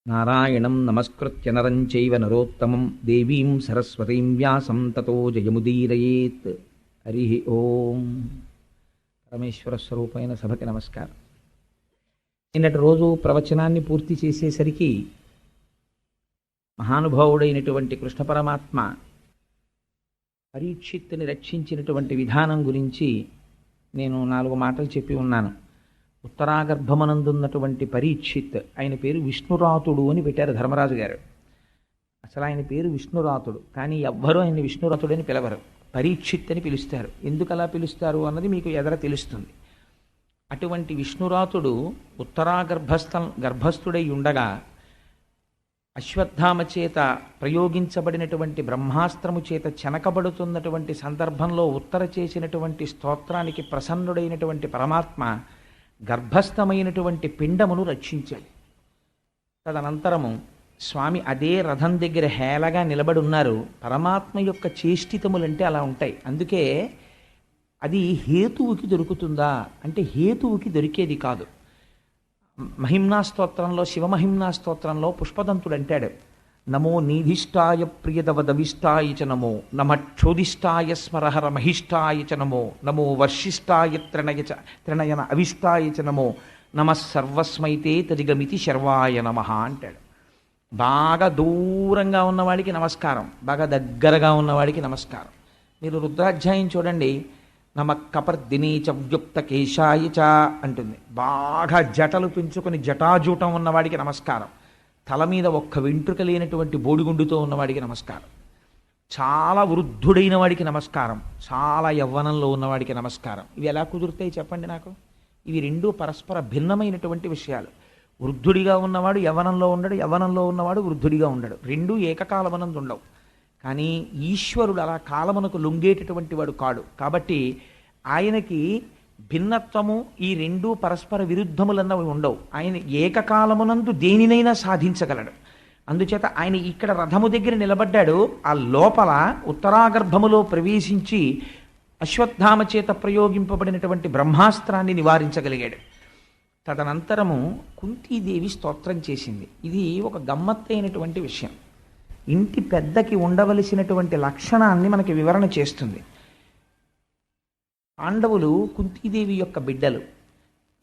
నారాయణం నమస్కృత్య నరం చైవ నరోత్తమం దేవీం సరస్వతీం వ్యాసం తతో జయముదీరయేత్. హరి ఓం. పరమేశ్వర స్వరూపమైన సభకి నమస్కారం. నిన్నటి రోజు ప్రవచనాన్ని పూర్తి చేసేసరికి మహానుభావుడైనటువంటి కృష్ణ పరమాత్మ పరీక్షిత్తుని రక్షించినటువంటి విధానం గురించి నేను 4 మాటలు చెప్పి ఉన్నాను. ఉత్తరాగర్భమనందున్నటువంటి పరీక్షిత్, ఆయన పేరు విష్ణురాతుడు అని పెట్టారు ధర్మరాజు గారు. అసలు ఆయన పేరు విష్ణురాతుడు, కానీ ఎవ్వరూ ఆయన్ని విష్ణురాతుడని పిలవరు, పరీక్షిత్ అని పిలుస్తారు. ఎందుకు అలా పిలుస్తారు అన్నది మీకు ఎదర తెలుస్తుంది. అటువంటి విష్ణురాతుడు గర్భస్థుడై ఉండగా అశ్వత్థామ చేత ప్రయోగించబడినటువంటి బ్రహ్మాస్త్రము చేత చెనకబడుతున్నటువంటి సందర్భంలో ఉత్తర చేసినటువంటి స్తోత్రానికి ప్రసన్నుడైనటువంటి పరమాత్మ గర్భస్థమైనటువంటి పిండమును రక్షించాడు. తదనంతరము స్వామి అదే రథం దగ్గర హేళగా నిలబడి ఉన్నారు. పరమాత్మ యొక్క చేష్టితములంటే అలా ఉంటాయి. అందుకే అది హేతువుకి దొరుకుతుందా అంటే హేతువుకి దొరికేది కాదు. మహిమ్నా స్తోత్రంలో, శివమహిమ్నా స్తోత్రంలో పుష్పదంతుడు అంటాడు, నమో నీధిష్టాయ ప్రియదవదవిష్టాయ చ నమో, నమ క్షోధిష్టాయ స్మరహర మహిష్టాయ చ నమో, నమో వర్షిష్టాయ త్రినయన అవిష్టాయ చ నమో, నమ సర్వస్మైతే తదిగమితి శర్వాయ నమ అంటాడు. బాగా దూరంగా ఉన్నవాడికి నమస్కారం, బాగా దగ్గరగా ఉన్నవాడికి నమస్కారం. మీరు రుద్రాధ్యాయం చూడండి, నమ కపర్దినీ చ వ్యుక్త కేశాయ చ అంటుంది. బాగా జటలు పెంచుకొని జటాజూటం ఉన్నవాడికి నమస్కారం. తల మీద ఒక్క వెంట్రుక లేనటువంటి బోడిగుండుతో ఉన్నవాడికి నమస్కారం. చాలా వృద్ధుడైన వాడికి నమస్కారం, చాలా యవ్వనంలో ఉన్నవాడికి నమస్కారం. ఇవి ఎలా కుదురుతాయి చెప్పండి నాకు? ఇవి రెండూ పరస్పర భిన్నమైనటువంటి విషయాలు. వృద్ధుడిగా ఉన్నవాడు యవ్వనంలో ఉండడు, యవ్వనంలో ఉన్నవాడు వృద్ధుడిగా ఉండడు. రెండూ ఏకకాలమనందు ఉండవు. కానీ ఈశ్వరుడు అలా కాలమునకు లొంగేటటువంటి వాడు కాడు. కాబట్టి ఆయనకి భిన్నత్వము, ఈ రెండూ పరస్పర విరుద్ధములన్నవి ఉండవు. ఆయన ఏకకాలమునందు దేనినైనా సాధించగలడు. అందుచేత ఆయన ఇక్కడ రథము దగ్గర నిలబడ్డాడు. ఆ లోపల ఉత్తరాగర్భములో ప్రవేశించి అశ్వత్థామ చేత ప్రయోగింపబడినటువంటి బ్రహ్మాస్త్రాన్ని నివారించగలిగాడు. తదనంతరము కుంతీదేవి స్తోత్రం చేసింది. ఇది ఒక గమ్మత్తైనటువంటి విషయం. ఇంటి పెద్దకి ఉండవలసినటువంటి లక్షణాన్ని మనకి వివరణ చేస్తుంది. పాండవులు కుంతీదేవి యొక్క బిడ్డలు.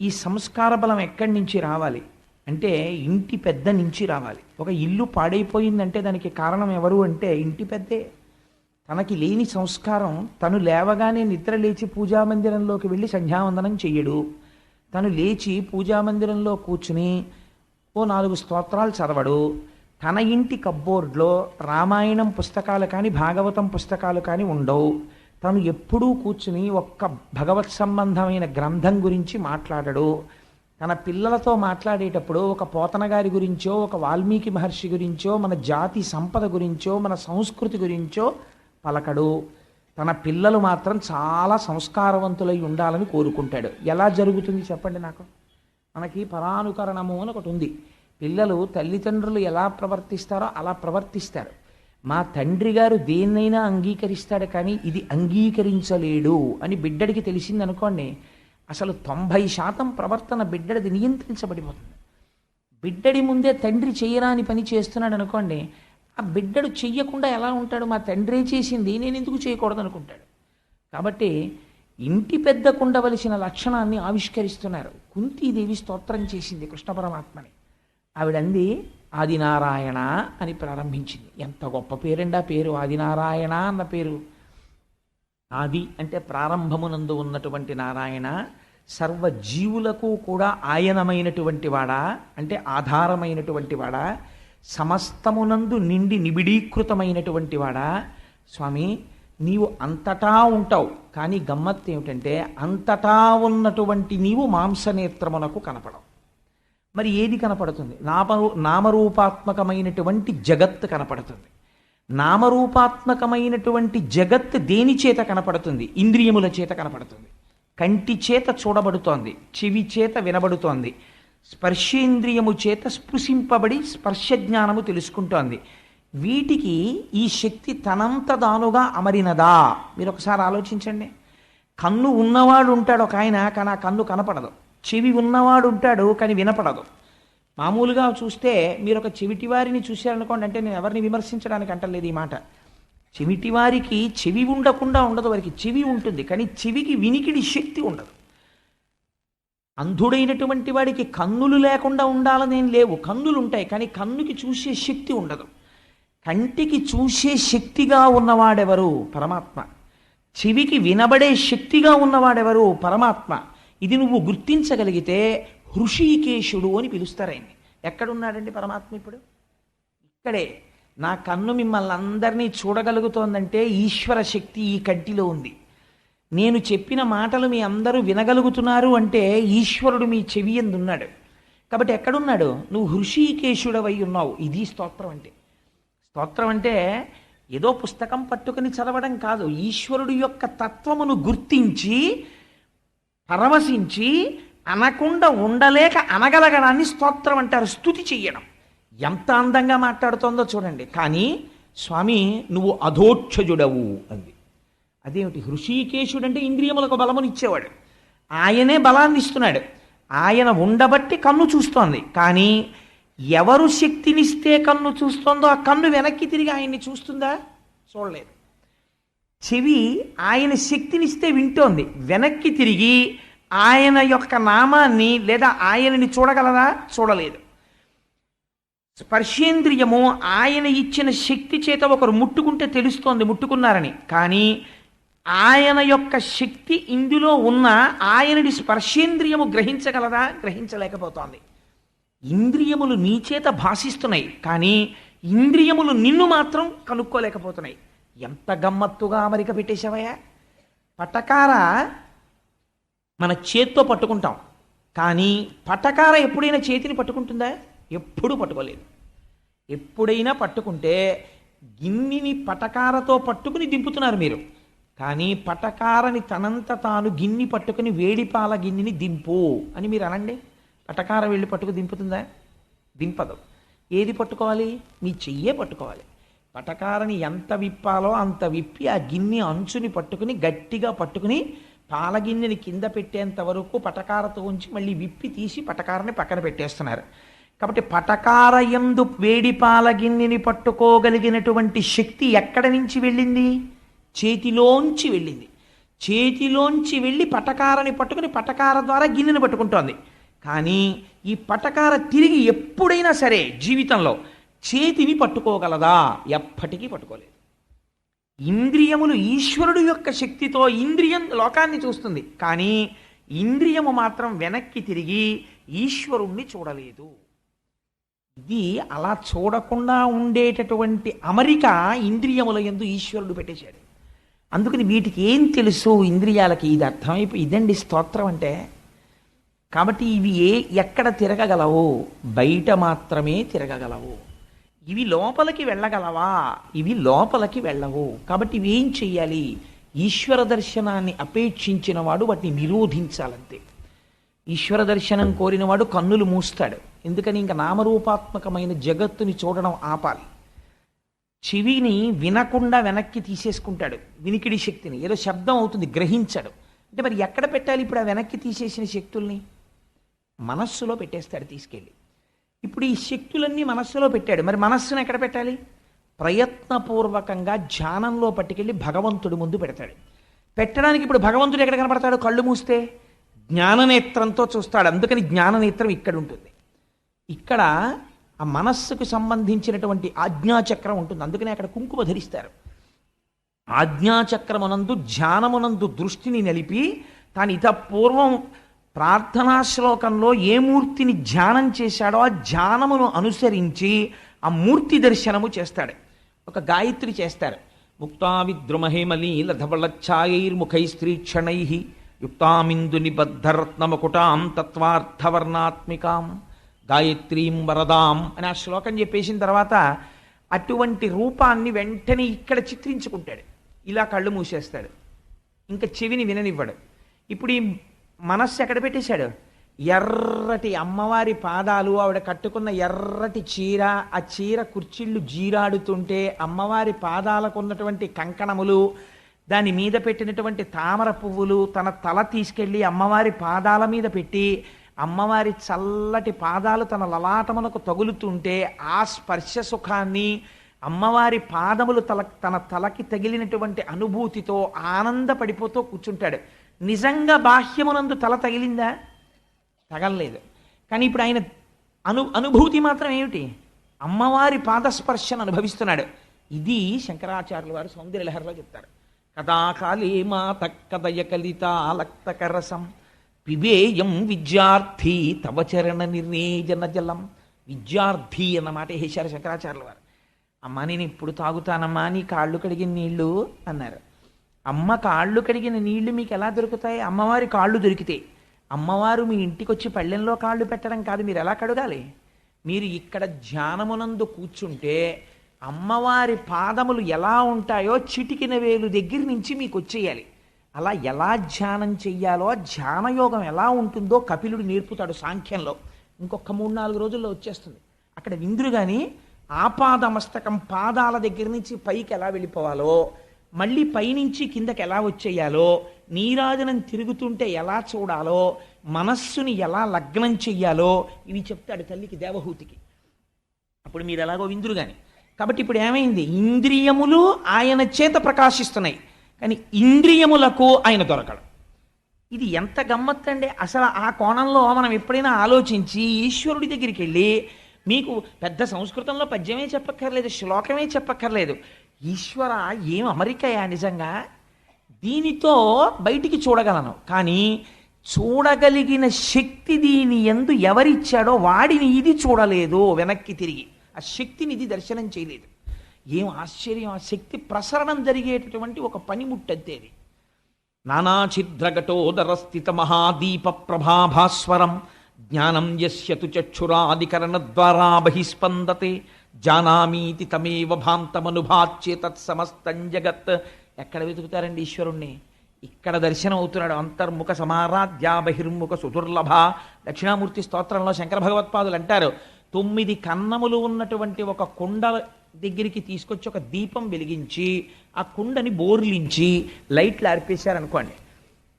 ఈ సంస్కార బలం ఎక్కడి నుంచి రావాలి అంటే ఇంటి పెద్ద నుంచి రావాలి. ఒక ఇల్లు పాడైపోయిందంటే దానికి కారణం ఎవరు అంటే ఇంటి పెద్దే. తనకి లేని సంస్కారం, తను లేవగానే నిద్ర లేచి పూజామందిరంలోకి వెళ్ళి సంధ్యావందనం చెయ్యడు. తను లేచి పూజామందిరంలో కూర్చుని ఓ 4 స్తోత్రాలు చదవడు. తన ఇంటి కబ్బోర్డ్లో రామాయణం పుస్తకాలు కానీ భాగవతం పుస్తకాలు కానీ ఉండవు. తను ఎప్పుడూ కూర్చుని ఒక్క భగవత్ సంబంధమైన గ్రంథం గురించి మాట్లాడడు. తన పిల్లలతో మాట్లాడేటప్పుడు ఒక పోతన గారి గురించో, ఒక వాల్మీకి మహర్షి గురించో, మన జాతి సంపద గురించో, మన సంస్కృతి గురించో పలకడు. తన పిల్లలు మాత్రం చాలా సంస్కారవంతులై ఉండాలని కోరుకుంటాడు. ఎలా జరుగుతుంది చెప్పండి నాకు? మనకి పరానుకరణము అని ఒకటి ఉంది. పిల్లలు తల్లిదండ్రులు ఎలా ప్రవర్తిస్తారో అలా ప్రవర్తిస్తారు. మా తండ్రి గారు దేన్నైనా అంగీకరిస్తాడు, కానీ ఇది అంగీకరించలేడు అని బిడ్డడికి తెలిసిందనుకోండి, అసలు 90% ప్రవర్తన బిడ్డడిది నియంత్రించబడిపోతుంది. బిడ్డడి ముందే తండ్రి చేయరాని పని చేస్తున్నాడు అనుకోండి, ఆ బిడ్డడు చెయ్యకుండా ఎలా ఉంటాడు? మా తండ్రే చేసింది నేను ఎందుకు చేయకూడదు అనుకుంటాడు. కాబట్టి ఇంటి పెద్దకు ఉండవలసిన లక్షణాన్ని ఆవిష్కరిస్తున్నారు. కుంతీదేవి స్తోత్రం చేసింది కృష్ణ పరమాత్మని. ఆవిడంది ఆదినారాయణ అని ప్రారంభించింది. ఎంత గొప్ప పేరండి ఆ పేరు, ఆదినారాయణ అన్న పేరు. ఆది అంటే ప్రారంభమునందు ఉన్నటువంటి నారాయణ, సర్వజీవులకు కూడా ఆయనమైనటువంటి వాడా అంటే ఆధారమైనటువంటి వాడా, సమస్తమునందు నిండి నిబిడీకృతమైనటువంటి వాడా. స్వామి, నీవు అంతటా ఉంటావు, కానీ గమ్మత్తు ఏమిటంటే అంతటా ఉన్నటువంటి నీవు మాంసనేత్రమునకు కనపడవు. మరి ఏది కనపడుతుంది? నామరూపాత్మకమైనటువంటి జగత్తు కనపడుతుంది. నామరూపాత్మకమైనటువంటి జగత్తు దేని చేత కనపడుతుంది? ఇంద్రియముల చేత కనపడుతుంది. కంటి చేత చూడబడుతోంది, చెవి చేత వినబడుతోంది, స్పర్శేంద్రియము చేత స్పృశింపబడి స్పర్శజ్ఞానము తెలుసుకుంటోంది. వీటికి ఈ శక్తి తనంత దానుగా అమరినదా? మీరు ఒకసారి ఆలోచించండి. కన్ను ఉన్నవాడు ఉంటాడు ఒక ఆయన, కానీ ఆ కన్ను కనపడదు. చెవి ఉన్నవాడు ఉంటాడు కానీ వినపడదు. మామూలుగా చూస్తే మీరు ఒక చెవిటివారిని చూశారనుకోండి, అంటే నేను ఎవరిని విమర్శించడానికి అంటలేదు ఈ మాట. చెవిటివారికి చెవి ఉండకుండా ఉండదు, వారికి చెవి ఉంటుంది, కానీ చెవికి వినికిడి శక్తి ఉండదు. అంధుడైనటువంటి వాడికి కన్నులు లేకుండా ఉండాలనేం లేవు, కన్నులు ఉంటాయి, కానీ కన్నుకి చూసే శక్తి ఉండదు. కంటికి చూసే శక్తిగా ఉన్నవాడెవరు? పరమాత్మ. చెవికి వినబడే శక్తిగా ఉన్నవాడెవరు? పరమాత్మ. ఇది నువ్వు గుర్తించగలిగితే హృషీకేశుడు అని పిలుస్తారు ఆయన్ని. ఎక్కడున్నాడండి పరమాత్మ ఇప్పుడు? ఇక్కడే. నా కన్ను మిమ్మల్ని అందరినీ చూడగలుగుతోందంటే ఈశ్వర శక్తి ఈ కంటిలో ఉంది. నేను చెప్పిన మాటలు మీ అందరూ వినగలుగుతున్నారు అంటే ఈశ్వరుడు మీ చెవి ఎందున్నాడు. కాబట్టి ఎక్కడున్నాడు? నువ్వు హృషీకేశుడవై ఉన్నావు. ఇది స్తోత్రం అంటే. స్తోత్రం అంటే ఏదో పుస్తకం పట్టుకుని చదవడం కాదు, ఈశ్వరుడు యొక్క తత్వమును గుర్తించి పరవశించి అనకుండా ఉండలేక అనగలగడాన్ని స్తోత్రం అంటారు. స్తుతి చెయ్యడం. ఎంత అందంగా మాట్లాడుతోందో చూడండి. కానీ స్వామి నువ్వు అధోక్షజుడవు అంది. అదేమిటి? హృషీకేశుడు అంటే ఇంద్రియములకు బలమును ఇచ్చేవాడు, ఆయనే బలాన్ని ఇస్తున్నాడు. ఆయన ఉండబట్టి కన్ను చూస్తోంది. కానీ ఎవరు శక్తినిస్తే కన్ను చూస్తోందో ఆ కన్ను వెనక్కి తిరిగి ఆయన్ని చూస్తుందా? చూడలేదు. చెవి ఆయన శక్తినిస్తే వింటోంది, వెనక్కి తిరిగి ఆయన యొక్క నామాన్ని లేదా ఆయనని చూడగలదా? చూడలేదు. స్పర్శేంద్రియము ఆయన ఇచ్చిన శక్తి చేత ఒకరు ముట్టుకుంటే తెలుస్తోంది ముట్టుకున్నారని, కానీ ఆయన యొక్క శక్తి ఇందులో ఉన్న ఆయనని స్పర్శేంద్రియము గ్రహించగలదా? గ్రహించలేకపోతోంది. ఇంద్రియములు నీ చేత భాషిస్తున్నాయి, కానీ ఇంద్రియములు నిన్ను మాత్రం కనుక్కోలేకపోతున్నాయి. ఎంత గమ్మత్తుగా అమరిక పెట్టేశావయ్యా. పటకార మన చేత్తో పట్టుకుంటాం, కానీ పటకార ఎప్పుడైనా చేతిని పట్టుకుంటుందా? ఎప్పుడూ పట్టుకోలేదు. ఎప్పుడైనా పట్టుకుంటే గిన్నెని పటకారతో పట్టుకుని దింపుతున్నారు మీరు, కానీ పటకారని తనంత తాను గిన్నె పట్టుకుని వేడిపాల గిన్నెని దింపు అని మీరు అనండి. పటకార వెళ్ళి పట్టుకు దింపుతుందా? దింపదు. ఏది పట్టుకోవాలి? మీ చెయ్యే పట్టుకోవాలి. పటకారని ఎంత విప్పాలో అంత విప్పి ఆ గిన్నె అంచుని పట్టుకుని గట్టిగా పట్టుకుని పాల గిన్నెని కింద పెట్టేంత వరకు పటకారతో ఉంచి మళ్ళీ విప్పి తీసి పటకారని పక్కన పెట్టేస్తున్నారు. కాబట్టి పటకార యందు వేడిపాల గిన్నెని పట్టుకోగలిగినటువంటి శక్తి ఎక్కడి నుంచి వెళ్ళింది? చేతిలోంచి వెళ్ళింది. చేతిలోంచి వెళ్ళి పటకారని పట్టుకుని పటకార ద్వారా గిన్నెని పట్టుకుంటోంది. కానీ ఈ పటకార తిరిగి ఎప్పుడైనా సరే జీవితంలో చేతిని పట్టుకోగలదా? ఎప్పటికీ పట్టుకోలేదు. ఇంద్రియములు ఈశ్వరుడు యొక్క శక్తితో ఇంద్రియం లోకాన్ని చూస్తుంది, కానీ ఇంద్రియము మాత్రం వెనక్కి తిరిగి ఈశ్వరుణ్ణి చూడలేదు. ఇది అలా చూడకుండా ఉండేటటువంటి అమరిక ఇంద్రియముల యందు ఈశ్వరుడు పెట్టేశాడు. అందుకని వీటికి ఏం తెలుసు ఇంద్రియాలకి? ఇది అర్థమైపోయి ఇదండి స్తోత్రం అంటే. కాబట్టి ఇవి ఎక్కడ తిరగగలవు? బయట మాత్రమే తిరగగలవు. ఇవి లోపలికి వెళ్ళగలవా? ఇవి లోపలికి వెళ్ళవు. కాబట్టి ఇవి ఏం చెయ్యాలి? ఈశ్వర దర్శనాన్ని అపేక్షించిన వాడు వాటిని నిరోధించాలంతే. ఈశ్వర దర్శనం కోరినవాడు కన్నులు మూస్తాడు. ఎందుకని? ఇంకా నామరూపాత్మకమైన జగత్తుని చూడడం ఆపాలి. చెవిని వినకుండా వెనక్కి తీసేసుకుంటాడు, వినికిడి శక్తిని. ఏదో శబ్దం అవుతుంది, గ్రహించాడు. అంటే మరి ఎక్కడ పెట్టాలి ఇప్పుడు ఆ వెనక్కి తీసేసిన శక్తుల్ని? మనస్సులో పెట్టేస్తాడు తీసుకెళ్ళి. ఇప్పుడు ఈ శక్తులన్నీ మనస్సులో పెట్టాడు, మరి మనస్సును ఎక్కడ పెట్టాలి? ప్రయత్నపూర్వకంగా ధ్యానంలో పట్టుకెళ్ళి భగవంతుడి ముందు పెడతాడు. పెట్టడానికి ఇప్పుడు భగవంతుడు ఎక్కడ కనపడతాడు? కళ్ళు మూస్తే జ్ఞాననేత్రంతో చూస్తాడు. అందుకని జ్ఞాననేత్రం ఇక్కడ ఉంటుంది. ఇక్కడ ఆ మనస్సుకు సంబంధించినటువంటి ఆజ్ఞాచక్రం ఉంటుంది. అందుకని అక్కడ కుంకుమ ధరిస్తారు. ఆజ్ఞాచక్రమునందు ధ్యానమునందు దృష్టిని నిలిపి తాను పూర్వం ప్రార్థనా శ్లోకంలో ఏ మూర్తిని ధ్యానం చేశాడో ఆ ధ్యానమును అనుసరించి ఆ మూర్తి దర్శనము చేస్తాడు. ఒక గాయత్రి చేస్తారు. ముక్తా విద్రుమహేమలీలధవళఛాయైర్ముఖై స్త్రీక్షణై యుక్తామిందు నిబద్ధరత్నమకుటాం తత్వార్థవర్ణాత్మికాం గాయత్రీం వరదాం అని ఆ శ్లోకం చెప్పేసిన తర్వాత అటువంటి రూపాన్ని వెంటనే ఇక్కడ చిత్రించుకుంటాడు. ఇలా కళ్ళు మూసేస్తాడు, ఇంకా చెవిని విననివ్వడు. ఇప్పుడు ఈ మనస్సు ఎక్కడ పెట్టేశాడు? ఎర్రటి అమ్మవారి పాదాలు, ఆవిడ కట్టుకున్న ఎర్రటి చీర, ఆ చీర కుర్చీళ్ళు జీరాడుతుంటే అమ్మవారి పాదాలకు ఉన్నటువంటి కంకణములు, దాని మీద పెట్టినటువంటి తామర పువ్వులు, తన తల తీసుకెళ్ళి అమ్మవారి పాదాల మీద పెట్టి అమ్మవారి చల్లటి పాదాలు తన లలాటమునకు తగులుతుంటే ఆ స్పర్శ సుఖాన్ని అమ్మవారి పాదములు తన తలకి తగిలినటువంటి అనుభూతితో ఆనందపడిపోతూ కూర్చుంటాడు. నిజంగా బాహ్యమునందు తల తగిలిందా? తగలలేదు. కానీ ఇప్పుడు ఆయన అనుభూతి మాత్రం ఏమిటి? అమ్మవారి పాదస్పర్శను అనుభవిస్తున్నాడు. ఇది శంకరాచార్యుల వారు సౌందర్యలహరిలో చెప్తారు. కదాకాలే మాత కదయ కలితాలక్తకరసం పిబేయం విద్యార్థి తవ చరణ నిర్ణేజన జలం. విద్యార్థి అన్న మాట వేశారు శంకరాచార్యుల వారు. అమ్మ నేను ఇప్పుడు తాగుతానమ్మా నీ కాళ్ళు కడిగిన నీళ్లు అన్నారు. అమ్మ కాళ్ళు కడిగిన నీళ్లు మీకు ఎలా దొరుకుతాయి? అమ్మవారి కాళ్ళు దొరికితే. అమ్మవారు మీ ఇంటికి వచ్చి పళ్ళెంలో కాళ్ళు పెట్టడం కాదు, మీరు ఎలా కడగాలి? మీరు ఇక్కడ ధ్యానమునందు కూర్చుంటే అమ్మవారి పాదములు ఎలా ఉంటాయో చిటికిన వేలు దగ్గర నుంచి మీకు వచ్చేయాలి. అలా ఎలా ధ్యానం చెయ్యాలో, ధ్యానయోగం ఎలా ఉంటుందో కపిలుడు నేర్పుతాడు సాంఖ్యంలో. ఇంకొక 3-4 రోజుల్లో వచ్చేస్తుంది. అక్కడ విందురు కానీ ఆపాదమస్తకం పాదాల దగ్గర నుంచి పైకి ఎలా వెళ్ళిపోవాలో, మళ్ళీ పైనుంచి కిందకి ఎలా వచ్చేయాలో, నీరాజనం తిరుగుతుంటే ఎలా చూడాలో, మనస్సుని ఎలా లగ్నం చెయ్యాలో ఇవి చెప్తాడు తల్లికి దేవహూతికి. అప్పుడు మీరు ఎలాగో విందురు కానీ. కాబట్టి ఇప్పుడు ఏమైంది? ఇంద్రియములు ఆయన చేత ప్రకాశిస్తున్నాయి, కానీ ఇంద్రియములకు ఆయన దొరకడు. ఇది ఎంత గమ్మత్తండి! అసలు ఆ కోణంలో మనం ఎప్పుడైనా ఆలోచించి ఈశ్వరుడి దగ్గరికి వెళ్ళి, మీకు పెద్ద సంస్కృతంలో పద్యమే చెప్పక్కర్లేదు, శ్లోకమే చెప్పక్కర్లేదు, ఈశ్వర ఏం అమరికయా నిజంగా, దీనితో బయటికి చూడగలను, కానీ చూడగలిగిన శక్తి దీని యందు ఎవరిచ్చాడో వాడిని ఇది చూడలేదు, వెనక్కి తిరిగి ఆ శక్తిని ఇది దర్శనం చేయలేదు. ఏం ఆశ్చర్యం! ఆ శక్తి ప్రసరణం జరిగేటటువంటి ఒక పనిముట్టంతేది. నానాఛిద్రఘటోదర స్థిత మహాదీప ప్రభాభాస్వరం జ్ఞానం యస్యతు చక్షురాదికరణ ద్వారా బహిస్పందతే జానామీతి తమేవ భాంతమనుభాచ్యేతత్ సమస్తం జగత్. ఎక్కడ వెతుకుతారండి ఈశ్వరుణ్ణి? ఇక్కడ దర్శనం అవుతున్నాడు. అంతర్ముఖ సమారాధ్యా బహిర్ముఖ సుదుర్లభ. దక్షిణామూర్తి స్తోత్రంలో శంకర భగవత్పాదులు అంటారు, 9 కన్నములు ఉన్నటువంటి ఒక కుండ దగ్గరికి తీసుకొచ్చి ఒక దీపం వెలిగించి ఆ కుండని బోర్లించి లైట్లు ఆర్పేశారనుకోండి.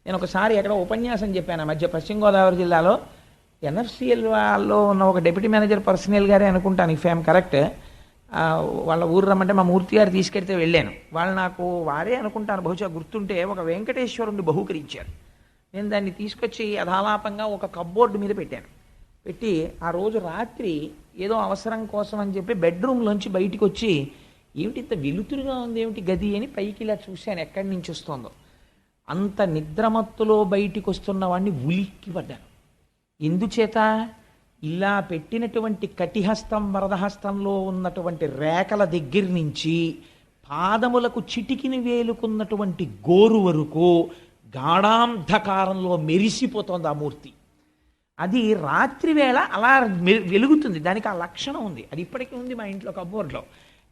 నేను ఒకసారి ఎక్కడ ఉపన్యాసం చెప్పాను మధ్య పశ్చిమ గోదావరి జిల్లాలో. ఎన్ఎఫ్సిఎల్ వాళ్ళలో ఉన్న ఒక డిప్యూటీ మేనేజర్ పర్సనల్ గారే అనుకుంటాను, ఇఫ్ ఐఎమ్ కరెక్ట్. వాళ్ళ ఊరు రమ్మంటే మా మూర్తి గారు తీసుకెడితే వెళ్ళాను. వాళ్ళు నాకు వారే అనుకుంటాను, బహుశా గుర్తుంటే, ఒక వెంకటేశ్వరుణ్ణి బహూకరించారు. నేను దాన్ని తీసుకొచ్చి యథాలాపంగా ఒక కప్బోర్డు మీద పెట్టాను. పెట్టి ఆ రోజు రాత్రి ఏదో అవసరం కోసం అని చెప్పి బెడ్రూమ్లోంచి బయటికి వచ్చి, ఏమిటి ఇంత వెలుతురుగా ఉంది ఏమిటి గది అని పైకి ఇలా చూశాను ఎక్కడి నుంచి వస్తుందో. అంత నిద్రమత్తులో బయటికి వస్తున్న వాడిని ఉలిక్కి పడ్డాను. ఎందుచేత? ఇలా పెట్టినటువంటి కటిహస్తం వరదహస్తంలో ఉన్నటువంటి రేఖల దగ్గర నుంచి పాదములకు చిటికిని వేలుకున్నటువంటి గోరు వరకు గాఢాంధకారంలో మెరిసిపోతోంది ఆ మూర్తి. అది రాత్రి వేళ అలా వెలుగుతుంది, దానికి ఆ లక్షణం ఉంది. అది ఇప్పటికీ ఉంది మా ఇంట్లో కబోర్డ్లో.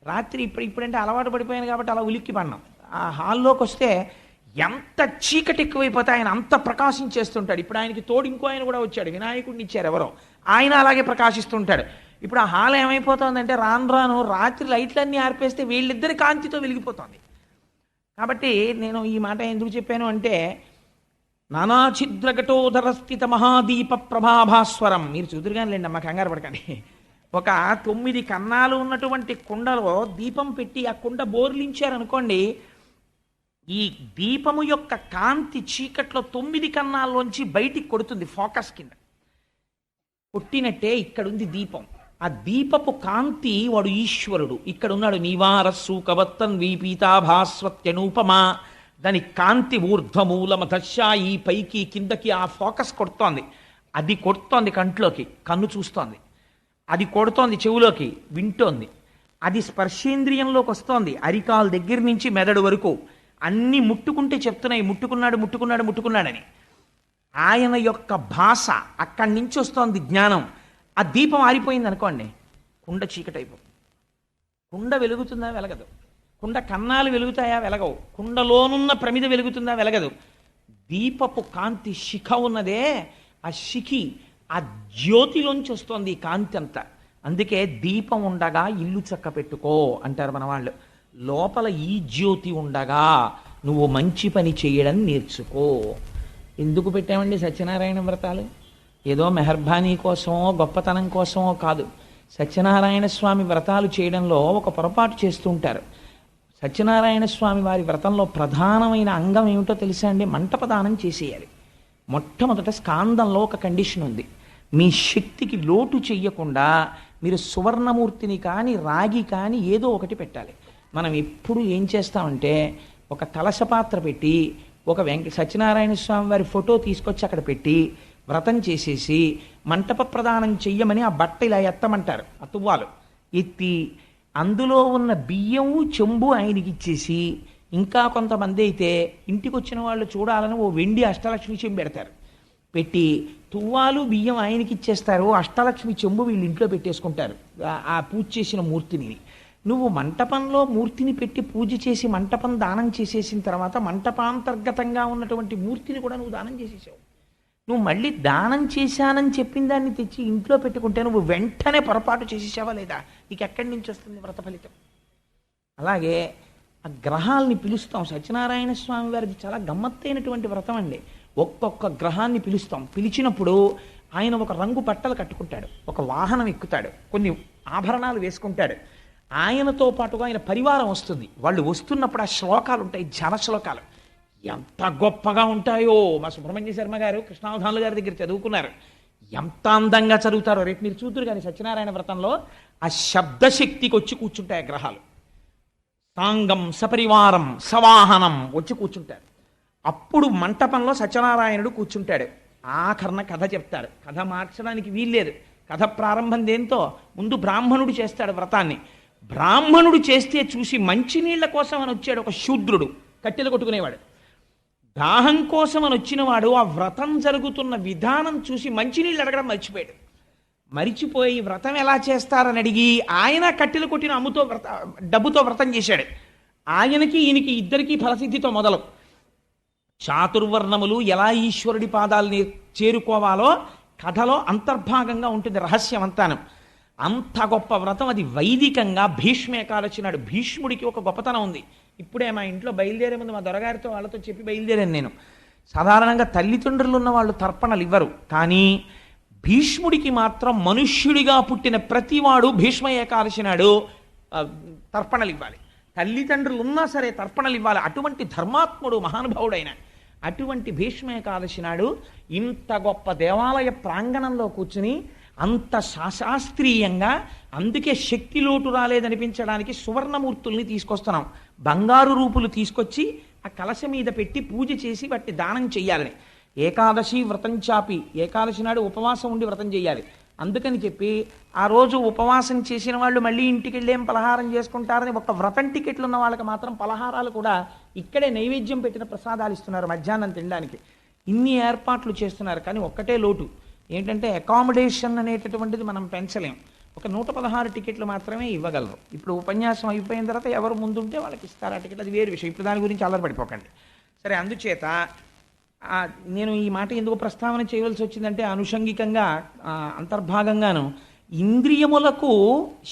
రాత్రి ఇప్పుడంటే అలవాటు పడిపోయాను కాబట్టి అలా ఉలిక్కి పడినాం. ఆ హాల్లోకి వస్తే ఎంత చీకటి ఎక్కువైపోతే ఆయన అంత ప్రకాశించేస్తుంటాడు. ఇప్పుడు ఆయనకి తోడు ఇంకో ఆయన కూడా వచ్చాడు, వినాయకుడిని ఇచ్చారు ఎవరో, ఆయన అలాగే ప్రకాశిస్తుంటాడు. ఇప్పుడు ఆ హాల్ ఏమైపోతుందంటే రాను రాను రాత్రి లైట్లన్నీ ఆర్పేస్తే వీళ్ళిద్దరి కాంతితో వెలిగిపోతుంది. కాబట్టి నేను ఈ మాట ఎందుకు చెప్పాను అంటే, నానాఛిద్రఘటోదర స్థిత మహాదీప ప్రభాభాస్వరం. మీరు చూదురుగానిలేండి అమ్మ, కంగారు పడకండి. ఒక 9 కన్నాలు ఉన్నటువంటి కుండలో దీపం పెట్టి ఆ కుండ బోర్లించారనుకోండి, ఈ దీపము యొక్క కాంతి చీకట్లో 9 కన్నాల్లోంచి బయటికి కొడుతుంది. ఫోకస్ కింద కొట్టినట్టే ఇక్కడుంది దీపం. ఆ దీపపు కాంతి వాడు ఈశ్వరుడు. ఇక్కడ ఉన్నాడు. నీవారస్సు కవత్తన్ వీపీతాభాస్వత్యనూపమా. దాని కాంతి ఊర్ధ్వమూలమధశాయి, పైకి కిందకి ఆ ఫోకస్ కొడుతోంది. అది కొడుతోంది కంట్లోకి, కన్ను చూస్తోంది. అది కొడుతోంది చెవులోకి, వింటోంది. అది స్పర్శేంద్రియంలోకి వస్తోంది, అరికాల దగ్గర నుంచి మెదడు వరకు అన్నీ ముట్టుకుంటే చెప్తున్నాయి, ముట్టుకున్నాడు ముట్టుకున్నాడు ముట్టుకున్నాడని. ఆయన యొక్క భాష అక్కడి నుంచి వస్తోంది జ్ఞానం. ఆ దీపం ఆరిపోయింది అనుకోండి, కుండ చీకటి అయిపోతుంది. కుండ వెలుగుతుందా? వెలగదు. కుండ కన్నాలు వెలుగుతాయా? వెలగవు. కుండలోనున్న ప్రమిద వెలుగుతుందా? వెలగదు. దీపపు కాంతి శిఖ ఉన్నదే, ఆ శిఖి ఆ జ్యోతిలోంచి వస్తోంది ఈ కాంతి అంతా. అందుకే దీపం ఉండగా ఇల్లు చక్క పెట్టుకో అంటారు మన వాళ్ళు. లోపల ఈ జ్యోతి ఉండగా నువ్వు మంచి పని చేయడం నేర్చుకో. ఎందుకు పెట్టామండి సత్యనారాయణ వ్రతాలు? ఏదో మెహర్బానీ కోసమో గొప్పతనం కోసమో కాదు. సత్యనారాయణ స్వామి వ్రతాలు చేయడంలో ఒక పొరపాటు చేస్తూ ఉంటారు. సత్యనారాయణ స్వామి వారి వ్రతంలో ప్రధానమైన అంగం ఏమిటో తెలుసా అండి? మంటపదానం చేసేయాలి. మొట్టమొదట స్కాందంలో ఒక కండిషన్ ఉంది. మీ శక్తికి లోటు చెయ్యకుండా మీరు సువర్ణమూర్తిని కానీ రాగి కానీ ఏదో ఒకటి పెట్టాలి. మనం ఎప్పుడు ఏం చేస్తామంటే ఒక కలశ పాత్ర పెట్టి ఒక సత్యనారాయణ స్వామి వారి ఫోటో తీసుకొచ్చి అక్కడ పెట్టి వ్రతం చేసేసి మంటప ప్రదానం చెయ్యమని ఆ బట్ట ఇలా ఎత్తమంటారు. ఆ తువ్వాలు ఎత్తి అందులో ఉన్న బియ్యము చెంబు ఆయనకి ఇచ్చేసి, ఇంకా కొంతమంది అయితే ఇంటికి వచ్చిన వాళ్ళు చూడాలని ఓ వెండి అష్టలక్ష్మి చెంబు పెడతారు. పెట్టి తువ్వాలు బియ్యం ఆయనకి ఇచ్చేస్తారు, అష్టలక్ష్మి చెంబు వీళ్ళు ఇంట్లో పెట్టేసుకుంటారు ఆ పూజ చేసిన మూర్తిని. నువ్వు మంటపంలో మూర్తిని పెట్టి పూజ చేసి మంటపం దానం చేసేసిన తర్వాత మంటపాంతర్గతంగా ఉన్నటువంటి మూర్తిని కూడా నువ్వు దానం చేసేసావు. నువ్వు మళ్ళీ దానం చేశానని చెప్పిన దాన్ని తెచ్చి ఇంట్లో పెట్టుకుంటే నువ్వు వెంటనే పొరపాటు చేసేసావా లేదా? నీకు ఎక్కడి నుంచి వస్తుంది వ్రత ఫలితం? అలాగే ఆ గ్రహాల్ని పిలుస్తాం. సత్యనారాయణ స్వామి వారిది చాలా గమ్మత్తైనటువంటి వ్రతం అండి. ఒక్కొక్క గ్రహాన్ని పిలుస్తాం. పిలిచినప్పుడు ఆయన ఒక రంగు బట్టలు కట్టుకుంటాడు, ఒక వాహనం ఎక్కుతాడు, కొన్ని ఆభరణాలు వేసుకుంటాడు. ఆయనతో పాటుగా ఆయన పరివారం వస్తుంది. వాళ్ళు వస్తున్నప్పుడు ఆ శ్లోకాలు ఉంటాయి, జన శ్లోకాలు ఎంత గొప్పగా ఉంటాయో. మా సుబ్రహ్మణ్య శర్మ గారు కృష్ణావధానుల గారి దగ్గర చదువుకున్నారు. ఎంత అందంగా చదువుతారో రేపు మీరు చూతురు. కానీ సత్యనారాయణ వ్రతంలో ఆ శబ్దశక్తికి వచ్చి కూర్చుంటాయి ఆ గ్రహాలు. సాంగం సపరివారం సవాహనం వచ్చి కూర్చుంటారు. అప్పుడు మంటపంలో సత్యనారాయణుడు కూర్చుంటాడు. ఆఖరణ కథ చెప్తారు. కథ మార్చడానికి వీల్లేదు. కథ ప్రారంభం దేంతో? ముందు బ్రాహ్మణుడు చేస్తాడు వ్రతాన్ని. బ్రాహ్మణుడు చేస్తే చూసి మంచినీళ్ల కోసం అని వచ్చాడు ఒక శూద్రుడు, కట్టెలు కొట్టుకునేవాడు. దాహం కోసం అని వచ్చినవాడు ఆ వ్రతం జరుగుతున్న విధానం చూసి మంచినీళ్ళు అడగడం మర్చిపోయాడు. మరిచిపోయి వ్రతం ఎలా చేస్తారని అడిగి ఆయన కట్టెలు కొట్టిన అమ్ముతో డబ్బుతో వ్రతం చేశాడు. ఆయనకి ఈయనకి ఇద్దరికీ ఫలసిద్ధితో మొదలు. చాతుర్వర్ణములు ఎలా ఈశ్వరుడి పాదాలని చేరుకోవాలో కథలో అంతర్భాగంగా ఉంటుంది, రహస్యం అంతాను. అంత గొప్ప వ్రతం అది. వైదికంగా భీష్మేకాదశి నాడు భీష్ముడికి ఒక గొప్పతనం ఉంది. ఇప్పుడే మా ఇంట్లో బయలుదేరే ముందు మా దొరగారితో వాళ్ళతో చెప్పి బయలుదేరాను నేను. సాధారణంగా తల్లిదండ్రులు ఉన్న వాళ్ళు తర్పణలు ఇవ్వరు, కానీ భీష్ముడికి మాత్రం మనుష్యుడిగా పుట్టిన ప్రతివాడు భీష్మ ఏకాదశి నాడు తర్పణలు ఇవ్వాలి. తల్లిదండ్రులు ఉన్నా సరే తర్పణలు ఇవ్వాలి. అటువంటి ధర్మాత్ముడు మహానుభావుడైన అటువంటి భీష్మ ఏకాదశి నాడు ఇంత గొప్ప దేవాలయ ప్రాంగణంలో కూర్చుని అంత శాస్త్రీయంగా, అందుకే శక్తి లోటు రాలేదనిపించడానికి సువర్ణమూర్తుల్ని తీసుకొస్తున్నాం. బంగారు రూపులు తీసుకొచ్చి ఆ కలశ మీద పెట్టి పూజ చేసి వాటిని దానం చెయ్యాలని. ఏకాదశి వ్రతం చాపి, ఏకాదశి నాడు ఉపవాసం ఉండి వ్రతం చేయాలి. అందుకని చెప్పి ఆ రోజు ఉపవాసం చేసిన వాళ్ళు మళ్ళీ ఇంటికి వెళ్ళేం పలహారం చేసుకుంటారని ఒక వ్రతం టికెట్లు ఉన్న వాళ్ళకి మాత్రం పలహారాలు కూడా ఇక్కడే నైవేద్యం పెట్టిన ప్రసాదాలు ఇస్తున్నారు మధ్యాహ్నం తినడానికి. ఇన్ని ఏర్పాట్లు చేస్తున్నారు. కానీ ఒక్కటే లోటు ఏంటంటే అకామిడేషన్ అనేటటువంటిది మనం పెంచలేం. ఒక 116 టికెట్లు మాత్రమే ఇవ్వగలరు. ఇప్పుడు ఉపన్యాసం అయిపోయిన తర్వాత ఎవరు ముందుంటే వాళ్ళకి ఇస్తారు ఆ టికెట్, అది వేరు విషయం. ఇప్పుడు దాని గురించి అల్లరిపడిపోకండి. సరే, అందుచేత నేను ఈ మాట ఎందుకు ప్రస్తావన చేయవలసి వచ్చిందంటే అనుషంగికంగా అంతర్భాగంగాను ఇంద్రియములకు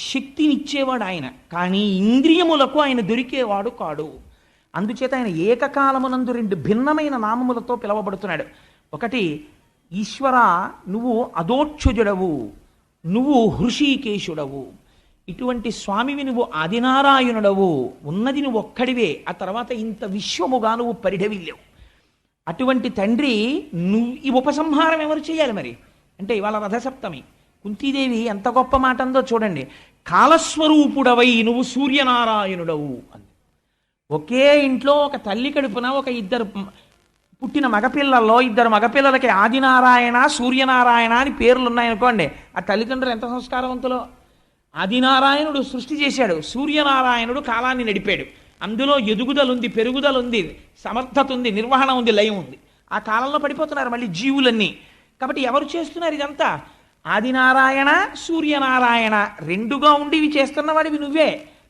శక్తినిచ్చేవాడు ఆయన, కానీ ఇంద్రియములకు ఆయన దొరికేవాడు కాడు. అందుచేత ఆయన ఏకకాలమునందు 2 భిన్నమైన నామములతో పిలవబడుతున్నాడు. ఒకటి, ఈశ్వర నువ్వు అదోక్షజుడవు, నువ్వు హృషీకేశుడవు. ఇటువంటి స్వామివి నువ్వు ఆదినారాయణుడవు, ఉన్నది నువ్వు ఒక్కడివే. ఆ తర్వాత ఇంత విశ్వముగా నువ్వు పరిఢవిల్లేవు. అటువంటి తండ్రి నువ్వు ఈ ఉపసంహారం ఎవరు చేయాలి మరి అంటే? ఇవాళ రథసప్తమి. కుంతీదేవి ఎంత గొప్ప మాట అందో చూడండి. కాలస్వరూపుడవై నువ్వు సూర్యనారాయణుడవు అంది. ఒకే ఇంట్లో ఒక తల్లి కడుపున ఒక ఇద్దరు పుట్టిన మగపిల్లల్లో 2 మగపిల్లలకి ఆదినారాయణ సూర్యనారాయణ అని పేర్లు ఉన్నాయనుకోండి, ఆ తల్లిదండ్రులు ఎంత సంస్కారవంతులో. ఆదినారాయణుడు సృష్టి చేశాడు, సూర్యనారాయణుడు కాలాన్ని నడిపాడు. అందులో ఎదుగుదలుంది, పెరుగుదలుంది, సమర్థత ఉంది, నిర్వహణ ఉంది, లయం ఉంది. ఆ కాలంలో పడిపోతున్నారు మళ్ళీ జీవులన్నీ. కాబట్టి ఎవరు చేస్తున్నారు ఇదంతా? ఆదినారాయణ సూర్యనారాయణ 2గా ఉండి ఇవి చేస్తున్నవాడివి నువ్వే.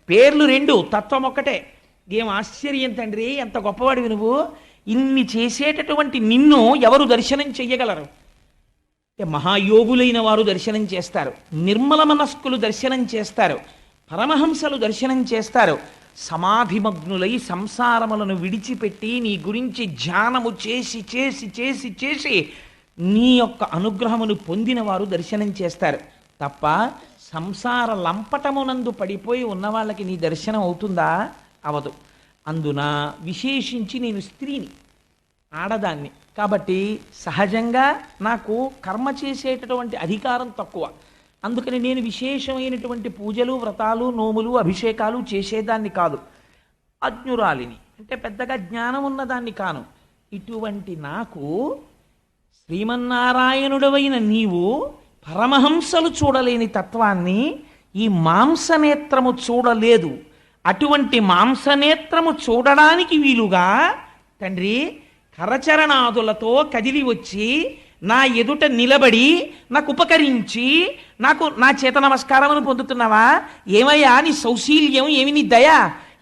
పేర్లు 2, తత్వం ఒక్కటే. ఏం ఆశ్చర్యం తండ్రి, ఎంత గొప్పవాడివి నువ్వు. ఇన్ని చేసేటటువంటి నిన్ను ఎవరు దర్శనం చెయ్యగలరు? మహాయోగులైన వారు దర్శనం చేస్తారు, నిర్మల మనస్కులు దర్శనం చేస్తారు, పరమహంసలు దర్శనం చేస్తారు. సమాధిమగ్నులై సంసారములను విడిచిపెట్టి నీ గురించి ధ్యానము చేసి చేసి చేసి చేసి నీ యొక్క అనుగ్రహమును పొందిన వారు దర్శనం చేస్తారు తప్ప సంసార లంపటమునందు పడిపోయి ఉన్న వాళ్ళకి నీ దర్శనం అవుతుందా? అవదు. అందున విశేషించి నేను స్త్రీని, ఆడదాన్ని కాబట్టి సహజంగా నాకు కర్మ చేసేటటువంటి అధికారం తక్కువ. అందుకని నేను విశేషమైనటువంటి పూజలు, వ్రతాలు, నోములు, అభిషేకాలు చేసేదాన్ని కాదు. అజ్ఞురాలిని అంటే పెద్దగా జ్ఞానం ఉన్నదాన్ని కాను. ఇటువంటి నాకు శ్రీమన్నారాయణుడవైన నీవు పరమహంసలు చూడలేని తత్వాన్ని ఈ మాంసనేత్రము చూడలేదు. అటువంటి మాంసనేత్రము చూడడానికి వీలుగా తండ్రి కరచరణాదులతో కదిలి వచ్చి నా ఎదుట నిలబడి నాకు ఉపకరించి నాకు నా చేత నమస్కారమును పొందుతున్నావా? ఏమయ్యా నీ సౌశీల్యం, ఏమి నీ దయ,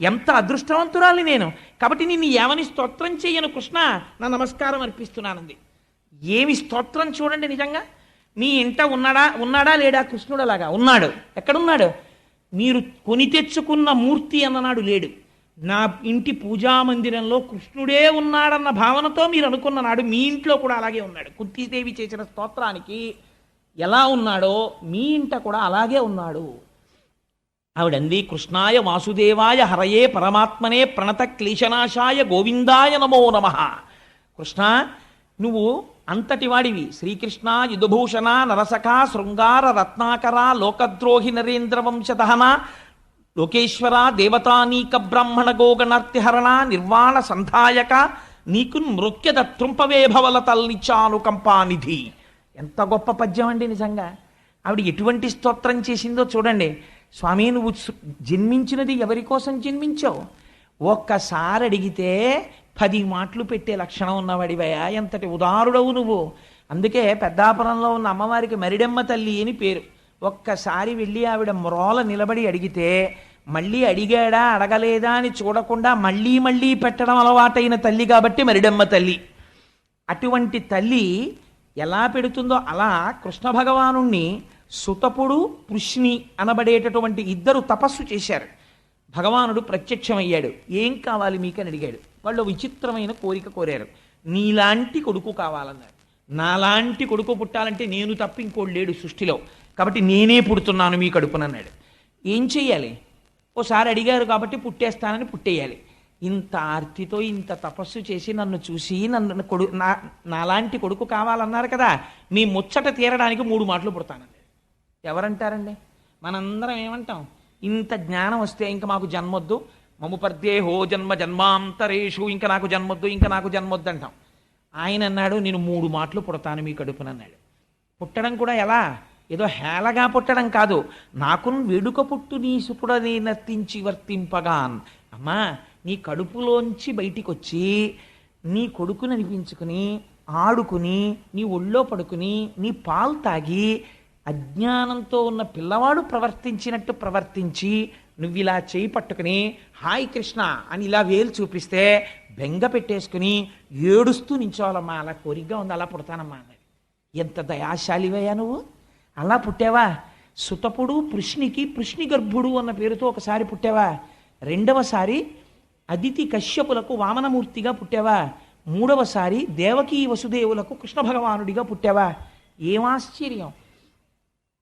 ఎంత అదృష్టవంతురాలి నేను. కాబట్టి నిన్ను ఏమని స్తోత్రం చేయను కృష్ణ, నా నమస్కారం అర్పిస్తున్నానంది. ఏమి స్తోత్రం చూడండి. నిజంగా మీ ఇంట ఉన్నాడా లేడా? కృష్ణుడు అలాగా ఉన్నాడు. ఎక్కడున్నాడు? మీరు కొని తెచ్చుకున్న మూర్తి అన్ననాడు లేడు. నా ఇంటి పూజామందిరంలో కృష్ణుడే ఉన్నాడన్న భావనతో మీరు అనుకున్న నాడు మీ ఇంట్లో కూడా అలాగే ఉన్నాడు. కుంతీదేవి చేసిన స్తోత్రానికి ఎలా ఉన్నాడో మీ ఇంట కూడా అలాగే ఉన్నాడు. ఆవిడంది కృష్ణాయ వాసుదేవాయ హరయే పరమాత్మనే ప్రణత క్లేశనాశాయ గోవిందాయ నమో నమః. కృష్ణ నువ్వు అంతటి వాడివి. శ్రీకృష్ణ యుధభూషణ నరసఖ శృంగార రత్నాకర లోకద్రోహి నరేంద్ర వంశదహన లోకేశ్వర దేవతానీక బ్రాహ్మణ గోగణార్తిహరణ నిర్వాణ సంధాయక నీకు నృత్యద త్రుంపవే భవల తల్లిచానుకంపానిధి. ఎంత గొప్ప పద్యం అండి. నిజంగా ఆవిడ ఎటువంటి స్తోత్రం చేసిందో చూడండి. స్వామి నువ్వు జన్మించినది ఎవరి కోసం జన్మించావు? ఒక్కసారి అడిగితే 10 మాటలు పెట్టే లక్షణం ఉన్నవాడివయా. ఎంతటి ఉదారుడవు నువ్వు. అందుకే పెద్దాపురంలో ఉన్న అమ్మవారికి మరిడెమ్మ తల్లి అని పేరు. ఒక్కసారి వెళ్ళి ఆవిడ మ్రోల నిలబడి అడిగితే మళ్ళీ అడిగాడా అడగలేదా అని చూడకుండా మళ్ళీ మళ్ళీ పెట్టడం అలవాటైన తల్లి కాబట్టి మరిడెమ్మ తల్లి. అటువంటి తల్లి ఎలా పెడుతుందో అలా కృష్ణ భగవానుణ్ణి సుతపుడు పృష్ణి అనబడేటటువంటి ఇద్దరు తపస్సు చేశారు. భగవానుడు ప్రత్యక్షమయ్యాడు. ఏం కావాలి మీకని అడిగాడు. వాళ్ళు విచిత్రమైన కోరిక కోరారు. నీలాంటి కొడుకు కావాలన్నారు. నాలాంటి కొడుకు పుట్టాలంటే నేను తప్ప ఇంకోడు లేడు సృష్టిలో, కాబట్టి నేనే పుడుతున్నాను మీ కడుపునన్నాడు. ఏం చెయ్యాలి? ఓసారి అడిగారు కాబట్టి పుట్టేస్తానని పుట్టేయాలి. ఇంత ఆర్తితో ఇంత తపస్సు చేసి నన్ను చూసి నాలాంటి కొడుకు కావాలన్నారు కదా, మీ ముచ్చట తీరడానికి 3 మాటలు పుడతానండి. ఎవరంటారండి? మనందరం ఏమంటాం? ఇంత జ్ఞానం వస్తే ఇంకా మాకు జన్మొద్దు, మము పర్దేహో జన్మ జన్మాంతరేషు, ఇంకా నాకు జన్మొద్దు, ఇంకా నాకు జన్మొద్దు అంటాం. ఆయన అన్నాడు నేను 3 మాటలు పుడతాను మీ కడుపునన్నాడు. పుట్టడం కూడా ఎలా? ఏదో హేళగా పుట్టడం కాదు. నాకు వేడుక పుట్టు నీ సుకుడని నర్తించి వర్తింపగాన్. అమ్మా నీ కడుపులోంచి బయటికి వచ్చి నీ కొడుకుని అనిపించుకుని ఆడుకుని నీ ఒళ్ళో పడుకుని నీ పాలు తాగి అజ్ఞానంతో ఉన్న పిల్లవాడు ప్రవర్తించినట్టు ప్రవర్తించి నువ్వు ఇలా చేయి పట్టుకుని హాయ్ కృష్ణ అని ఇలా వేలు చూపిస్తే బెంగ పెట్టేసుకుని ఏడుస్తూ నించోవాలమ్మా. అలా కోరికగా ఉంది, అలా పుడతానమ్మా అన్నది. ఎంత దయాశాలివయ్యా నువ్వు. అలా పుట్టావా? సుతపుడు పృష్ణికి పృష్ణి గర్భుడు అన్న పేరుతో ఒకసారి పుట్టావా? రెండవసారి అదితి కశ్యపులకు వామనమూర్తిగా పుట్టావా? మూడవసారి దేవకీ వసుదేవులకు కృష్ణ భగవానుడిగా పుట్టావా? ఏం ఆశ్చర్యం.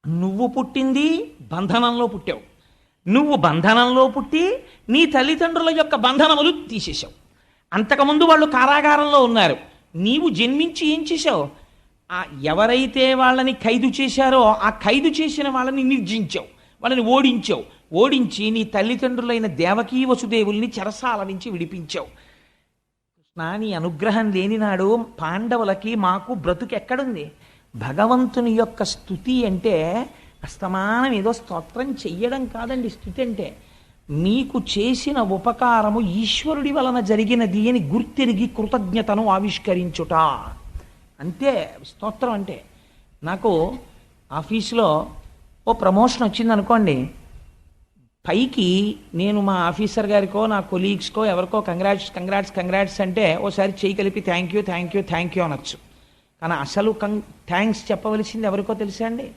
నువ్వు పుట్టింది బంధనంలో పుట్టావు. నువ్వు బంధనంలో పుట్టి నీ తల్లిదండ్రుల యొక్క బంధనములు తీసేశావు. అంతకుముందు వాళ్ళు కారాగారంలో ఉన్నారు. నీవు జన్మించి ఏం చేశావు? ఎవరైతే వాళ్ళని ఖైదు చేశారో ఆ ఖైదు చేసిన వాళ్ళని నిర్జించావు, వాళ్ళని ఓడించావు. ఓడించి నీ తల్లిదండ్రులైన దేవకీ వసుదేవుల్ని చెరసాల నుంచి విడిపించావు. కృష్ణ నీ అనుగ్రహం లేనినాడు పాండవులకి మాకు బ్రతుకు ఎక్కడుంది? భగవంతుని యొక్క స్తుతి అంటే అస్తమానం ఏదో స్తోత్రం చెయ్యడం కాదండి. స్తుతి అంటే మీకు చేసిన ఉపకారము ఈశ్వరుడి వలన జరిగినది అని గుర్తిరిగి కృతజ్ఞతను ఆవిష్కరించుట అంతే స్తోత్రం అంటే. నాకు ఆఫీసులో ఓ ప్రమోషన్ వచ్చింది అనుకోండి, పైకి నేను మా ఆఫీసర్ గారికో నా కొలీగ్స్కో ఎవరికో కంగ్రాట్స్ అంటే ఓసారి చేయి కలిపి థ్యాంక్ యూ అనొచ్చు. కానీ అసలు థ్యాంక్స్ చెప్పవలసింది ఎవరికో తెలుసా అండి?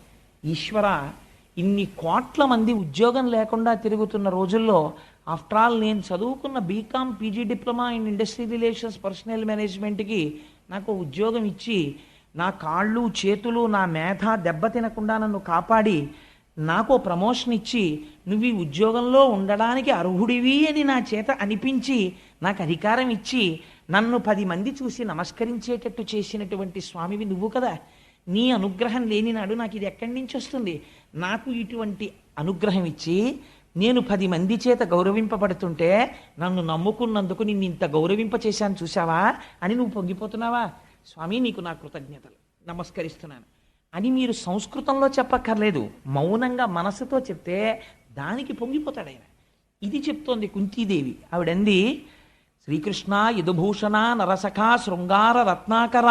ఈశ్వర, ఇన్ని కోట్ల మంది ఉద్యోగం లేకుండా తిరుగుతున్న రోజుల్లో ఆఫ్టర్ ఆల్ నేను చదువుకున్న BCom PG diploma in industry relations personnel మేనేజ్మెంట్కి నాకు ఉద్యోగం ఇచ్చి నా కాళ్ళు చేతులు నా మేధ దెబ్బతినకుండా నన్ను కాపాడి నాకు ప్రమోషన్ ఇచ్చి నువ్వు ఈ ఉద్యోగంలో ఉండడానికి అర్హుడివి అని నా చేత అనిపించి నాకు అధికారం ఇచ్చి నన్ను 10 మంది చూసి నమస్కరించేటట్టు చేసినటువంటి స్వామివి నువ్వు కదా. నీ అనుగ్రహం లేని నాడు నాకు ఇది ఎక్కడి నుంచి వస్తుంది? నాకు ఇటువంటి అనుగ్రహం ఇచ్చి నేను 10 మంది చేత గౌరవింపబడుతుంటే నన్ను నమ్ముకున్నందుకు నిన్ను ఇంత గౌరవింప చేశాను చూసావా అని నువ్వు పొంగిపోతున్నావా? స్వామి నీకు నా కృతజ్ఞతలు, నమస్కరిస్తున్నాను అని మీరు సంస్కృతంలో చెప్పక్కర్లేదు, మౌనంగా మనసుతో చెప్తే దానికి పొంగిపోతాడు ఆయన. ఇది చెప్తోంది కుంతీదేవి. ఆవిడంది, శ్రీకృష్ణ యదుభూషణ నరసఖ శృంగార రత్నాకర,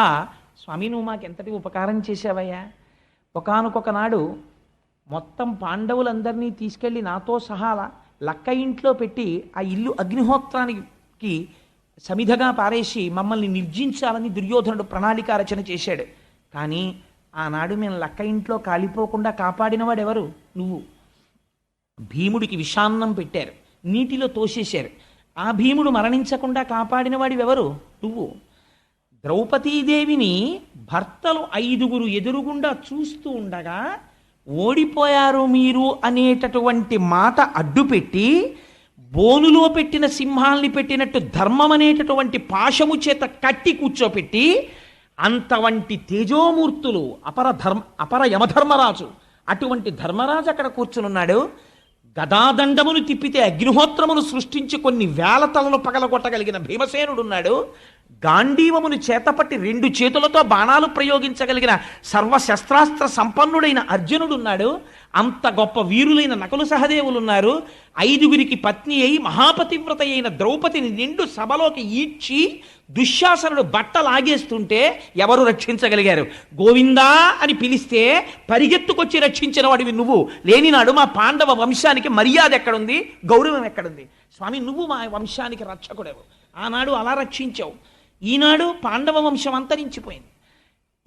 స్వామి నువ్వు మాకెంతటి ఉపకారం చేశావయ్యా. ఒకానొక నాడు మొత్తం పాండవులందరినీ తీసుకెళ్ళి నాతో సహా లక్క ఇంట్లో పెట్టి ఆ ఇల్లు అగ్నిహోత్రానికి సమిధగా పారేసి మమ్మల్ని నిర్జించాలని దుర్యోధనుడు ప్రణాళిక రచన చేశాడు. కానీ ఆనాడు మేము లక్క ఇంట్లో కాలిపోకుండా కాపాడినవాడు ఎవరు? నువ్వు. భీముడికి విషాన్నం పెట్టారు, నీటిలో తోసేశారు. ఆ భీముడు మరణించకుండా కాపాడినవాడు ఎవరు? నువ్వు. ద్రౌపదీదేవిని భర్తలు 5గురు ఎదురుగుండా చూస్తూ ఉండగా ఓడిపోయారు మీరు అనేటటువంటి మాట అడ్డుపెట్టి బోనులో పెట్టిన సింహాల్ని పెట్టినట్టు ధర్మం అనేటటువంటి పాశము చేత కట్టి కూర్చోపెట్టి అంతవంటి తేజోమూర్తులు అపర యమధర్మరాజు, అటువంటి ధర్మరాజు అక్కడ కూర్చునున్నాడు. గదాదండమును తిప్పితే అగ్నిహోత్రమును సృష్టించి కొన్ని వేల తలలు పగలగొట్టగలిగిన భీమసేనుడున్నాడు. గాంధీవమును చేతపట్టి 2 చేతులతో బాణాలు ప్రయోగించగలిగిన సర్వశస్త్రాస్త్ర సంపన్నుడైన అర్జునుడున్నాడు. అంత గొప్ప వీరులైన నకులు సహదేవులున్నారు. 5గురికి పత్ని అయి మహాపతివ్రత అయిన ద్రౌపదిని నిండు సభలోకి ఈడ్చి దుశ్శాసనుడు బట్టలాగేస్తుంటే ఎవరు రక్షించగలిగారు? గోవిందా అని పిలిస్తే పరిగెత్తుకొచ్చి రక్షించిన వాడివి నువ్వు. లేనినాడు మా పాండవ వంశానికి మర్యాద ఎక్కడుంది? గౌరవం ఎక్కడుంది? స్వామి నువ్వు మా వంశానికి రక్షకుడవు. ఆనాడు అలా రక్షించావు. ఈనాడు పాండవ వంశం అంతరించిపోయింది.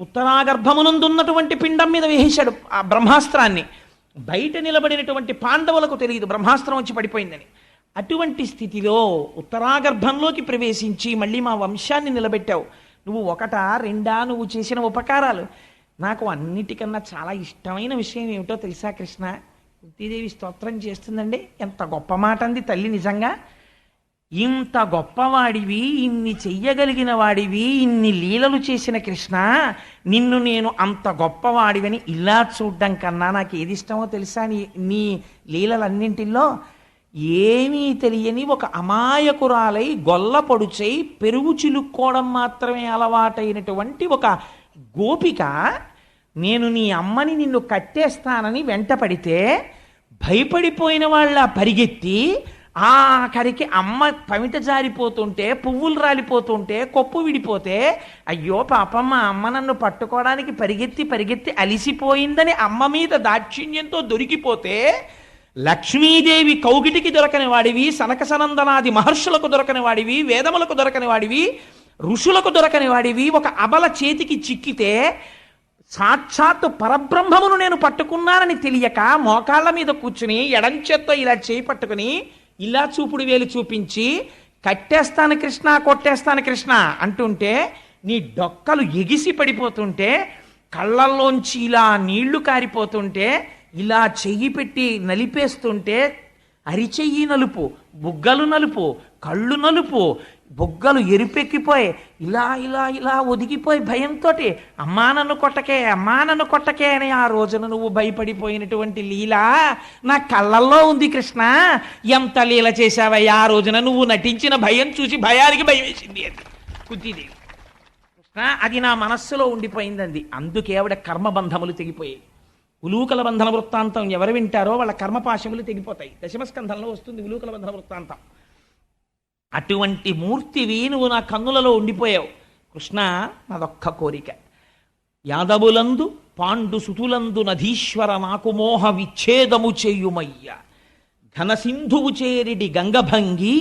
ఉత్తరాగర్భమునందున్నటువంటి పిండం మీద వేసేశాడు ఆ బ్రహ్మాస్త్రాన్ని. బయట నిలబడినటువంటి పాండవులకు తెలియదు బ్రహ్మాస్త్రం వచ్చి పడిపోయిందని. అటువంటి స్థితిలో ఉత్తరాగర్భంలోకి ప్రవేశించి మళ్ళీ మా వంశాన్ని నిలబెట్టావు. నువ్వు 1, 2 నువ్వు చేసిన ఉపకారాలు. నాకు అన్నిటికన్నా చాలా ఇష్టమైన విషయం ఏమిటో తెలుసా కృష్ణ? కుంతీదేవి స్తోత్రం చేస్తుందండి. ఎంత గొప్ప మాట అంది తల్లి. నిజంగా ఇంత గొప్పవాడివి, ఇన్ని చెయ్యగలిగిన వాడివి, ఇన్ని లీలలు చేసిన కృష్ణ, నిన్ను నేను అంత గొప్పవాడివని ఇలా చూడ్డం కన్నా నాకు ఏది ఇష్టమో తెలుసా? నీ లీలలన్నింటిలో ఏమీ తెలియని ఒక అమాయకురాలై గొల్ల పొడుచై పెరుగు చిలుక్కోవడం మాత్రమే అలవాటైనటువంటి ఒక గోపిక, నేను నీ అమ్మని నిన్ను కట్టేస్తానని వెంట పడితే భయపడిపోయిన వాళ్ళ పరిగెత్తి ఆఖరికి అమ్మ పమిట జారిపోతుంటే, పువ్వులు రాలిపోతుంటే, కొప్పు విడిపోతే అయ్యో పాపమ్మ అమ్మ నన్ను పట్టుకోవడానికి పరిగెత్తి అలిసిపోయిందని అమ్మ మీద దాక్షిణ్యంతో దొరికిపోతే, లక్ష్మీదేవి కౌగిటికి దొరకని వాడివి, సనక సనందనాది మహర్షులకు దొరకని వాడివి, వేదములకు దొరకని వాడివి, ఋషులకు దొరకని వాడివి, ఒక అబల చేతికి చిక్కితే సాక్షాత్తు పరబ్రహ్మమును నేను పట్టుకున్నానని తెలియక మోకాళ్ళ మీద కూర్చుని ఎడంచేత్తో ఇలా చేయి పట్టుకుని ఇలా చూపుడు వేలు చూపించి కట్టేస్తాను కృష్ణ, కొట్టేస్తాను కృష్ణ అంటుంటే, నీ డొక్కలు ఎగిసి పడిపోతుంటే, కళ్ళల్లోంచి ఇలా నీళ్లు కారిపోతుంటే, ఇలా చెయ్యి పెట్టి నలిపేస్తుంటే, అరిచెయ్యి నలుపు, బుగ్గలు నలుపు, కళ్ళు నలుపు, బుగ్గలు ఎరిపెక్కిపోయి ఇలా ఇలా ఇలా ఒదిగిపోయి భయంతో అమ్మా నన్ను కొట్టకే అని ఆ రోజున నువ్వు భయపడిపోయినటువంటి లీల నా కళ్ళల్లో ఉంది కృష్ణ. ఎంత లీల చేశావయ్యా ఆ రోజున. నువ్వు నటించిన భయం చూసి భయానికి భయం వేసింది అది కుంతీదేవి. కృష్ణ అది నా మనస్సులో ఉండిపోయిందండి. అందుకే ఆవిడ కర్మబంధములు తెగిపోయాయి. ఉలూకల బంధన వృత్తాంతం ఎవరు వింటారో వాళ్ళ కర్మపాశములు తెగిపోతాయి. దశమస్కంధంలో వస్తుంది ఉలూకల బంధన వృత్తాంతం. అటువంటి మూర్తివి నువ్వు నా కన్నులలో ఉండిపోయావు కృష్ణ. నాదొక్క కోరిక, యాదవులందు పాండు సుతులందు నధీశ్వర నాకు మోహ విచ్ఛేదము చేయుమయ్య, ఘనసింధువు చేరిడి గంగభంగి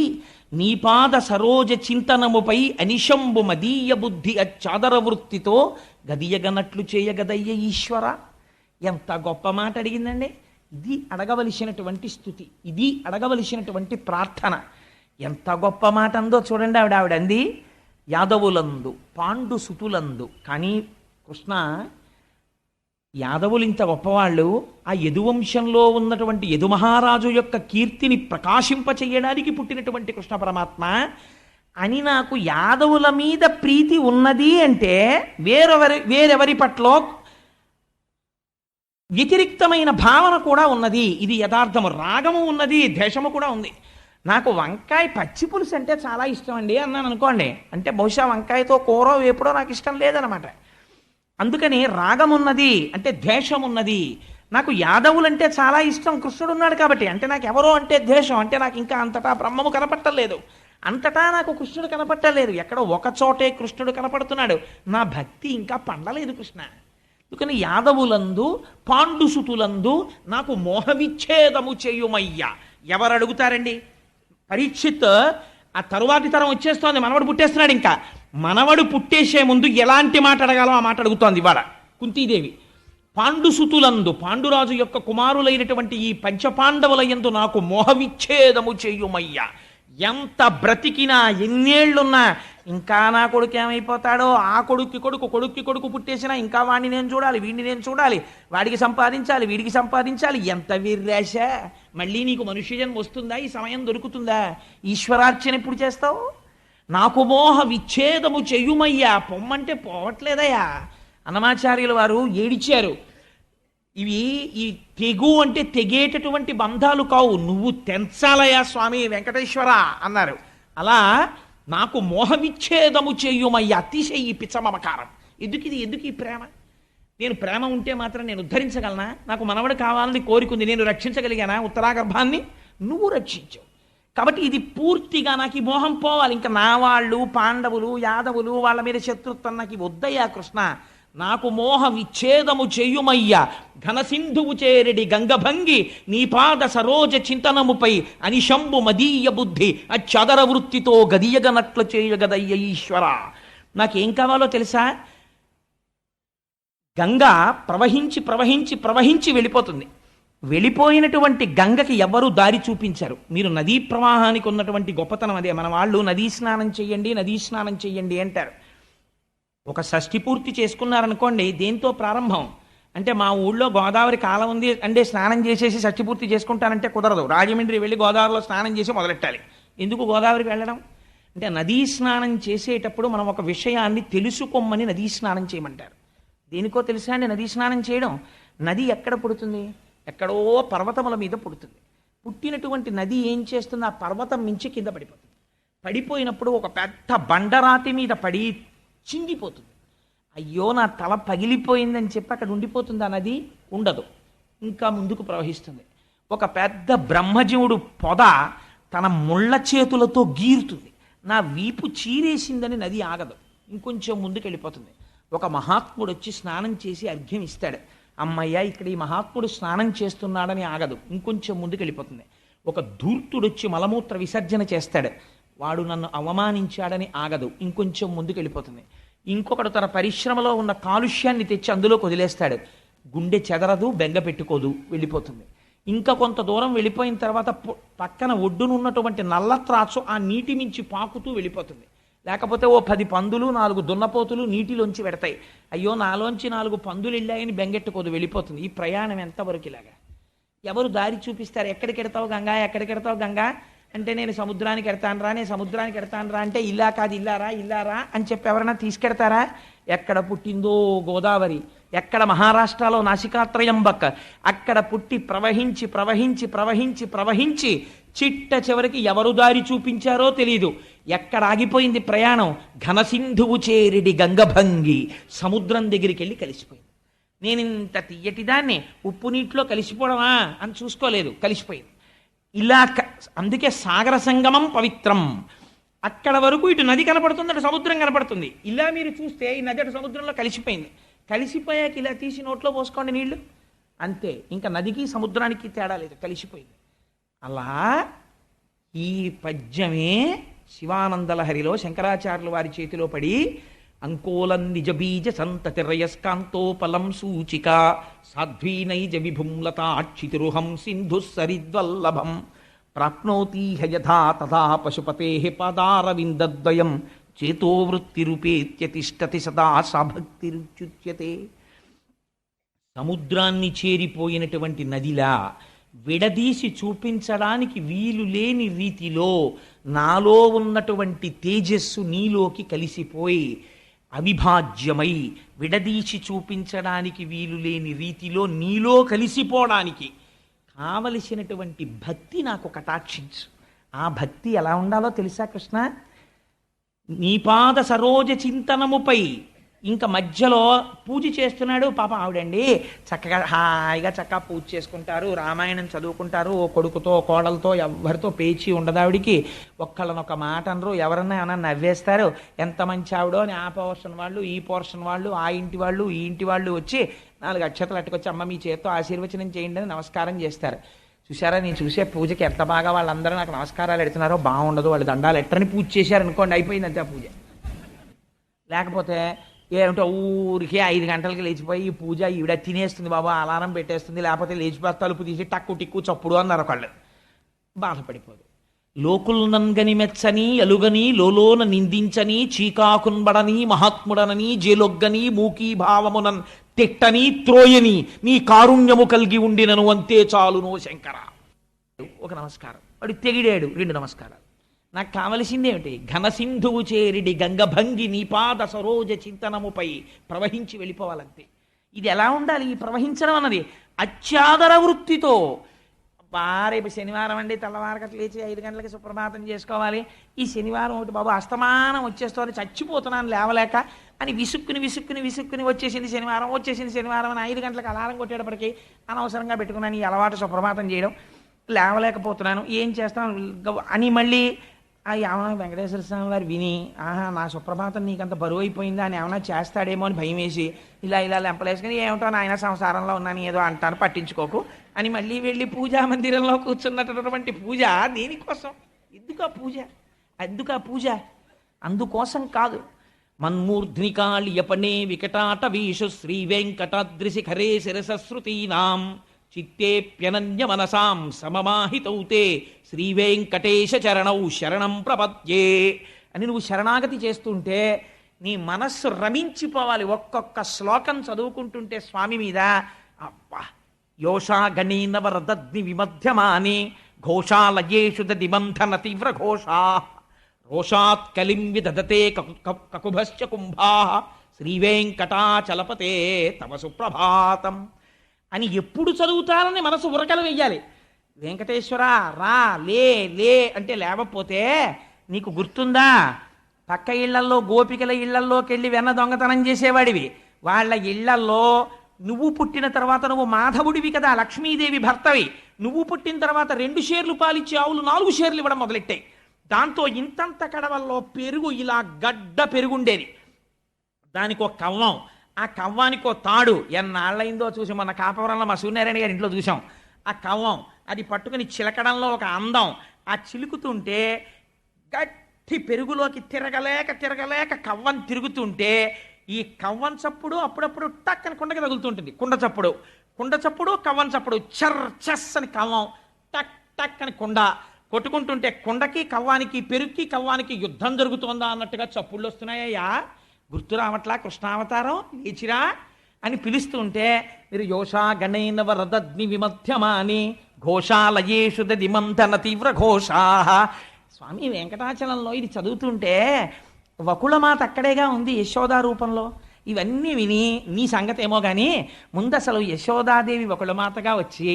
నీపాద సరోజ చింతనముపై అనిశంబు మదీయ బుద్ధి అచ్చాదర వృత్తితో గదియగనట్లు చేయగదయ్య ఈశ్వర. ఎంత గొప్ప మాట అడిగిందండి. ఇది అడగవలసినటువంటి స్థుతి, ఇది అడగవలసినటువంటి ప్రార్థన. ఎంత గొప్ప మాట అందో చూడండి. ఆవిడంది యాదవులందు పాండు సుతులందు. కానీ కృష్ణ, యాదవులు ఇంత గొప్పవాళ్ళు, ఆ యదువంశంలో ఉన్నటువంటి యదుమహారాజు యొక్క కీర్తిని ప్రకాశింపచేయడానికి పుట్టినటువంటి కృష్ణ పరమాత్మ అని నాకు యాదవుల మీద ప్రీతి ఉన్నది అంటే వేరెవరి పట్ల వ్యతిరిక్తమైన భావన కూడా ఉన్నది. ఇది యథార్థము. రాగము ఉన్నది, ద్వేషము కూడా ఉంది. నాకు వంకాయ పచ్చి పులుసు అంటే చాలా ఇష్టం అండి అన్నాను అనుకోండి, అంటే బహుశా వంకాయతో కూర వేపుడో నాకు ఇష్టం లేదనమాట. అందుకని రాగం ఉన్నది అంటే ద్వేషం ఉన్నది. నాకు యాదవులంటే చాలా ఇష్టం, కృష్ణుడు ఉన్నాడు కాబట్టి. అంటే నాకు ఎవరో అంటే ద్వేషం, అంటే నాకు ఇంకా అంతటా బ్రహ్మము కనపట్టలేదు, అంతటా నాకు కృష్ణుడు కనపట్టలేదు. ఎక్కడో ఒక చోటే కృష్ణుడు కనపడుతున్నాడు. నా భక్తి ఇంకా పండలేదు కృష్ణ. అందుకని యాదవులందు పాండుసుతులందు నాకు మోహవిచ్ఛేదము చేయుమయ్యా. ఎవరు అడుగుతారండి? పరీక్షిత్ ఆ తరువాతి తరం వచ్చేస్తోంది, మనవడు పుట్టేస్తున్నాడు. ఇంకా మనవడు పుట్టేసే ముందు ఎలాంటి మాట అడగాలో ఆ మాట అడుగుతోంది ఇవాళ కుంతీదేవి. పాండుసుతులందు, పాండురాజు యొక్క కుమారులైనటువంటి ఈ పంచపాండవుల యందు నాకు మోహవిచ్ఛేదము చేయుమయ్యా. ఎంత బ్రతికినా ఎన్నేళ్లున్నా ఇంకా నా కొడుకు ఏమైపోతాడో, ఆ కొడుక్కి కొడుకు పుట్టేసినా ఇంకా వాడిని నేను చూడాలి, వీడిని నేను చూడాలి, వాడికి సంపాదించాలి, వీడికి సంపాదించాలి. ఎంత వీర్రాశ! మళ్ళీ నీకు మనుష్య జన్మ వస్తుందా? ఈ సమయం దొరుకుతుందా? ఈశ్వరార్చన ఎప్పుడు చేస్తావు? నాకు మోహ విచ్ఛేదము చెయ్యుమయ్యా. పొమ్మంటే పోవట్లేదయ్యా. అన్నమాచార్యుల వారు ఏడిచారు. ఇవి ఈ తెగు అంటే తెగేటటువంటి బంధాలు కావు, నువ్వు తెంచాలయా స్వామి వెంకటేశ్వర అన్నారు. అలా నాకు మోహవిచ్ఛేదము చేయుమయ్యా. అతిశయి పిచ్చమమకారం. ఎందుకు ఈ ప్రేమ? నేను ప్రేమ ఉంటే మాత్రం నేను ఉద్ధరించగలనా? నాకు మనవడు కావాలని కోరికుంది, నేను రక్షించగలిగానా ఉత్తరాగర్భాన్ని? నువ్వు రక్షించావు కాబట్టి ఇది పూర్తిగా నాకు ఈ మోహం పోవాలి. ఇంకా నా వాళ్ళు పాండవులు యాదవులు వాళ్ళ మీద శత్రుత్వం నాకు వద్దయ్యా కృష్ణ. నాకు మోహ విచ్ఛేదము చేయుమయ్యా. ఘనసింధువు చేరెడి గంగభంగి నీ పాద సరోజ చింతనముపై అనిశంబు మదీయ బుద్ధి అచ్చదర వృత్తితో గదియగనట్లు చేయగదయ్య ఈశ్వర. నాకేం కావాలో తెలుసా? గంగ ప్రవహించి ప్రవహించి ప్రవహించి వెళ్ళిపోతుంది. వెళ్ళిపోయినటువంటి గంగకి ఎవరు దారి చూపించారు. మీరు నదీ ప్రవాహానికి ఉన్నటువంటి గొప్పతనం అదే. మన వాళ్ళు నదీ స్నానం చెయ్యండి అంటారు. ఒక షష్ఠి పూర్తి చేసుకున్నారనుకోండి, దేంతో ప్రారంభం అంటే మా ఊళ్ళో గోదావరి కాలం ఉంది అంటే స్నానం చేసేసి షష్ఠి పూర్తి చేసుకుంటానంటే కుదరదు. రాజమండ్రి వెళ్ళి గోదావరిలో స్నానం చేసి మొదలెట్టాలి. ఎందుకు గోదావరికి వెళ్ళడం అంటే నదీ స్నానం చేసేటప్పుడు మనం ఒక విషయాన్ని తెలుసుకోమని నదీ స్నానం చేయమంటారు. దేనికో తెలుసా అండి నదీ స్నానం చేయడం? నది ఎక్కడ పుడుతుంది? ఎక్కడో పర్వతముల మీద పుడుతుంది. పుట్టినటువంటి నది ఏం చేస్తుంది? ఆ పర్వతం మించి కింద పడిపోతుంది. పడిపోయినప్పుడు ఒక పెద్ద బండరాతి మీద పడి చింగిపోతుంది. అయ్యో నా తల పగిలిపోయిందని చెప్పి అక్కడ ఉండిపోతుంది ఆ నది? ఉండదు, ఇంకా ముందుకు ప్రవహిస్తుంది. ఒక పెద్ద బ్రహ్మజీవుడు పొద తన ముళ్ళ చేతులతో గీరుతుంది. నా వీపు చీరేసిందని నది ఆగదు, ఇంకొంచెం ముందుకు వెళ్ళిపోతుంది. ఒక మహాత్ముడు వచ్చి స్నానం చేసి అర్ఘ్యం ఇస్తాడు. అమ్మయ్య ఇక్కడ ఈ మహాత్ముడు స్నానం చేస్తున్నాడని ఆగదు, ఇంకొంచెం ముందుకు వెళ్ళిపోతుంది. ఒక ధూర్తుడు వచ్చి మలమూత్ర విసర్జన చేస్తాడు. వాడు నన్ను అవమానించాడని ఆగదు, ఇంకొంచెం ముందుకు వెళ్ళిపోతుంది. ఇంకొకడు తన పరిశ్రమలో ఉన్న కాలుష్యాన్ని తెచ్చి అందులో వదిలేస్తాడు. గుండె చెదరదు, బెంగ పెట్టుకోదు, వెళ్ళిపోతుంది. ఇంకా కొంత దూరం వెళ్ళిపోయిన తర్వాత పక్కన ఒడ్డునున్నటువంటి నల్ల త్రాచు ఆ నీటి మించి పాకుతూ వెళ్ళిపోతుంది. లేకపోతే ఓ 10 పందులు 4 దున్నపోతులు నీటిలోంచి పెడతాయి. అయ్యో నాలోంచి 4 పందులు వెళ్ళాయని బెంగెట్టుకోదు, వెళ్ళిపోతుంది. ఈ ప్రయాణం ఎంతవరకు ఇలాగా? ఎవరు దారి చూపిస్తారు? ఎక్కడికి ఎడతావు గంగా, ఎక్కడికి ఎడతావు గంగా అంటే నేను సముద్రానికి ఎడతానరా, నేను సముద్రానికి ఎడతానరా అంటే ఇలా కాదు ఇల్లారా అని చెప్పి ఎవరైనా తీసుకెడతారా? ఎక్కడ పుట్టిందో గోదావరి, ఎక్కడ మహారాష్ట్రలో నాసికాత్రయంబక్, అక్కడ పుట్టి ప్రవహించి ప్రవహించి ప్రవహించి ప్రవహించి చిట్ట చివరికి ఎవరు దారి చూపించారో తెలియదు. ఎక్కడ ఆగిపోయింది ప్రయాణం? ఘనసింధువు చేరిడి గంగభంగి, సముద్రం దగ్గరికి వెళ్ళి కలిసిపోయింది. నేను ఇంత తీయటి దాన్ని ఉప్పు నీటిలో కలిసిపోవడమా అని చూసుకోలేదు, కలిసిపోయింది. ఇలా అందుకే సాగర సంగమం పవిత్రం. అక్కడ వరకు ఇటు నది కనపడుతుంది, అటు సముద్రం కనపడుతుంది. ఇలా మీరు చూస్తే ఈ నది అటు సముద్రంలో కలిసిపోయింది. కలిసిపోయాక ఇలా తీసి నోట్లో పోసుకోండి నీళ్లు, అంతే. ఇంకా నదికి సముద్రానికి తేడా లేదు, కలిసిపోయింది. అలా ఈ పద్యమే శివానందలహరిలో శంకరాచార్యుల వారి చేతిలో పడి అంకోలం నిజబీజ సంతతి రయస్కాంతోపలం సూచిక సాధ్వీనైజ విభుంలతాక్షితిరుహం సింధు సరిద్వల్లభం ప్రాప్నోతి యథా తథా పశుపతే పాదారవిందద్వయం చేతోవృత్తిరుపేత్య తిష్టతి సదా సభక్తిరుచ్యుత్యతే. సముద్రాన్ని చేరిపోయినటువంటి నదిలా విడదీసి చూపించడానికి వీలు లేని రీతిలో నాలో ఉన్నటువంటి తేజస్సు నీలోకి కలిసిపోయి అవిభాజ్యమై విడదీసి చూపించడానికి వీలు లేని రీతిలో నీలో కలిసిపోవడానికి కావలసినటువంటి భక్తి నాకు కటాక్షించు. ఆ భక్తి ఎలా ఉండాలో తెలుసా కృష్ణ? నీపాద సరోజ చింతనముపై ఇంకా మధ్యలో పూజ చేస్తున్నాడు పాప ఆవిడండి, చక్కగా హాయిగా చక్కగా పూజ చేసుకుంటారు, రామాయణం చదువుకుంటారు, ఓ కొడుకుతో కోడలతో ఎవరితో పేచి ఉండదు ఆవిడికి, ఒక్కళ్ళనొక మాట అనరు, ఎవరన్నా ఏమన్నా నవ్వేస్తారు, ఎంత మంచి ఆవిడో అని ఆ పోర్షన్ వాళ్ళు ఈ పోర్షన్ వాళ్ళు ఆ ఇంటి వాళ్ళు ఈ ఇంటి వాళ్ళు వచ్చి 4 అక్షతలు అట్టుకొచ్చి అమ్మ మీ చేత్తో ఆశీర్వచనం చేయండి అని నమస్కారం చేస్తారు. చూసారా, నేను చూసే పూజకి ఎంత బాగా వాళ్ళందరూ నాకు నమస్కారాలు ఎడుతున్నారో, బాగుండదు వాళ్ళు దండాలు ఎట్టని పూజ చేశారనుకోండి, అయిపోయింది అంతే పూజ. లేకపోతే ఏమిటో ఊరికే 5 గంటలకి లేచిపోయి ఈ పూజ ఈవిడ తినేస్తుంది బాబా, అలారం పెట్టేస్తుంది, లేకపోతే లేచిపోతే తలుపు తీసి టక్కు టిక్కు చప్పుడు అన్నారు ఒకళ్ళు. బాధపడిపోదు. లోకుల్నంగని మెచ్చని అలుగని లోలోన నిందించని చీకాకున్బడని మహాత్ముడనని జేలొగ్గని మూకీ భావమునన్ తిట్టని త్రోయని నీ కారుణ్యము కలిగి ఉండినను అంతే చాలునో శంకర. ఒక నమస్కారం. వాడు తెగిడాడు, 2 నమస్కారాలు. నాకు కావలసింది ఏమిటి? ఘనసింధువు చేరిడి గంగభంగి నీపాద సరోజ చింతనముపై ప్రవహించి వెళ్ళిపోవాలంతే. ఇది ఎలా ఉండాలి ఈ ప్రవహించడం అన్నది? అత్యాదర వృత్తితో. రేపు శనివారం అండి, తెల్లవారకట్లు లేచి 5 గంటలకి సుప్రభాతం చేసుకోవాలి, ఈ శనివారం ఒకటి బాబు అస్తమానం వచ్చేస్తోంది, చచ్చిపోతున్నాను లేవలేక అని విసుక్కుని వచ్చేసింది శనివారం అని 5 గంటలకు అలారం కొట్టేటప్పటికి అనవసరంగా పెట్టుకున్నాను ఈ అలవాటు సుప్రభాతం చేయడం, లేవలేకపోతున్నాను, ఏం చేస్తాను అని మళ్ళీ ఏమన్నా వెంకటేశ్వర స్వామి వారు విని నా సుప్రభాతం నీకంత బరువు అయిపోయిందా అని ఏమన్నా చేస్తాడేమో అని భయం వేసి ఇలా లెంపలేసుకుని ఏమిటో నాయన సంసారంలో ఉన్నాను ఏదో అంటాను పట్టించుకోకు అని మళ్ళీ వెళ్ళి పూజా మందిరంలో కూర్చున్నటువంటి పూజ దేనికోసం? ఎందుకు ఆ పూజ? అందుకోసం కాదు. మన్మూర్ధ్నికాళియపనే వికటాట వీషు శ్రీ వెంకటాద్రిశిఖరే శిరసశ్రుతీనాం చిత్తేప్యనన్య మనసాం సమమాహితౌతే శ్రీ వెంకటేశ చరణౌ శరణం ప్రపద్యే అని నువ్వు శరణాగతి చేస్తుంటే నీ మనస్సు రమించిపోవాలి. ఒక్కొక్క శ్లోకం చదువుకుంటుంటే స్వామి మీద అబ్బా యోషా గణీనవరదగ్ని విమధ్యమాని ఘోషాలయేషు దిమంథన తీవ్ర ఘోషా రోషాత్ కలిం విదధతే కకుభశ్చ కుంభా శ్రీవేంకటాచలపతే తవ సుప్రభాతం అని ఎప్పుడు చదువుతారని మనసు ఉరకలు వెయ్యాలి. వెంకటేశ్వర రా లే అంటే లేవపోతే నీకు గుర్తుందా? పక్క ఇళ్లల్లో గోపికల ఇళ్లల్లోకి వెళ్ళి వెన్న దొంగతనం చేసేవాడివి, వాళ్ళ ఇళ్లల్లో నువ్వు పుట్టిన తర్వాత నువ్వు మాధవుడివి కదా, లక్ష్మీదేవి భర్తవి, నువ్వు పుట్టిన తర్వాత 2 షేర్లు పాలిచ్చే ఆవులు 4 షేర్లు ఇవ్వడం మొదలెట్టాయి. దాంతో ఇంతంత కడవల్లో పెరుగు ఇలా గడ్డ పెరుగుండేది, దానికి ఒక కవ్వం, ఆ కవ్వానికి ఒక తాడు, ఎన్నాళ్ళైందో చూసి మన కాపవరంలో మా సూర్యనారాయణ గారి ఇంట్లో చూసాం. ఆ కవ్వం అది పట్టుకుని చిలకడంలో ఒక అందం, ఆ చిలుకుతుంటే గట్టి పెరుగులోకి తిరగలేక కవ్వం తిరుగుతుంటే ఈ కవ్వం చప్పుడు అప్పుడప్పుడు టక్ అని కుండకి తగులుతుంటుంది, కుండ చప్పుడు కవ్వం చప్పుడు, చెస్ అని కవ్వం, టక్ అని కుండ కొట్టుకుంటుంటే కుండకి కవ్వానికి పెరుగుకి కవ్వానికి యుద్ధం జరుగుతోందా అన్నట్టుగా చప్పుళ్ళు వస్తున్నాయ్యా. గుర్తు రావట్లా కృష్ణావతారం? లేచిరా అని పిలుస్తుంటే మీరు యోషా గణైనవ రదగ్ని విమధ్యమాని ఘోషాలయేషు దిమంథన తీవ్ర ఘోషా. స్వామి వెంకటాచలంలో ఇది చదువుతుంటే వకుళమాత అక్కడేగా ఉంది యశోదా రూపంలో. ఇవన్నీ విని నీ సంగతి ఏమో కానీ ముందు అసలు యశోదాదేవి వకుళమాతగా వచ్చి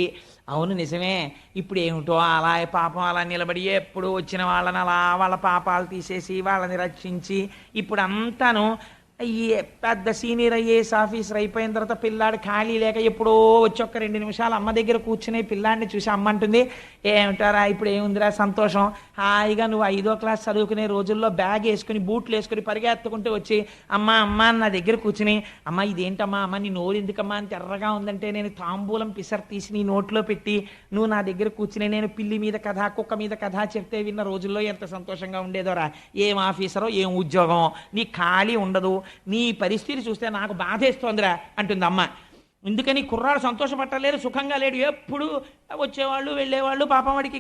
అవును నిజమే, ఇప్పుడు ఏమిటో అలా పాపం అలా నిలబడి ఎప్పుడు వచ్చిన వాళ్ళని అలా వాళ్ళ పాపాలు తీసేసి వాళ్ళని రక్షించి ఇప్పుడు అంతాను ఈ పెద్ద సీనియర్ ఐఏఎస్ ఆఫీసర్ అయిపోయిన తర్వాత పిల్లాడు ఖాళీ లేక ఎప్పుడో వచ్చి 2 నిమిషాలు అమ్మ దగ్గర కూర్చుని పిల్లాడిని చూసి అమ్మ అంటుంది, ఏమిటారా ఇప్పుడు ఏముందిరా సంతోషం, హాయిగా నువ్వు 5వ క్లాస్ చదువుకునే రోజుల్లో బ్యాగ్ వేసుకుని బూట్లు వేసుకుని పరిగెత్తుకుంటూ వచ్చి అమ్మ నా దగ్గర కూర్చుని అమ్మ ఇదేంటమ్మా అమ్మ నీ నోరు ఎందుకమ్మా అని తెర్రగా ఉందంటే నేను తాంబూలం పిసర్ తీసి నీ నోట్లో పెట్టి నువ్వు నా దగ్గర కూర్చుని నేను పిల్లి మీద కథ కుక్క మీద కథ చెప్తే విన్న రోజుల్లో ఎంత సంతోషంగా ఉండేదోరా. ఏం ఆఫీసరో ఏం ఉద్యోగం, నీ ఖాళీ ఉండదు, నీ పరిస్థితి చూస్తే నాకు బాధేస్తోందిరా అంటుంది అమ్మ. ఎందుకని కుర్రాడు సంతోషపట్టలేరు, సుఖంగా లేడు, ఎప్పుడు వచ్చేవాళ్ళు వెళ్ళేవాళ్ళు, పాపం వాడికి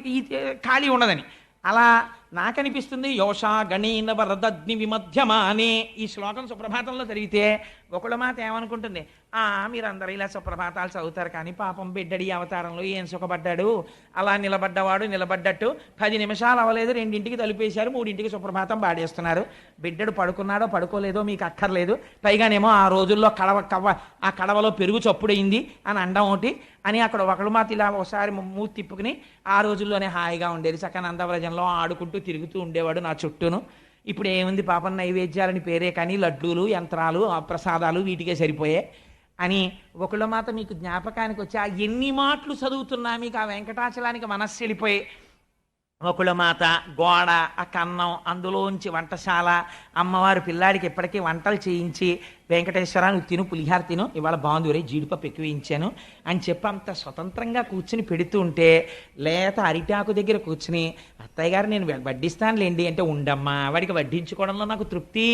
ఖాళీ ఉండదని. అలా నాకనిపిస్తుంది యోషా గణేన వరదగ్ని విమధ్యమానే ఈ శ్లోకం సుప్రభాతంలో చదివితే ఒకళ్ళ మాట ఏమనుకుంటుంది, మీరందరూ ఇలా సుప్రభాతాలు చదువుతారు కానీ పాపం బిడ్డడి అవతారంలో ఏం సుఖపడ్డాడు, అలా నిలబడ్డవాడు నిలబడ్డట్టు 10 నిమిషాలు అవ్వలేదు 2ంటికి తలుపేశారు 3ంటికి సుప్రభాతం పాడేస్తున్నారు, బిడ్డడు పడుకున్నాడో పడుకోలేదో మీకు అక్కర్లేదు, పైగానేమో ఆ రోజుల్లో ఆ కడవలో పెరుగు చప్పుడైంది అని అండం ఒకటి అని అక్కడ ఒకళ్ళు మాత ఇలా ఒకసారి మూతి తిప్పుకుని ఆ రోజుల్లోనే హాయిగా ఉండేది, చక్కగా నందవ్రజంలో ఆడుకుంటూ తిరుగుతూ ఉండేవాడు నా చుట్టూను. ఇప్పుడు ఏముంది పాపం నైవేద్యాలని పేరే కానీ లడ్డూలు యంత్రాలు ప్రసాదాలు వీటికే సరిపోయే అని ఒకళ్ళ మాత మీకు జ్ఞాపకానికి వచ్చి ఆ ఎన్ని మాటలు చదువుతున్నా మీకు ఆ వెంకటాచలానికి మనస్సు వెళ్ళిపోయి ఒకళ్ళ మాత గోడ ఆ కన్నం అందులోంచి వంటశాల అమ్మవారు పిల్లాడికి ఎప్పటికీ వంటలు చేయించి వెంకటేశ్వర నువ్వు తిను పులిహార తిను ఇవాళ బాగుంది రే జీడిపప్పు ఎక్కువ వేయించాను అని చెప్పి అంత స్వతంత్రంగా కూర్చుని పెడుతూ ఉంటే లేత అరిటాకు దగ్గర కూర్చుని అత్తయ్య గారు నేను వడ్డిస్తానులేండి అంటే ఉండమ్మా వాడికి వడ్డించుకోవడంలో నాకు తృప్తి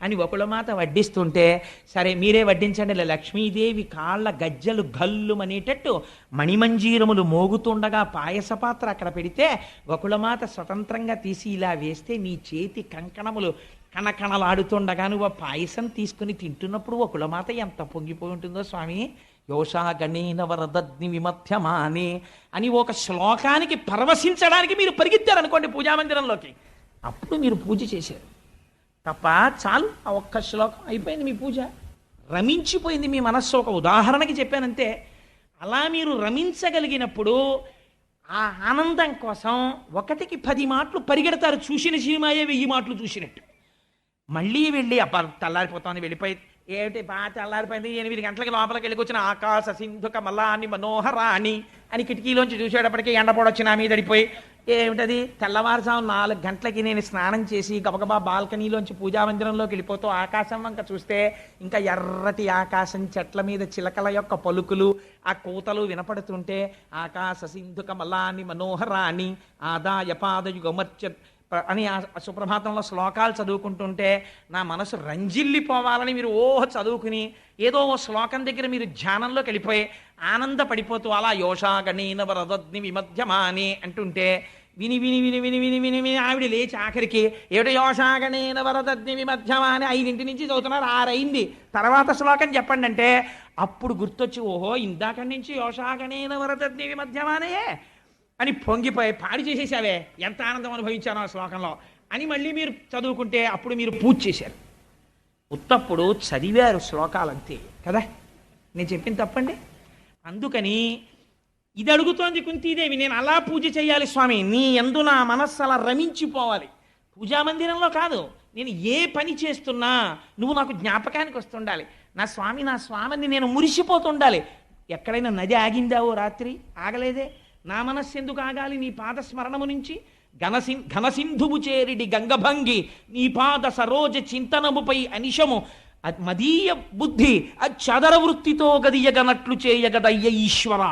అని ఒకళ్ళ మాత వడ్డిస్తుంటే సరే మీరే వడ్డించండి లక్ష్మీదేవి కాళ్ళ గజ్జలు గల్లుమనేటట్టు మణిమంజీరములు మోగుతుండగా పాయస పాత్ర అక్కడ పెడితే ఒకళ్ళ మాత స్వతంత్రంగా తీసి ఇలా వేస్తే నీ చేతి కంకణములు కణకణలాడుతుండగా నువ్వు పాయసం తీసుకుని తింటున్నప్పుడు ఒకళ్ళ మాత ఎంత పొంగిపోయి ఉంటుందో స్వామి. యోషా గణేన వరదగ్ని విమధ్యమాని అని ఒక శ్లోకానికి పరవశించడానికి మీరు పరిగెత్తారనుకోండి పూజామందిరంలోకి, అప్పుడు మీరు పూజ చేశారు తప్ప చాలు ఆ ఒక్క శ్లోకం అయిపోయింది మీ పూజ, రమించిపోయింది మీ మనస్సు. ఒక ఉదాహరణకి చెప్పానంతే. అలా మీరు రమించగలిగినప్పుడు ఆ ఆనందం కోసం 1కి 10 మాటలు పరిగెడతారు, చూసిన సినిమాయే 1000 మాటలు చూసినట్టు. మళ్ళీ వెళ్ళి తెల్లారిపోతాను వెళ్ళిపోయి ఏమిటి బాగా తెల్లారిపోయింది 8 గంటలకి లోపలికి వెళ్ళి కూర్చుని ఆకాశ సింధుక మల్లాని మనోహరాణి అని కిటికీలోంచి చూసేటప్పటికి ఎండపొడొచ్చి నా మీద పడిపోయి ఏమిటది తెల్లవారుజాము 4 గంటలకి నేను స్నానం చేసి గబగబా బాల్కనీలోంచి పూజామందిరంలోకి వెళ్ళిపోతూ ఆకాశం వంక చూస్తే ఇంకా ఎర్రటి ఆకాశం, చెట్ల మీద చిలకల యొక్క పలుకులు ఆ కూతలు వినపడుతుంటే ఆకాశ సింధుక మల్లాని మనోహరాణి ఆదాయ పాదయుగమర్చ అని ఆ సుప్రభాతంలో శ్లోకాలు చదువుకుంటుంటే నా మనసు రంజిల్లిపోవాలని మీరు చదువుకుని ఏదో ఓ శ్లోకం దగ్గర మీరు ధ్యానంలోకి వెళ్ళిపోయి ఆనందపడిపోతూ అలా యోషా గణేన వరదగ్ని విమధ్యమాని అంటుంటే విని విని విని విని విని విని విని ఆవిడ లేచి ఆఖరికి ఏమిటో యోషా గణేన వరదగ్ని విమధ్యమాని 5 నుంచి చదువుతున్నారు 6 అయింది తర్వాత శ్లోకం చెప్పండి అంటే అప్పుడు గుర్తొచ్చి ఓహో ఇందాక నుంచి యోషా గణేన వరదగ్ని విమధ్యమానయే అని పొంగిపోయి పాడి చేసేసావే ఎంత ఆనందం అనుభవించానో ఆ శ్లోకంలో అని మళ్ళీ మీరు చదువుకుంటే అప్పుడు మీరు పూజ చేశారు. ఉత్తప్పుడు చదివారు శ్లోకాలంతే కదా, నేను చెప్పింది తప్పండి. అందుకని ఇది అడుగుతోంది కుంతీదేవి, నేను అలా పూజ చేయాలి స్వామి, నీ యందు నా మనస్సు అలా రమించిపోవాలి. పూజామందిరంలో కాదు, నేను ఏ పని చేస్తున్నా నువ్వు నాకు జ్ఞాపకానికి వస్తుండాలి. నా స్వామిని నేను మురిసిపోతుండాలి. ఎక్కడైనా నది ఆగిందావో రాత్రి ఆగలేదే, నా మనస్సు ఎందుకు ఆగాలి నీ పాద స్మరణము నుంచి? ఘనసింధువు చేరిడి గంగభంగి నీ పాద సరోజ చింతనముపై అనిశము మదీయ బుద్ధి చదర వృత్తితో గదియగనట్లు చేయగదయ్య ఈశ్వర.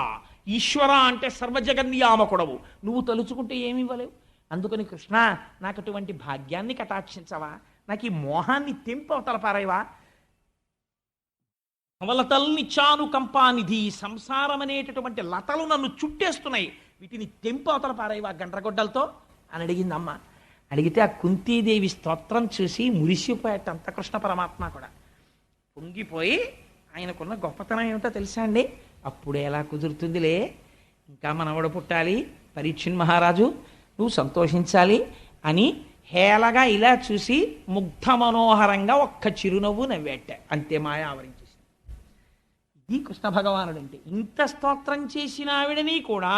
ఈశ్వర అంటే సర్వజగన్యామకుడవు, నువ్వు తలుచుకుంటే ఏమి ఇవ్వలేవు. అందుకని కృష్ణ నాకు అటువంటి భాగ్యాన్ని కటాక్షించవా, నాకు ఈ మోహాన్ని తెంపు అవతల పారేవా. అవలతల్నిచ్చాను కంపానిధి, సంసారం అనేటటువంటి లతలు నన్ను చుట్టేస్తున్నాయి, వీటిని తెంపు అవతల పారేవా గండ్రగొడ్డలతో అని అడిగింది అమ్మ. అడిగితే ఆ కుంతీదేవి స్తోత్రం చూసి మురిసిపోయేటంత కృష్ణ పరమాత్మ కూడా పొంగిపోయి ఆయనకున్న గొప్పతనం ఏమిటో తెలుసా అండి, అప్పుడు ఎలా కుదురుతుందిలే, ఇంకా మనవడు పుట్టాలి పరీక్షణ్ మహారాజు, నువ్వు సంతోషించాలి అని హేళగా ఇలా చూసి ముగ్ధ మనోహరంగా ఒక్క చిరునవ్వు నవ్వేట, అంతే మాయ ఆవరించేసింది. ఇది కృష్ణ భగవానుడు అంటే. ఇంత స్తోత్రం చేసిన ఆవిడని కూడా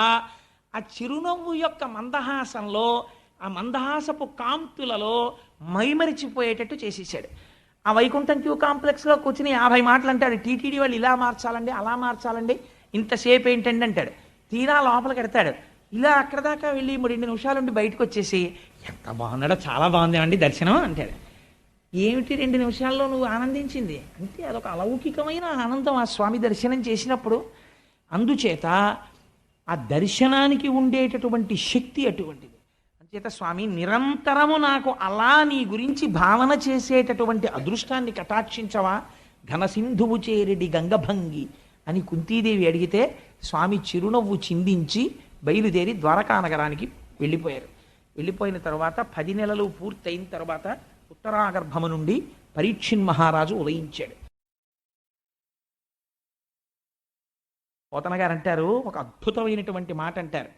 ఆ చిరునవ్వు యొక్క మందహాసంలో, ఆ మందహాసపు కాంతులలో మైమరిచిపోయేటట్టు చేసేసాడు. ఆ వైకుంఠం క్యూ కాంప్లెక్స్లో కూర్చుని 50 మాటలు అంటాడు, టీటీడీ వాళ్ళు ఇలా మార్చాలండి అలా మార్చాలండి ఇంతసేపు ఏంటండి అంటాడు. తీరా లోపలికి ఎడతాడు, ఇలా అక్కడ దాకా వెళ్ళి 2 నిమిషాలు ఉండి బయటకు వచ్చేసి ఎంత బాగున్నాడో చాలా బాగుందేమండి దర్శనం అంటాడు. ఏమిటి 2 నిమిషాల్లో నువ్వు ఆనందించింది అంటే అదొక అలౌకికమైన ఆనందం ఆ స్వామి దర్శనం చేసినప్పుడు. అందుచేత ఆ దర్శనానికి ఉండేటటువంటి శక్తి అటువంటిది. అందుచేత స్వామి నిరంతరము నాకు అలా నీ గురించి భావన చేసేటటువంటి అదృష్టాన్ని కటాక్షించవా, ఘనసింధువు చేరిడి గంగభంగి అని కుంతీదేవి అడిగితే స్వామి చిరునవ్వు చిందించి బయలుదేరి ద్వారకా నగరానికి వెళ్ళిపోయారు. వెళ్ళిపోయిన తర్వాత 10 నెలలు పూర్తయిన తర్వాత ఉత్తరాగర్భము నుండి పరీక్షిన్ మహారాజు ఉదయించాడు. పోతన గారు అంటారు, ఒక అద్భుతమైనటువంటి మాట అంటారు.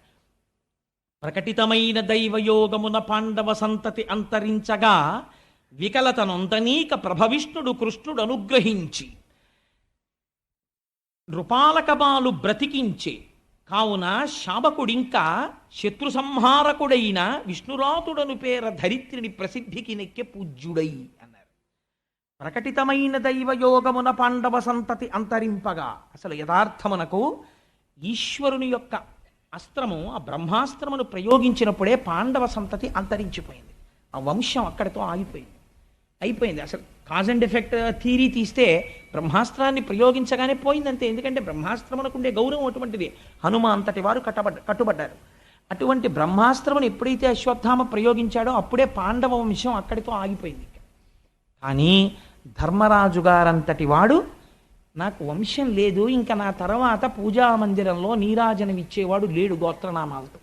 ప్రకటితమైన దైవయోగమున పాండవ సంతతి అంతరించగా వికలతనొంతనీక ప్రభవిష్ణుడు కృష్ణుడు అనుగ్రహించి నృపాలకబాలు బ్రతికించే కావున శాబకుడింకా శత్రు సంహారకుడైన విష్ణురాతుడను పేర ధరిత్రిని ప్రసిద్ధికి నెక్కే పూజ్యుడై అన్నారు. ప్రకటితమైన దైవయోగమున పాండవ సంతతి అంతరింపగా, అసలు యథార్థమునకు ఈశ్వరుని యొక్క అస్త్రము, ఆ బ్రహ్మాస్త్రమును ప్రయోగించినప్పుడే పాండవ సంతతి అంతరించిపోయింది. ఆ వంశం అక్కడితో అయిపోయింది. అసలు కాజ్ అండ్ ఎఫెక్ట్ థీరీ తీస్తే బ్రహ్మాస్త్రాన్ని ప్రయోగించగానే పోయిందంతే. ఎందుకంటే బ్రహ్మాస్త్రమునకు ఉండే గౌరవం అటువంటిది. హనుమ అంతటి వారు కట్టుబడ్డారు. అటువంటి బ్రహ్మాస్త్రమును ఎప్పుడైతే అశ్వత్థామ ప్రయోగించాడో అప్పుడే పాండవ వంశం అక్కడితో ఆగిపోయింది. కానీ ధర్మరాజు గారంతటి వాడు, నాకు వంశం లేదు, ఇంకా నా తర్వాత పూజా మందిరంలో నీరాజనం ఇచ్చేవాడు లేడు గోత్రనామాలతో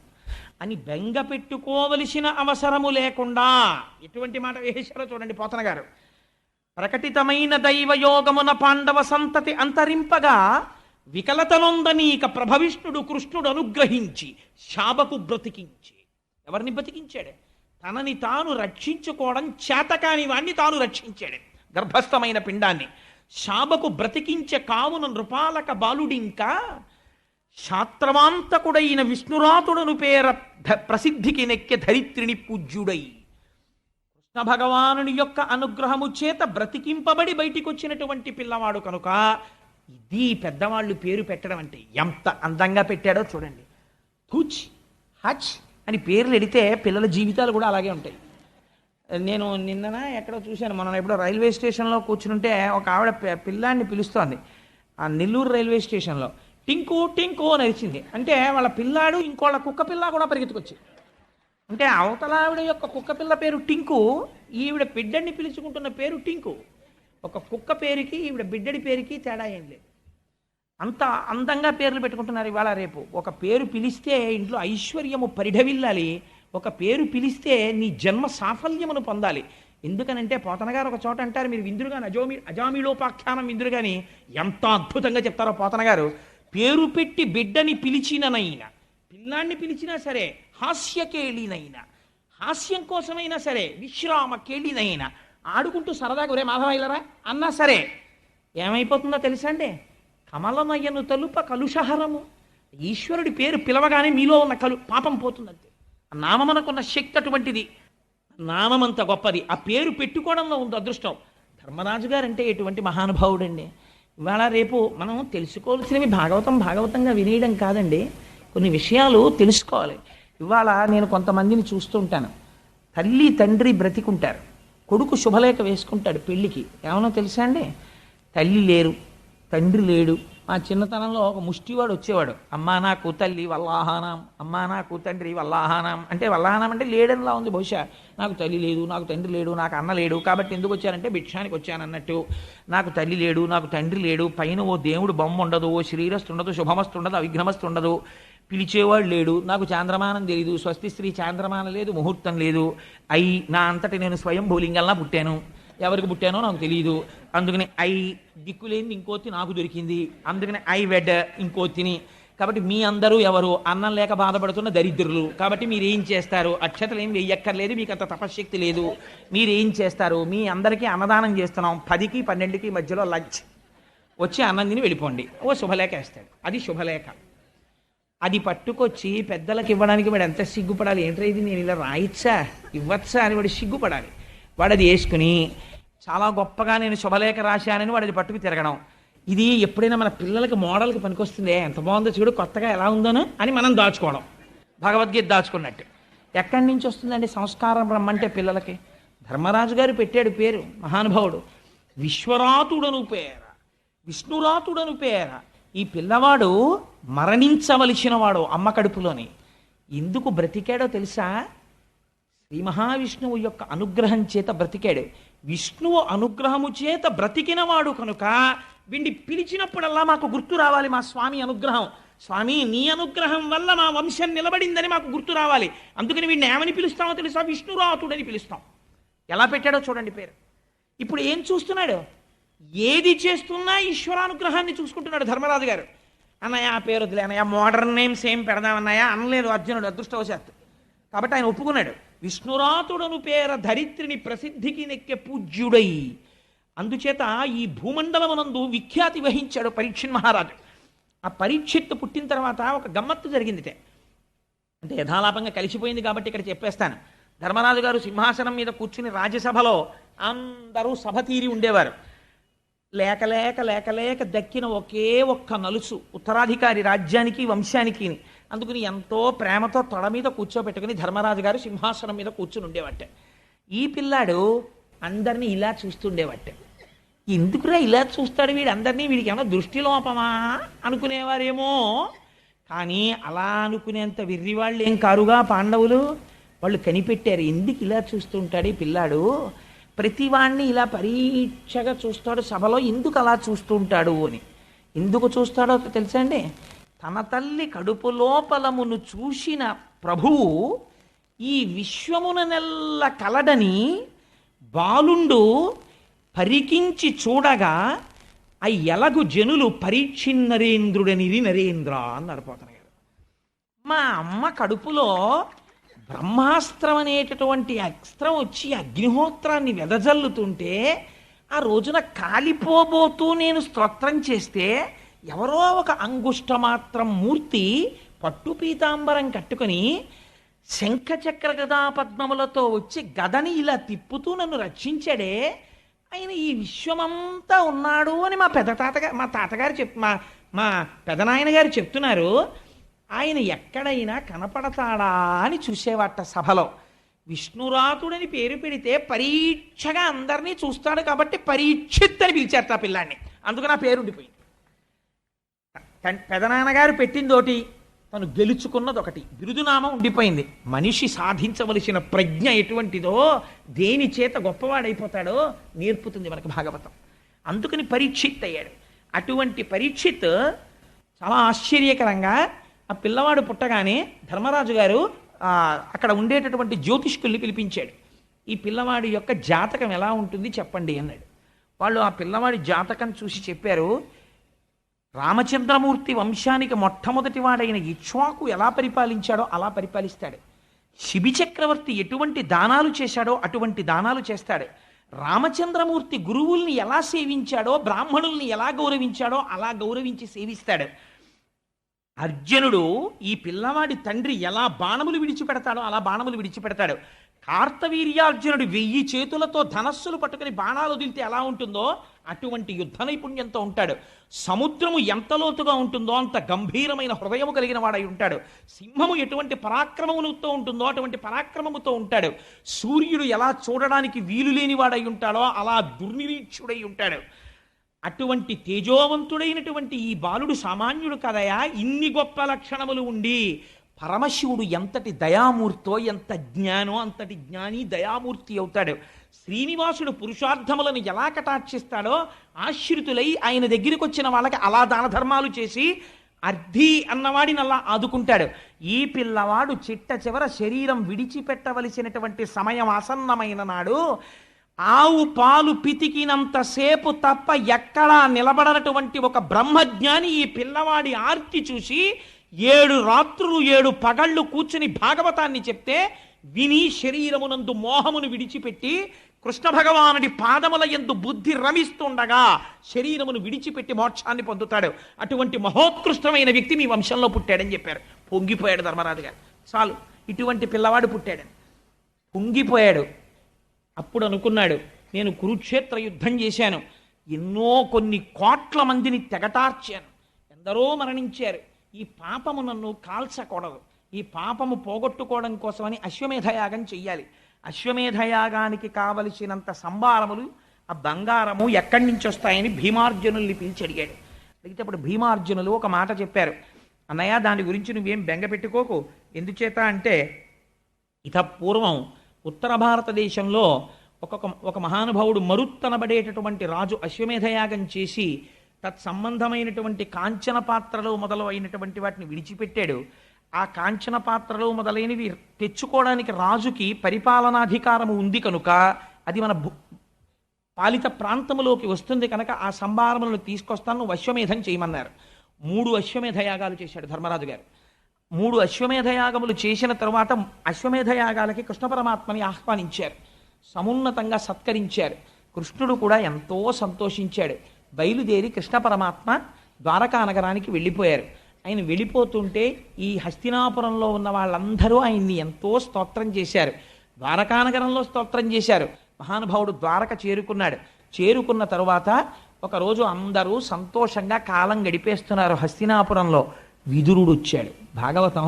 అని బెంగ పెట్టుకోవలసిన అవసరము లేకుండా ఎటువంటి మాట వేశారో చూడండి పోతన గారు. ప్రకటితమైన దైవయోగమున పాండవ సంతతి అంతరింపగా వికలతనొందనీక ప్రభవిష్ణుడు కృష్ణుడు అనుగ్రహించి శాబకు బ్రతికించి. ఎవరిని బ్రతికించాడు? తనని తాను రక్షించుకోవడం చేతకాని వాణ్ణి తాను రక్షించాడు, గర్భస్థమైన పిండాన్ని. శాబకు బ్రతికించే కావున నృపాలక బాలుడింకా శాత్రవాంతకుడైన విష్ణురాతుడను పేర ప్రసిద్ధికి నెక్కె ధరిత్రిని పూజ్యుడై. కృష్ణ భగవానుని యొక్క అనుగ్రహము చేత బ్రతికింపబడి బయటికి వచ్చినటువంటి పిల్లవాడు కనుక ఇది పెద్దవాళ్ళు పేరు పెట్టడం అంటే ఎంత అందంగా పెట్టాడో చూడండి. హుచ్ హచ్ అని పేర్లు ఎడితే పిల్లల జీవితాలు కూడా అలాగే ఉంటాయి. నేను నిన్నన ఎక్కడో చూశాను, మనం ఎప్పుడో రైల్వే స్టేషన్లో కూర్చుంటే ఒక ఆవిడ పిల్లాన్ని పిలుస్తోంది. ఆ నెల్లూరు రైల్వే స్టేషన్లో టింకు టింకు అని అరిచింది. అంటే వాళ్ళ పిల్లాడు ఇంకోళ్ళ కుక్క పిల్ల కూడా పరిగెత్తుకొచ్చి, అంటే అవతల ఆవిడ యొక్క కుక్క పిల్ల పేరు టింకు, ఈవిడ బిడ్డని పిలుచుకుంటున్న పేరు టింకు. ఒక కుక్క పేరుకి ఈవిడ బిడ్డడి పేరుకి తేడా ఏం లేదు. అంత అందంగా పేర్లు పెట్టుకుంటున్నారు ఇవాళ రేపు. ఒక పేరు పిలిస్తే ఇంట్లో ఐశ్వర్యము పరిఢవిల్లాలి, ఒక పేరు పిలిస్తే నీ జన్మ సాఫల్యమును పొందాలి. ఎందుకనంటే పోతన గారు ఒక చోట అంటారు, మీరు విందురు కానీ అజామిలోపాఖ్యానం విందురు కానీ ఎంత అద్భుతంగా చెప్తారో పోతన గారు. పేరు పెట్టి బిడ్డని పిలిచిననైనా, పిల్లాన్ని పిలిచినా సరే, హాస్యకేళినైనా, హాస్యం కోసమైనా సరే, విశ్రామ కేళినైనా, ఆడుకుంటూ సరదాగా ఒరే మాధవ ఇల్లరా అన్నా సరే ఏమైపోతుందో తెలుసా అండి? కమలనయ్యను తలుప కలుషహరము. ఈశ్వరుడి పేరు పిలవగానే మీలో ఉన్న పాపం పోతుందంతే. నామమునకున్న శక్తి అటువంటిది, నామం అంత గొప్పది. ఆ పేరు పెట్టుకోవడంలో ఉంది అదృష్టం. ధర్మరాజు గారు అంటే ఎటువంటి మహానుభావుడండి. ఇవాళ రేపు మనం తెలుసుకోవాల్సినవి భాగవతంగా వినేయడం కాదండి, కొన్ని విషయాలు తెలుసుకోవాలి. ఇవాళ నేను కొంతమందిని చూస్తూ ఉంటాను, తల్లి తండ్రి బ్రతికుంటారు, కొడుకు శుభలేఖ వేసుకుంటాడు పెళ్ళికి. ఏమన్నా తెలుసా అండి? తల్లి లేరు, తండ్రి లేడు. మా చిన్నతనంలో ఒక ముష్టివాడు వచ్చేవాడు, అమ్మా నాకు తల్లి వల్లాహానాం, అమ్మా నాకు తండ్రి వల్లాహానాం. అంటే వల్లాహానం అంటే లేడనిలా ఉంది బహుశా. నాకు తల్లి లేదు, నాకు తండ్రి లేడు, నాకు అన్న లేడు, కాబట్టి ఎందుకు వచ్చానంటే భిక్షానికి వచ్చానన్నట్టు. నాకు తల్లి లేడు, నాకు తండ్రి లేడు, పైన ఓ దేవుడు బొమ్మ ఉండదు, ఓ శ్రీరస్తు ఉండదు, శుభమస్తు ఉండదు, అవిఘ్నమస్తు ఉండదు, పిలిచేవాడు లేడు, నాకు చాంద్రమానం తెలీదు, స్వస్తి స్త్రీ చాంద్రమానం లేదు, ముహూర్తం లేదు, నా అంతటి నేను స్వయం భూలింగల్లా పుట్టాను, ఎవరికి పుట్టానో నాకు తెలియదు, అందుకని దిక్కులేని ఇంకోతి నాకు దొరికింది, అందుకని వెడ్ ఇంకోతిని. కాబట్టి మీ అందరూ ఎవరు? అన్నం లేక బాధపడుతున్న దరిద్రులు. కాబట్టి మీరేం చేస్తారు? అక్షతలు ఏం వెయ్యక్కర్లేదు, మీకు అంత తపశ్శక్తి లేదు, మీరేం చేస్తారు? మీ అందరికీ అన్నదానం చేస్తున్నాం, 10కి 12కి మధ్యలో లంచ్, వచ్చి అన్నం తిని వెళ్ళిపోండి. ఓ శుభలేఖ వేస్తాడు, అది శుభలేఖ. అది పట్టుకొచ్చి పెద్దలకు ఇవ్వడానికి వాడు ఎంత సిగ్గుపడాలి. ఏంటో ఇది నేను ఇలా రాయిచ్చా ఇవ్వచ్చా అని వాడు సిగ్గుపడాలి. వాడు అది వేసుకుని చాలా గొప్పగా నేను శుభలేఖ రాశానని వాడు అది పట్టుకు తిరగడం. ఇది ఎప్పుడైనా మన పిల్లలకి మోడల్కి పనికొస్తుంది, ఎంత బాగుందో చూడు, కొత్తగా ఎలా ఉందోనో అని మనం దాచుకోవడం, భగవద్గీత దాచుకున్నట్టు. ఎక్కడి నుంచి వస్తుందండి సంస్కారం రమ్మంటే పిల్లలకి? ధర్మరాజు గారు పెట్టాడు పేరు, మహానుభావుడు. విశ్వరాతుడను పేర, విష్ణురాతుడను పేర. ఈ పిల్లవాడు మరణించవలసిన వాడు అమ్మ కడుపులోని. ఎందుకు బ్రతికాడో తెలుసా? శ్రీ మహావిష్ణువు యొక్క అనుగ్రహం చేత బ్రతికాడు. విష్ణువు అనుగ్రహము చేత బ్రతికినవాడు కనుక వీడిని పిలిచినప్పుడల్లా మాకు గుర్తు రావాలి మా స్వామి అనుగ్రహం. స్వామి నీ అనుగ్రహం వల్ల మా వంశం నిలబడిందని మాకు గుర్తు రావాలి, అందుకని వీడిని ఏమని పిలుస్తామో తెలుసా, విష్ణురాతుడని పిలుస్తాం. ఎలా పెట్టాడో చూడండి పేరు. ఇప్పుడు ఏం చూస్తున్నాడు, ఏది చేస్తున్నా ఈశ్వరానుగ్రహాన్ని చూసుకుంటున్నాడు ధర్మరాజు గారు. అన్నయ్య ఆ పేరు వదిలే అన్నయ్య, మోడర్న్ నేమ్స్ ఏం పెడదామన్నయ్య అనలేదు అర్జునుడు అదృష్టవశాత్తు. కాబట్టి ఆయన ఒప్పుకున్నాడు. విష్ణురాతుడను పేర ధరిత్రిని ప్రసిద్ధికి నెక్కే పూజ్యుడై, అందుచేత ఈ భూమండలమునందు విఖ్యాతి వహించాడు పరీక్షిత్ మహారాజు. ఆ పరీక్షిత్తు పుట్టిన తర్వాత ఒక గమ్మత్తు జరిగిందిటే, అంటే యథాలాపంగా కలిసిపోయింది కాబట్టి ఇక్కడ చెప్పేస్తాను. ధర్మరాజు గారు సింహాసనం మీద కూర్చుని రాజ్యసభలో అందరూ సభ తీరి ఉండేవారు. లేక లేక లేక లేక దక్కిన ఒకే ఒక్క నలుసు ఉత్తరాధికారి రాజ్యానికి వంశానికి. అందుకని ఎంతో ప్రేమతో తొడ మీద కూర్చోబెట్టుకుని ధర్మరాజు గారు సింహాసనం మీద కూర్చుని ఉండేవాట. ఈ పిల్లాడు అందరినీ ఇలా చూస్తుండేవాట. ఎందుకురా ఇలా చూస్తాడు వీడు అందరినీ, వీడికి ఏమన్నా దృష్టి లోపమా అనుకునేవారేమో. కానీ అలా అనుకునేంత వెర్రివాళ్ళు ఏం కారుగా పాండవులు. వాళ్ళు కనిపెట్టారు, ఎందుకు ఇలా చూస్తుంటాడు ఈ పిల్లాడు, ప్రతివాణ్ణి ఇలా పరీక్షగా చూస్తాడు సభలో, ఎందుకు అలా చూస్తుంటాడు అని. ఎందుకు చూస్తాడో తెలుసా అండి, తన తల్లి కడుపు లోపలమును చూసిన ప్రభువు ఈ విశ్వమున నెల్ల కలడని బాలుండు పరికించి చూడగా ఆ ఎలగు జనులు పరీక్షిన్నరేంద్రుడనిది నరేంద్ర అన్నాడు పోతన గారు. మా అమ్మ కడుపులో బ్రహ్మాస్త్రం అనేటటువంటి అస్త్రం వచ్చి అగ్నిహోత్రాన్ని వెదజల్లుతుంటే ఆ రోజున కాలిపోబోతూ నేను స్తోత్రం చేస్తే ఎవరో ఒక అంగుష్ట మాత్రం మూర్తి పట్టు పీతాంబరం కట్టుకొని శంఖచక్ర గదా పద్మములతో వచ్చి గదని ఇలా తిప్పుతూ నన్ను రక్షించాడే, ఆయన ఈ విశ్వమంతా ఉన్నాడు అని మా తాతగారు మా పెదనాయన గారు చెప్తున్నారు. ఆయన ఎక్కడైనా కనపడతాడా అని చూసేవాట సభలో. విష్ణురాతుడని పేరు పెడితే పరీక్షగా అందరినీ చూస్తాడు కాబట్టి పరీక్షిత్ అని పిలిచారు ఆ పిల్లాన్ని, అందుకని ఆ పేరు ఉండిపోయింది. పెదనాన్నగారు పెట్టిందోటి, తను గెలుచుకున్నది ఒకటి, బిరుదునామం ఉండిపోయింది. మనిషి సాధించవలసిన ప్రజ్ఞ ఎటువంటిదో, దేని చేత గొప్పవాడైపోతాడో నేర్పుతుంది మనకు భాగవతం. అందుకని పరీక్షిత్ అయ్యాడు. అటువంటి పరీక్షిత్ చాలా ఆశ్చర్యకరంగా ఆ పిల్లవాడు పుట్టగానే ధర్మరాజు గారు అక్కడ ఉండేటటువంటి జ్యోతిష్కుల్ని పిలిపించాడు. ఈ పిల్లవాడి యొక్క జాతకం ఎలా ఉంటుంది చెప్పండి అన్నాడు. వాళ్ళు ఆ పిల్లవాడి జాతకం చూసి చెప్పారు, రామచంద్రమూర్తి వంశానికి మొట్టమొదటి వాడైన ఇక్ష్వాకు ఎలా పరిపాలించాడో అలా పరిపాలిస్తాడు. శిబి చక్రవర్తి ఎటువంటి దానాలు చేశాడో అటువంటి దానాలు చేస్తాడు. రామచంద్రమూర్తి గురువుల్ని ఎలా సేవించాడో, బ్రాహ్మణుల్ని ఎలా గౌరవించాడో అలా గౌరవించి సేవిస్తాడు. అర్జునుడు ఈ పిల్లవాడి తండ్రి ఎలా బాణములు విడిచిపెడతాడో అలా బాణములు విడిచిపెడతాడు. కార్తవీర్యార్జునుడు 1000 చేతులతో ధనస్సులు పట్టుకుని బాణాలు వదిలితే ఎలా ఉంటుందో అటువంటి యుద్ధ నైపుణ్యంతో ఉంటాడు. సముద్రము ఎంత లోతుగా ఉంటుందో అంత గంభీరమైన హృదయము కలిగిన వాడై ఉంటాడు. సింహము ఎటువంటి పరాక్రమముతో ఉంటుందో అటువంటి పరాక్రమముతో ఉంటాడు. సూర్యుడు ఎలా చూడడానికి వీలు లేని వాడై ఉంటాడో అలా దుర్నిరీక్షుడై ఉంటాడు. అటువంటి తేజోవంతుడైనటువంటి ఈ బాలుడు సామాన్యుడు కదయా. ఇన్ని గొప్ప లక్షణములు ఉండి పరమశివుడు ఎంతటి దయామూర్తో, ఎంత జ్ఞానో అంతటి జ్ఞాని దయామూర్తి అవుతాడు. శ్రీనివాసుడు పురుషార్థములను ఎలా కటాక్షిస్తాడో ఆశ్రితులై ఆయన దగ్గరికి వచ్చిన వాళ్ళకి అలా దాన ధర్మాలు చేసి అర్ధి అన్నవాడిని అలా ఆదుకుంటాడు. ఈ పిల్లవాడు చిట్ట చివర శరీరం విడిచిపెట్టవలసినటువంటి సమయం ఆసన్నమైన నాడు ఆవు పాలు పితికినంతసేపు తప్ప ఎక్కడా నిలబడనటువంటి ఒక బ్రహ్మజ్ఞాని ఈ పిల్లవాడి ఆర్తి చూసి 7 రాత్రులు 7 పగళ్ళు కూర్చుని భాగవతాన్ని చెప్తే విని శరీరమునందు మోహమును విడిచిపెట్టి కృష్ణ భగవానుడి పాదముల యందు బుద్ధి రమిస్తుండగా శరీరమును విడిచిపెట్టి మోక్షాన్ని పొందుతాడు. అటువంటి మహోత్కృష్టమైన వ్యక్తి మీ వంశంలో పుట్టాడని చెప్పారు. పొంగిపోయాడు ధర్మరాజు గారు. చాలు, ఇటువంటి పిల్లవాడు పుట్టాడని పొంగిపోయాడు. అప్పుడు అనుకున్నాడు, నేను కురుక్షేత్ర యుద్ధం చేశాను, కొన్ని కోట్ల మందిని తెగటార్చాను, ఎందరో మరణించారు. ఈ పాపము నన్ను కాల్చకూడదు, ఈ పాపము పోగొట్టుకోవడం కోసమని అశ్వమేధయాగం చెయ్యాలి. అశ్వమేధయాగానికి కావలసినంత సంభారములు, ఆ బంగారము ఎక్కడి నుంచి వస్తాయని భీమార్జునుల్ని పిలిచి అడిగాడు. అడిగితే అప్పుడు భీమార్జునులు ఒక మాట చెప్పారు, అన్నయ్య దాని గురించి నువ్వేం బెంగ పెట్టుకోకు. ఎందుచేత అంటే ఇత పూర్వం ఉత్తర భారతదేశంలో ఒక మహానుభావుడు మరుత్తనబడేటటువంటి రాజు అశ్వమేధయాగం చేసి తత్సంబంధమైనటువంటి కాంచన పాత్రలు మొదలైనటువంటి వాటిని విడిచిపెట్టాడు. ఆ కాంచన పాత్రలు మొదలైనవి తెచ్చుకోవడానికి రాజుకి పరిపాలనాధికారము ఉంది కనుక అది మన పాలిత ప్రాంతములోకి వస్తుంది కనుక ఆ సంభారములను తీసుకొస్తాను, అశ్వమేధం చేయమన్నారు. 3 అశ్వమేధ యాగాలు చేశాడు ధర్మరాజు గారు. 3 అశ్వమేధ యాగములు చేసిన తరువాత అశ్వమేధ యాగాలకి కృష్ణ పరమాత్మని ఆహ్వానించారు, సమున్నతంగా సత్కరించారు. కృష్ణుడు కూడా ఎంతో సంతోషించాడు. బయలుదేరి కృష్ణ పరమాత్మ ద్వారకా నగరానికి వెళ్ళిపోయారు. ఆయన వెళ్ళిపోతుంటే ఈ హస్తినాపురంలో ఉన్న వాళ్ళందరూ ఆయన్ని ఎంతో స్తోత్రం చేశారు. ద్వారకా నగరంలో స్తోత్రం చేశారు. మహానుభావుడు ద్వారక చేరుకున్నాడు. చేరుకున్న తరువాత ఒకరోజు అందరూ సంతోషంగా కాలం గడిపేస్తున్నారు హస్తినాపురంలో. విదురుడు వచ్చాడు. భాగవతం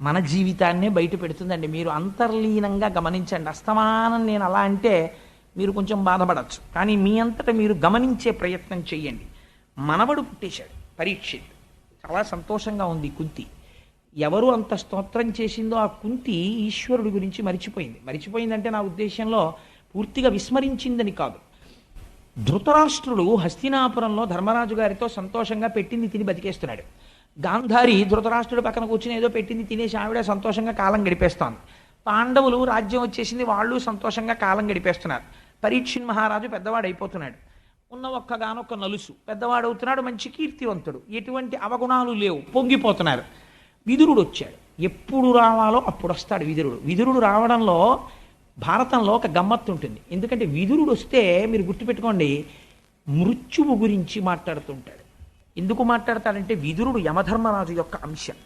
మన జీవితాన్నే బయట పెడుతుందండి. మీరు అంతర్లీనంగా గమనించండి. అస్తమానం నేను అలా అంటే మీరు కొంచెం బాధపడచ్చు, కానీ మీ అంతటా మీరు గమనించే ప్రయత్నం చెయ్యండి. మనవడు పుట్టేశాడు పరీక్షిత్. చాలా సంతోషంగా ఉంది కుంతి. ఎవరు అంత స్తోత్రం చేసిందో ఆ కుంతి ఈశ్వరుడి గురించి మరిచిపోయిందంటే నా ఉద్దేశంలో పూర్తిగా విస్మరించిందని కాదు. ధృతరాష్ట్రుడు హస్తినాపురంలో ధర్మరాజు గారితో సంతోషంగా పెట్టింది తిని బతికేస్తున్నాడు. గాంధారి ధృతరాష్ట్రుడు పక్కన కూర్చుని ఏదో పెట్టింది తినేసి ఆవిడ సంతోషంగా కాలం గడిపేస్తోంది. పాండవులు రాజ్యం వచ్చేసింది, వాళ్ళు సంతోషంగా కాలం గడిపేస్తున్నారు. పరీక్షిత్ మహారాజు పెద్దవాడు అయిపోతున్నాడు. ఉన్న ఒక్కగానొక్క నలుసు పెద్దవాడవుతున్నాడు, మంచి కీర్తివంతుడు, ఎటువంటి అవగుణాలు లేవు, పొంగిపోతున్నారు. విదురుడు వచ్చాడు. ఎప్పుడు రావాలో అప్పుడు వస్తాడు విదురుడు. విదురుడు రావడంలో భారతంలో ఒక గమ్మత్తు ఉంటుంది. ఎందుకంటే విదురుడు వస్తే మీరు గుర్తుపెట్టుకోండి, మృత్యువు గురించి మాట్లాడుతుంటాడు. ఎందుకు మాట్లాడతాడంటే విదురుడు యమధర్మరాజు యొక్క అంశం.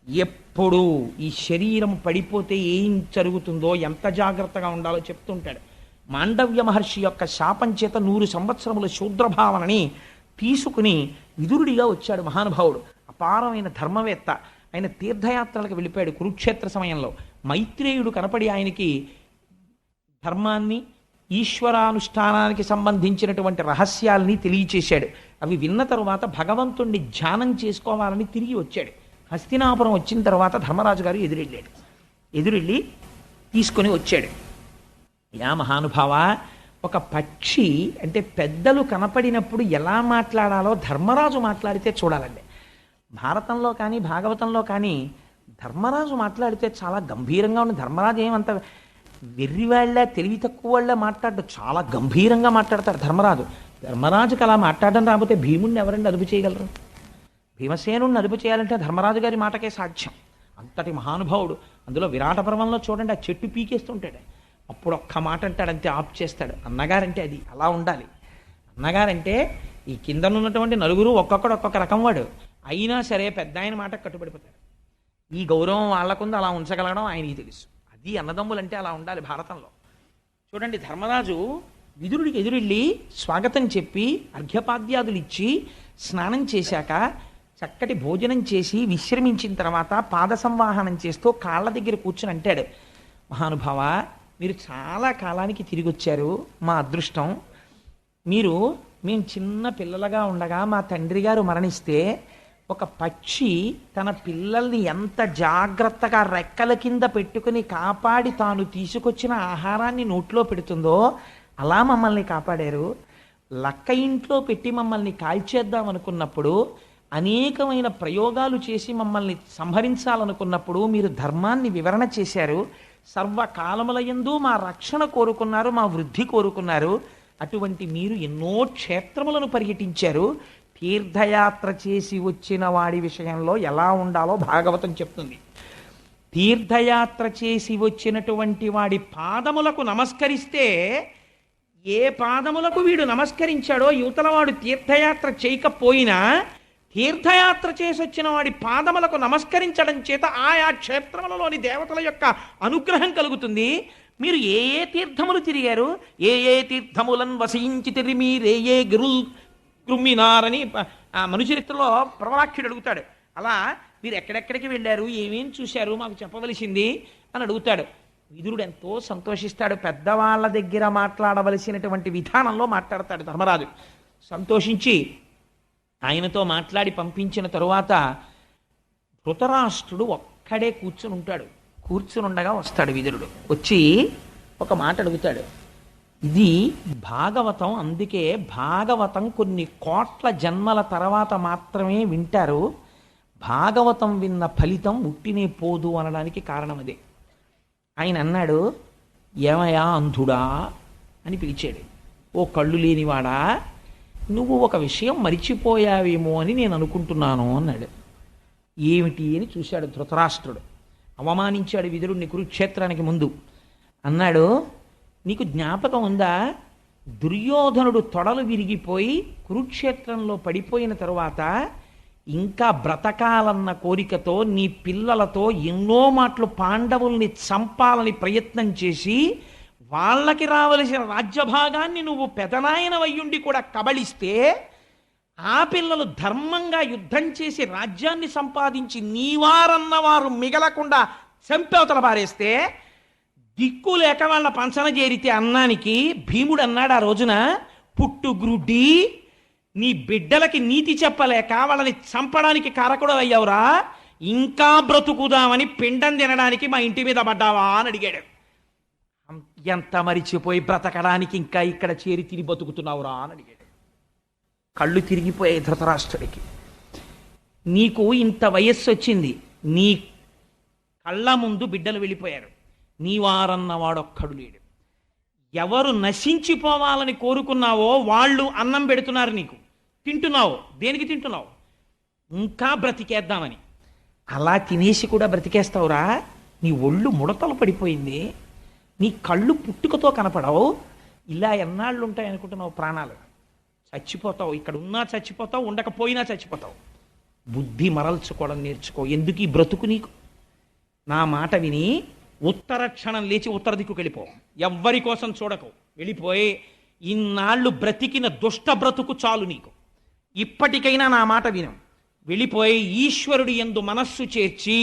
ఎప్పుడు ఈ శరీరం పడిపోతే ఏం జరుగుతుందో, ఎంత జాగ్రత్తగా ఉండాలో చెప్తుంటాడు. మాండవ్య మహర్షి యొక్క శాపం చేత 100 సంవత్సరముల శూద్రభావనని తీసుకుని విదురుడిగా వచ్చాడు మహానుభావుడు. అపారమైన ధర్మవేత్త. ఆయన తీర్థయాత్రలకు వెళ్ళిపోయాడు కురుక్షేత్ర సమయంలో. మైత్రేయుడు కనపడి ఆయనకి ధర్మాన్ని, ఈశ్వరానుష్ఠానానికి సంబంధించినటువంటి రహస్యాల్ని తెలియచేశాడు. అవి విన్న తరువాత భగవంతుణ్ణి ధ్యానం చేసుకోవాలని తిరిగి వచ్చాడు. హస్తినాపురం వచ్చిన తర్వాత ధర్మరాజు గారు ఎదురెళ్ళి తీసుకొని వచ్చాడు. యా మహానుభావ, ఒక పక్షి అంటే పెద్దలు కనపడినప్పుడు ఎలా మాట్లాడాలో ధర్మరాజు మాట్లాడితే చూడాలండి. భారతంలో కానీ భాగవతంలో కానీ ధర్మరాజు మాట్లాడితే చాలా గంభీరంగా ఉంది. ధర్మరాజు ఏమంత వెర్రివాళ్ళ తెలివి తక్కువ వాళ్ళ మాట్లాడు, చాలా గంభీరంగా మాట్లాడతాడు ధర్మరాజు. ధర్మరాజుకి అలా మాట్లాడడం రాకపోతే భీముడిని ఎవరండి అదుపు చేయగలరు? భీమసేనుడిని అదుపు చేయాలంటే ధర్మరాజు గారి మాటకే సాధ్యం. అంతటి మహానుభావుడు. అందులో విరాట పర్వంలో చూడండి, ఆ చెట్టు పీకేస్తుంటాడు. అప్పుడు ఒక్క మాట అంటాడు, అంతే ఆఫ్ చేస్తాడు. అన్నగారంటే అది అలా ఉండాలి. అన్నగారంటే ఈ కింద ఉన్నటువంటి నలుగురు ఒక్కొక్కడు ఒక్కొక్క రకం వాడు అయినా సరే పెద్ద ఆయన మాట కట్టుబడిపోతాడు. ఈ గౌరవం వాళ్ళకుంది, అలా ఉంచగలగడం ఆయనకి తెలుసు. అది అన్నదమ్ములంటే అలా ఉండాలి భారతంలో. చూడండి, ధర్మరాజు విదురుడికి ఎదురెళ్ళి స్వాగతం చెప్పి అర్ఘ్యపాద్యాదులు ఇచ్చి స్నానం చేశాక చక్కటి భోజనం చేసి విశ్రమించిన తర్వాత పాద సంవాహనం చేస్తూ కాళ్ళ దగ్గర కూర్చుని అంటాడు, మహానుభావ, మీరు చాలా కాలానికి తిరిగి వచ్చారు, మా అదృష్టం. మేము చిన్న పిల్లలుగా ఉండగా మా తండ్రి గారు మరణిస్తే ఒక పక్షి తన పిల్లల్ని ఎంత జాగ్రత్తగా రెక్కల కింద పెట్టుకుని కాపాడి తాను తీసుకొచ్చిన ఆహారాన్ని నోట్లో పెడుతుందో అలా మమ్మల్ని కాపాడారు. లక్క ఇంట్లో పెట్టి మమ్మల్ని కాల్చేద్దాం అనుకున్నప్పుడు, అనేకమైన ప్రయోగాలు చేసి మమ్మల్ని సంహరించాలనుకున్నప్పుడు మీరు ధర్మాన్ని వివరణ చేశారు. సర్వకాలములయందు మా రక్షణ కోరుకున్నారు, మా వృద్ధి కోరుకున్నారు. అటువంటి మీరు ఎన్నో క్షేత్రములను పర్యటించారు. తీర్థయాత్ర చేసి వచ్చిన వాడి విషయంలో ఎలా ఉండాలో భాగవతం చెప్తుంది. తీర్థయాత్ర చేసి వచ్చినటువంటి వాడి పాదములకు నమస్కరిస్తే, ఏ పాదములకు వీడు నమస్కరించాడో యువతలవాడు తీర్థయాత్ర చేయకపోయినా తీర్థయాత్ర చేసి వచ్చిన వాడి పాదములకు నమస్కరించడం చేత ఆయా క్షేత్రములలోని దేవతల యొక్క అనుగ్రహం కలుగుతుంది. మీరు ఏ ఏ తీర్థములు తిరిగారు, ఏ ఏ తీర్థములను వసించి తిరిమి రే ఏ గిరుల్ కృమ్మినారని ఆ మనుచరిత్రలో ప్రవరాక్షుడు అడుగుతాడు. అలా మీరు ఎక్కడెక్కడికి వెళ్ళారు, ఏమేం చూశారు, మాకు చెప్పవలసింది అని అడుగుతాడు. విదురుడు ఎంతో సంతోషిస్తాడు. పెద్దవాళ్ళ దగ్గర మాట్లాడవలసినటువంటి విధానంలో మాట్లాడతాడు ధర్మరాజు. సంతోషించి ఆయనతో మాట్లాడి పంపించిన తరువాత ధృతరాష్ట్రుడు ఒక్కడే కూర్చుని ఉంటాడు. కూర్చుని ఉండగా వస్తాడు విదురుడు. వచ్చి ఒక మాట అడుగుతాడు, ఇది భాగవతం. అందుకే భాగవతం కొన్ని కోట్ల జన్మల తర్వాత మాత్రమే వింటారు. భాగవతం విన్న ఫలితం ఉట్టినే పోదు అనడానికి కారణం అదే. ఆయన అన్నాడు, ఏమయ్యా అంధుడా అని పిలిచాడు. ఓ కళ్ళు లేనివాడా, నువ్వు ఒక విషయం మరిచిపోయావేమో అని నేను అనుకుంటున్నాను అన్నాడు. ఏమిటి అని చూశాడు ధృతరాష్ట్రుడు. అవమానించాడు విదురుణ్ణి కురుక్షేత్రానికి ముందు. అన్నాడు, నీకు జ్ఞాపకం ఉందా, దుర్యోధనుడు తొడలు విరిగిపోయి కురుక్షేత్రంలో పడిపోయిన తరువాత ఇంకా బ్రతకాలన్న కోరికతో నీ పిల్లలతో ఎన్నో మాటలు పాండవుల్ని చంపాలని ప్రయత్నం చేసి వాళ్ళకి రావలసిన రాజ్యభాగాన్ని నువ్వు పెదనాయన వయ్యుండి కూడా కబళిస్తే, ఆ పిల్లలు ధర్మంగా యుద్ధం చేసి రాజ్యాన్ని సంపాదించి నీవారన్నవారు మిగలకుండా చంపేవతల పారేస్తే, దిక్కు లేక వాళ్ళ పంచన చేరితే అన్నానికి భీముడు అన్నాడు ఆ రోజున, పుట్టుగ్రుడ్డి, నీ బిడ్డలకి నీతి చెప్పలేక వాళ్ళని చంపడానికి కారకుడు అయ్యావురా, ఇంకా బ్రతుకుదామని పిండం తినడానికి మా ఇంటి మీద పడ్డావా అని అడిగాడు. ఎంత మరిచిపోయి బ్రతకడానికి ఇంకా ఇక్కడ చేరి తిని బతుకుతున్నావురా అని అడిగాడు. కళ్ళు తిరిగిపోయాయి ధృతరాష్ట్రుడికి. నీకు ఇంత వయస్సు వచ్చింది, నీ కళ్ళ ముందు బిడ్డలు వెళ్ళిపోయారు, నీవారన్నవాడొక్కడు లేడు. ఎవరు నశించిపోవాలని కోరుకున్నావో వాళ్ళు అన్నం పెడుతున్నారు నీకు, తింటున్నావు. దేనికి తింటున్నావు? ఇంకా బ్రతికేద్దామని. అలా తినేసి కూడా బ్రతికేస్తావురా? నీ ఒళ్ళు ముడతలు పడిపోయింది, నీ కళ్ళు పుట్టుకతో కనపడవు. ఇలా ఎన్నాళ్ళు ఉంటాయి అనుకుంటున్నావు? ప్రాణాలు చచ్చిపోతావు. ఇక్కడ ఉన్నా చచ్చిపోతావు, ఉండకపోయినా చచ్చిపోతావు. బుద్ధి మరల్చుకోవడం నేర్చుకో. ఎందుకు ఈ బ్రతుకు నీకు? నా మాట విని ఉత్తర క్షణం లేచి ఉత్తర దిక్కుకు వెళ్ళిపో. ఎవ్వరి కోసం చూడకు. వెళ్ళిపోయి ఇన్నాళ్ళు బ్రతికిన దుష్ట బ్రతుకు చాలు నీకు. ఇప్పటికైనా నా మాట విను. వెళ్ళిపోయి ఈశ్వరుడి యందు మనస్సు చేర్చి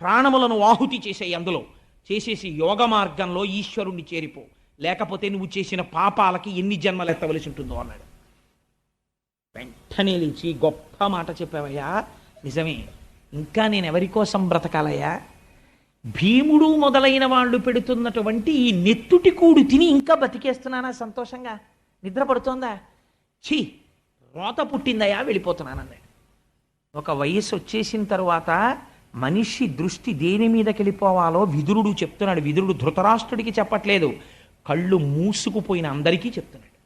ప్రాణములను ఆహుతి చేసేయి. అందులో చేసేసి యోగ మార్గంలో ఈశ్వరుణ్ణి చేరిపో. లేకపోతే నువ్వు చేసిన పాపాలకి ఎన్ని జన్మలు ఎత్తవలసి ఉంటుందో అన్నాడు. వెంటనే లేచి, గొప్ప మాట చెప్పావయ్యా, నిజమే. ఇంకా నేను ఎవరి కోసం బ్రతకాలయ్యా? భీముడు మొదలైన వాళ్ళు పెడుతున్నటువంటి ఈ నెత్తుటి కూడు తిని ఇంకా బతికేస్తున్నానా సంతోషంగా? నిద్ర పడుతోందా? ఛీ, రోత పుట్టిందయా, వెళ్ళిపోతున్నానన్నాడు. ఒక వయస్సు వచ్చేసిన తరువాత మనిషి దృష్టి దేని మీదకి వెళ్ళిపోవాలో విదురుడు చెప్తున్నాడు. విదురుడు ధృతరాష్ట్రుడికి చెప్పట్లేదు, కళ్ళు మూసుకుపోయిన అందరికీ చెప్తున్నాడు.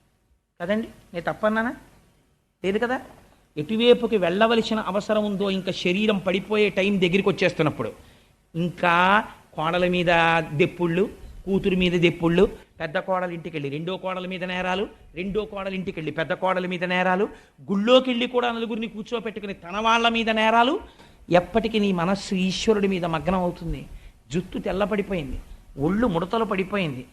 కదండి, నేను తప్పన్నానా? లేదు కదా. ఎటువైపుకి వెళ్ళవలసిన అవసరం ఉందో, ఇంకా శరీరం పడిపోయే టైం దగ్గరికి వచ్చేస్తున్నప్పుడు ఇంకా కోడల మీద దెప్పుళ్ళు, కూతురు మీద దెప్పుళ్ళు, పెద్ద కోడల ఇంటికి వెళ్ళి రెండో కోడల మీద నేరాలు, రెండో కోడల ఇంటికి వెళ్ళి పెద్ద కోడల మీద నేరాలు, గుళ్ళోకి వెళ్ళి కూడా నలుగురిని కూర్చోపెట్టుకుని తన వాళ్ళ మీద నేరాలు. ఎప్పటికీ నీ మనస్సు ఈశ్వరుడి మీద మగ్నం అవుతుంది. జుట్టు తెల్లపడిపోయింది, ఒళ్ళు ముడతలు పడిపోయింది,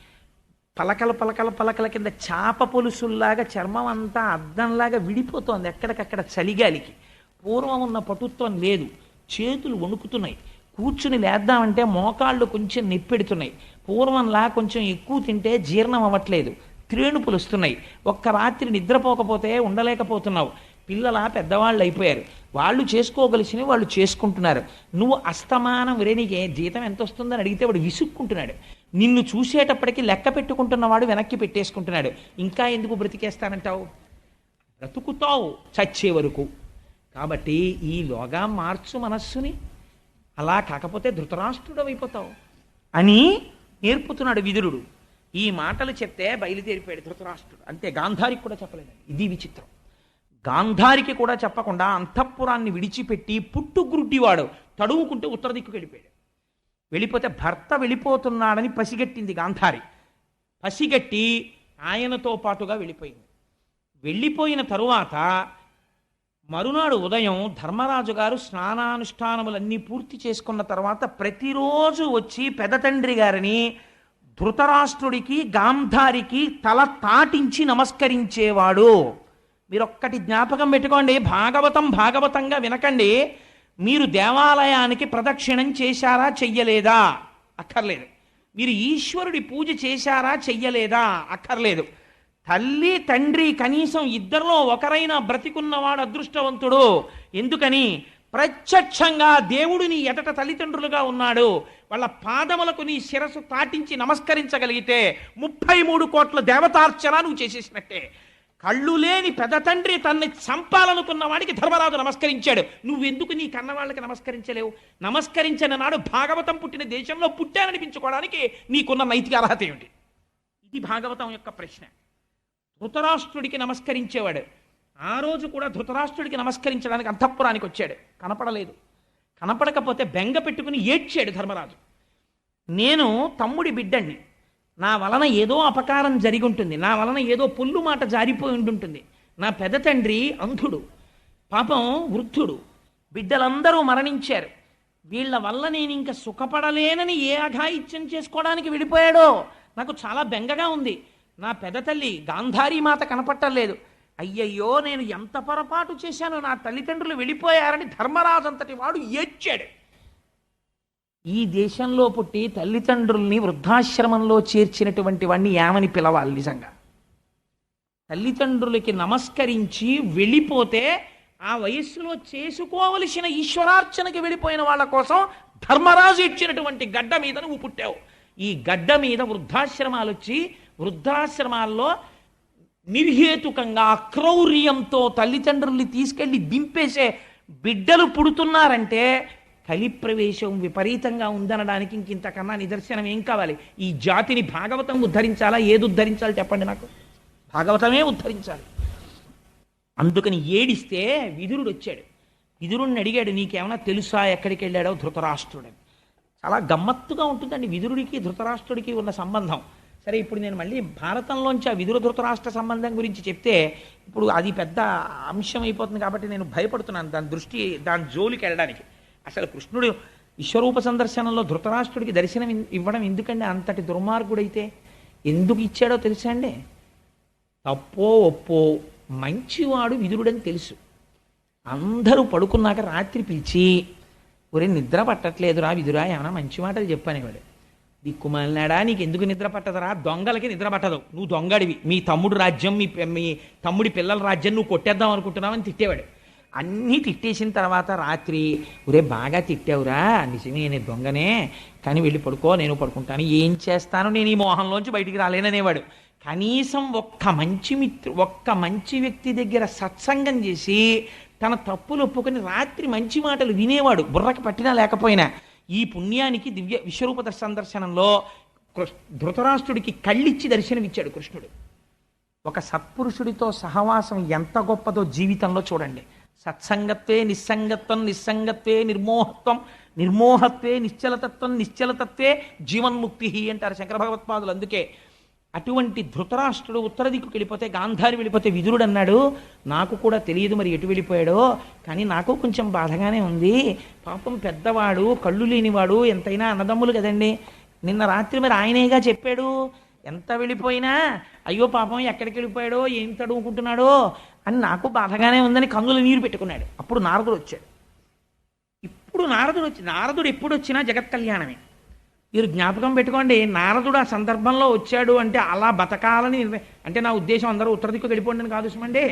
పలకల పలకల పలకల కింద చాప పొలుసుల్లాగా చర్మం అంతా అద్దంలాగా విడిపోతోంది ఎక్కడికక్కడ చలిగాలికి. పూర్వం ఉన్న పటుత్వం లేదు. చేతులు వణుకుతున్నాయి. కూర్చుని లేద్దామంటే మోకాళ్ళు కొంచెం నొప్పెడుతున్నాయి. పూర్వంలా కొంచెం ఎక్కువ తింటే జీర్ణం అవ్వట్లేదు. త్రేణుపులు వస్తున్నాయి. ఒక్క రాత్రి నిద్రపోకపోతే ఉండలేకపోతున్నావు. పిల్లల పెద్దవాళ్ళు అయిపోయారు. వాళ్ళు చేసుకోగలిసినవి వాళ్ళు చేసుకుంటున్నారు. నువ్వు అస్తమానం నీకే జీతం ఎంత వస్తుందని అడిగితే వాడు విసుక్కుంటున్నాడు. నిన్ను చూసేటప్పటికి లెక్క పెట్టుకుంటున్నవాడు వెనక్కి పెట్టేసుకుంటున్నాడు. ఇంకా ఎందుకు బ్రతికేస్తానంటావు? బ్రతుకుతావు చచ్చే వరకు. కాబట్టి ఈలోగా మార్చు మనస్సుని. అలా కాకపోతే ధృతరాష్ట్రుడు అయిపోతావు అని నేర్పుతున్నాడు విదురుడు. ఈ మాటలు చెప్తే బయలుదేరిపోయాడు ధృతరాష్ట్రుడు. అంతే, గాంధారికి కూడా చెప్పలేదు. ఇది విచిత్రం. గాంధారికి కూడా చెప్పకుండా అంతఃపురాన్ని విడిచిపెట్టి పుట్టుగ్రుడ్డివాడు తడువుకుంటూ ఉత్తర దిక్కుకు వెళ్ళిపోయాడు. వెళ్ళిపోతే భర్త వెళ్ళిపోతున్నాడని పసిగట్టింది గాంధారి. పసిగట్టి ఆయనతో పాటుగా వెళ్ళిపోయింది. వెళ్ళిపోయిన తరువాత మరునాడు ఉదయం ధర్మరాజు గారు స్నానానుష్ఠానములన్నీ పూర్తి చేసుకున్న తర్వాత ప్రతిరోజు వచ్చి పెదతండ్రి గారిని ధృతరాష్ట్రుడికి గాంధారికి తల తాటించి నమస్కరించేవాడు. మీరు ఒక్కటి జ్ఞాపకం పెట్టుకోండి, భాగవతంగా వినకండి. మీరు దేవాలయానికి ప్రదక్షిణం చేశారా చెయ్యలేదా? అక్కర్లేదు. మీరు ఈశ్వరుడి పూజ చేశారా చెయ్యలేదా? అక్కర్లేదు. తల్లి తండ్రి కనీసం ఇద్దరిలో ఒకరైనా బ్రతికున్నవాడు అదృష్టవంతుడు. ఎందుకని? ప్రత్యక్షంగా దేవుడు నీ ఎదట తల్లిదండ్రులుగా ఉన్నాడు, వాళ్ళ పాదములకు నీ శిరస్సు తాటించి నమస్కరించగలిగితే 33 కోట్ల దేవతార్చన నువ్వు చేసేసినట్టే. కళ్ళు లేని పెద్ద తండ్రి తన్ని చంపాలనుకున్న వాడికి ధర్మరాజు నమస్కరించాడు. నువ్వెందుకు నీ కన్న వాళ్ళకి నమస్కరించలేవు? నమస్కరించిన నాడు భాగవతం పుట్టిన దేశంలో పుట్టాననిపించుకోవడానికి నీకున్న నైతిక అర్హత ఏమిటి? ఇది భాగవతం యొక్క ప్రశ్న. ధృతరాష్ట్రుడికి నమస్కరించేవాడు. ఆ రోజు కూడా ధృతరాష్ట్రుడికి నమస్కరించడానికి అంతఃపురానికి వచ్చాడు, కనపడలేదు. కనపడకపోతే బెంగ పెట్టుకుని ఏడ్చాడు ధర్మరాజు. నేను తమ్ముడి బిడ్డణ్ణి, నా వలన ఏదో అపకారం జరిగి ఉంటుంది, నా వలన ఏదో పొల్లు మాట జారిపోయి ఉంటుంటుంది. నా పెద్ద తండ్రి అంధుడు, పాపం వృద్ధుడు, బిడ్డలందరూ మరణించారు. వీళ్ళ వల్ల నేను ఇంకా సుఖపడలేనని ఏ అఘాయిత్యం చేసుకోవడానికి విడిపోయాడో నాకు చాలా బెంగగా ఉంది. నా పెద్ద తల్లి గాంధారీ మాత కనపట్టలేదు. అయ్యయ్యో, నేను ఎంత పొరపాటు చేశానో, నా తల్లిదండ్రులు వెళ్ళిపోయారని ధర్మరాజు అంతటి వాడు ఏడ్చాడు. ఈ దేశంలో పుట్టి తల్లిదండ్రుల్ని వృద్ధాశ్రమంలో చేర్చినటువంటి వాడిని ఏమని పిలవాలి? నిజంగా తల్లిదండ్రులకి నమస్కరించి వెళ్ళిపోతే ఆ వయస్సులో చేసుకోవలసిన ఈశ్వరార్చనకి వెళ్ళిపోయిన వాళ్ళ కోసం ధర్మరాజు ఇచ్చినటువంటి గడ్డ మీద నువ్వు పుట్టావు. ఈ గడ్డ మీద వృద్ధాశ్రమాలు వచ్చి వృద్ధాశ్రమాల్లో నిర్హేతుకంగా అక్రౌర్యంతో తల్లిదండ్రుల్ని తీసుకెళ్లి దింపేసే బిడ్డలు పుడుతున్నారంటే కలి ప్రవేశం విపరీతంగా ఉందనడానికి ఇంతకన్నా నిదర్శనం ఏం కావాలి? ఈ జాతిని భాగవతం ఉద్ధరించాలా? ఏది ఉద్ధరించాలి చెప్పండి నాకు? భాగవతమే ఉద్ధరించాలి. అందుకని ఏడిస్తే విదురుడు వచ్చాడు. విదురుణ్ణి అడిగాడు, నీకేమైనా తెలుసా ఎక్కడికి వెళ్ళాడో ధృతరాష్ట్రుడని. చాలా గమ్మత్తుగా ఉంటుందండి విదురుడికి ధృతరాష్ట్రుడికి ఉన్న సంబంధం. సరే, ఇప్పుడు నేను మళ్ళీ భారతంలోంచి ఆ విదుర ధృతరాష్ట్ర సంబంధం గురించి చెప్తే ఇప్పుడు అది పెద్ద అంశం అయిపోతుంది కాబట్టి నేను భయపడుతున్నాను దాని జోలికి వెళ్ళడానికి. అసలు కృష్ణుడు విశ్వరూప సందర్శనంలో ధృతరాష్ట్రుడికి దర్శనం ఇవ్వడం ఎందుకండి? అంతటి దుర్మార్గుడైతే ఎందుకు ఇచ్చాడో తెలుసా అండి? తప్పో ఒప్పో మంచివాడు విదురుడని తెలుసు. అందరూ పడుకున్నాక రాత్రి పిలిచి, ఒరే నిద్ర పట్టట్లేదురా విదురా, ఏమైనా మంచి మాటలు చెప్పనేవాడు. దిక్కుమాలినాడా, నీకు ఎందుకు నిద్ర పట్టదురా? దొంగలకి నిద్ర పట్టదు, నువ్వు దొంగడివి, మీ తమ్ముడు రాజ్యం మీ తమ్ముడి పిల్లల రాజ్యం నువ్వు కొట్టేద్దాం అనుకుంటున్నావని తిట్టేవాడు. అన్నీ తిట్టేసిన తర్వాత రాత్రి, ఒరే బాగా తిట్టావురా, నిజమే నేను దొంగనే, కానీ వెళ్ళి పడుకో, నేను పడుకుంటాను, ఏం చేస్తాను, నేను ఈ మోహంలోంచి బయటికి రాలేననేవాడు. కనీసం ఒక్క మంచి వ్యక్తి దగ్గర సత్సంగం చేసి తన తప్పులు ఒప్పుకొని రాత్రి మంచి మాటలు వినేవాడు, బుర్రకు పట్టినా లేకపోయినా. ఈ పుణ్యానికి దివ్య విశ్వరూప సందర్శనంలో ధృతరాష్ట్రుడికి కళ్ళిచ్చి దర్శనమిచ్చాడు కృష్ణుడు. ఒక సత్పురుషుడితో సహవాసం ఎంత గొప్పదో జీవితంలో చూడండి. సత్సంగత్వే నిస్సంగత్వం, నిస్సంగత్వే నిర్మోహత్వం, నిర్మోహత్వే నిశ్చలతత్వం, నిశ్చలతత్వే జీవన్ముక్తి అంటారు శంకర భగవత్పాదులు. అందుకే అటువంటి ధృతరాష్ట్రుడు ఉత్తర దిక్కుకి వెళ్ళిపోతే, గాంధారి వెళ్ళిపోతే విదురుడు అన్నాడు, నాకు కూడా తెలియదు మరి ఎటు వెళ్ళిపోయాడో, కానీ నాకు కొంచెం బాధగానే ఉంది. పాపం పెద్దవాడు, కళ్ళు లేనివాడు, ఎంతైనా అన్నదమ్ములు కదండి. నిన్న రాత్రి మరి ఆయనేగా చెప్పాడు, ఎంత వెళ్ళిపోయినా అయ్యో పాపం ఎక్కడికి వెళ్ళిపోయాడో, ఏం తడుముకుంటున్నాడో అని నాకు బాధగానే ఉందని కన్నుల నీరు పెట్టుకున్నాడు. అప్పుడు నారదుడు వచ్చాడు. ఇప్పుడు నారదుడు ఎప్పుడు వచ్చినా జగత్ కళ్యాణమే. మీరు జ్ఞాపకం పెట్టుకోండి, నారదుడు ఆ సందర్భంలో వచ్చాడు అంటే అలా బతకాలని, అంటే నా ఉద్దేశం అందరూ ఉత్తర దిక్కు వెళ్ళిపోండి అని కాదు సుమండి.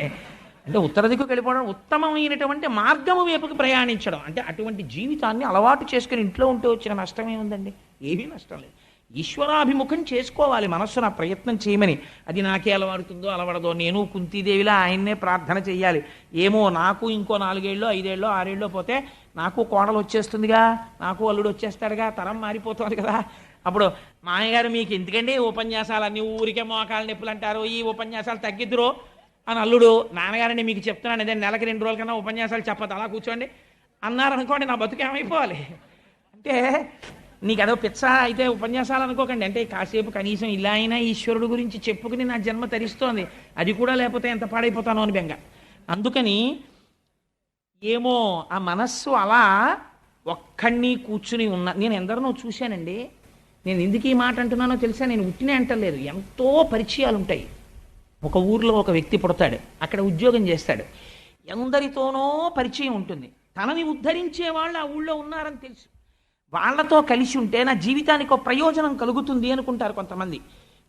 అంటే ఉత్తర దిక్కు వెళ్ళిపోవడం ఉత్తమమైనటువంటి మార్గము వైపుకి ప్రయాణించడం, అంటే అటువంటి జీవితాన్ని అలవాటు చేసుకుని ఇంట్లో ఉంటే వచ్చిన నష్టమే ఉందండి? ఏమీ నష్టం లేదు. ఈశ్వరాభిముఖం చేసుకోవాలి మనస్సును, ఆ ప్రయత్నం చేయమని. అది నాకే అలవాడుతుందో అలవడదో, నేను కుంతీదేవిలా ఆయన్నే ప్రార్థన చెయ్యాలి. ఏమో నాకు ఇంకో 4 ఏళ్ళో 5 ఏళ్ళో 6 ఏళ్ళో పోతే నాకు కోడలు వచ్చేస్తుందిగా, నాకు అల్లుడు వచ్చేస్తాడుగా, తరం మారిపోతుంది కదా. అప్పుడు మామయ్యగారు మీకు ఎందుకండి ఉపన్యాసాలన్నీ, ఊరికే మోకాళ్ళ నొప్పులు అంటారు, ఈ ఉపన్యాసాలు తగ్గిద్దురు అని అల్లుడు, నాన్నగారండి మీకు చెప్తున్నాను అదే నెలకి 2 రోజుల కన్నా ఉపన్యాసాలు చెప్పదు, అలా కూర్చోండి అన్నారనుకోండి, నా బతుకేమైపోవాలి? అంటే నీకు అదో పిచ్చ అయితే ఉపన్యాసాలు అనుకోకండి. అంటే కాసేపు కనీసం ఇలా అయినా ఈశ్వరుడు గురించి చెప్పుకుని నా జన్మ తరిస్తోంది, అది కూడా లేకపోతే ఎంత పాడైపోతానో అని బెంగ. అందుకని ఏమో ఆ మనస్సు అలా ఒక్కడిని కూర్చుని ఉన్నా. నేను ఎందరినో చూశానండి. నేను ఎందుకు ఈ మాట అంటున్నానో తెలుసా? నేను ఉట్టినే అంటలేదు, ఎంతో పరిచయాలు ఉంటాయి. ఒక ఊర్లో ఒక వ్యక్తి పుడతాడు, అక్కడ ఉద్యోగం చేస్తాడు, ఎందరితోనో పరిచయం ఉంటుంది. తనని ఉద్ధరించే వాళ్ళు ఆ ఊళ్ళో ఉన్నారని తెలుసు. వాళ్ళతో కలిసి ఉంటే నా జీవితానికి ఒక ప్రయోజనం కలుగుతుంది అనుకుంటారు కొంతమంది.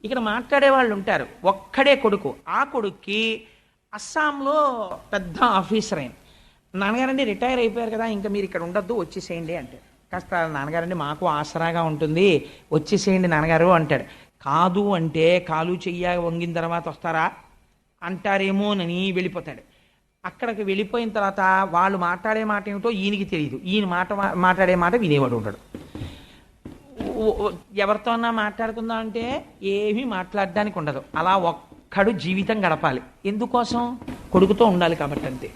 ఇక్కడ మాట్లాడే వాళ్ళు ఉంటారు. ఒక్కడే కొడుకు, ఆ కొడుక్కి అస్సాంలో పెద్ద ఆఫీసర్ అయింది. నాన్నగారండి రిటైర్ అయిపోయారు కదా, ఇంకా మీరు ఇక్కడ ఉండొద్దు, వచ్చేసేయండి అంటాడు. కాస్త నాన్నగారండి మాకు ఆసరాగా ఉంటుంది, వచ్చేసేయండి నాన్నగారు అంటాడు. కాదు అంటే కాలు చెయ్య వంగిన తర్వాత వస్తారా అంటారేమోనని వెళ్ళిపోతాడు. అక్కడికి వెళ్ళిపోయిన తర్వాత వాళ్ళు మాట్లాడే మాట ఏమిటో ఈయనకి తెలియదు, ఈయన మాట్లాడే మాట వినేవాడు ఉంటాడు. ఎవరితో అన్నా మాట్లాడుకుందాం అంటే ఏమీ మాట్లాడడానికి ఉండదు. అలా ఒక్కడు జీవితం గడపాలి. ఎందుకోసం? కొడుకుతో ఉండాలి కాబట్టి అంతే.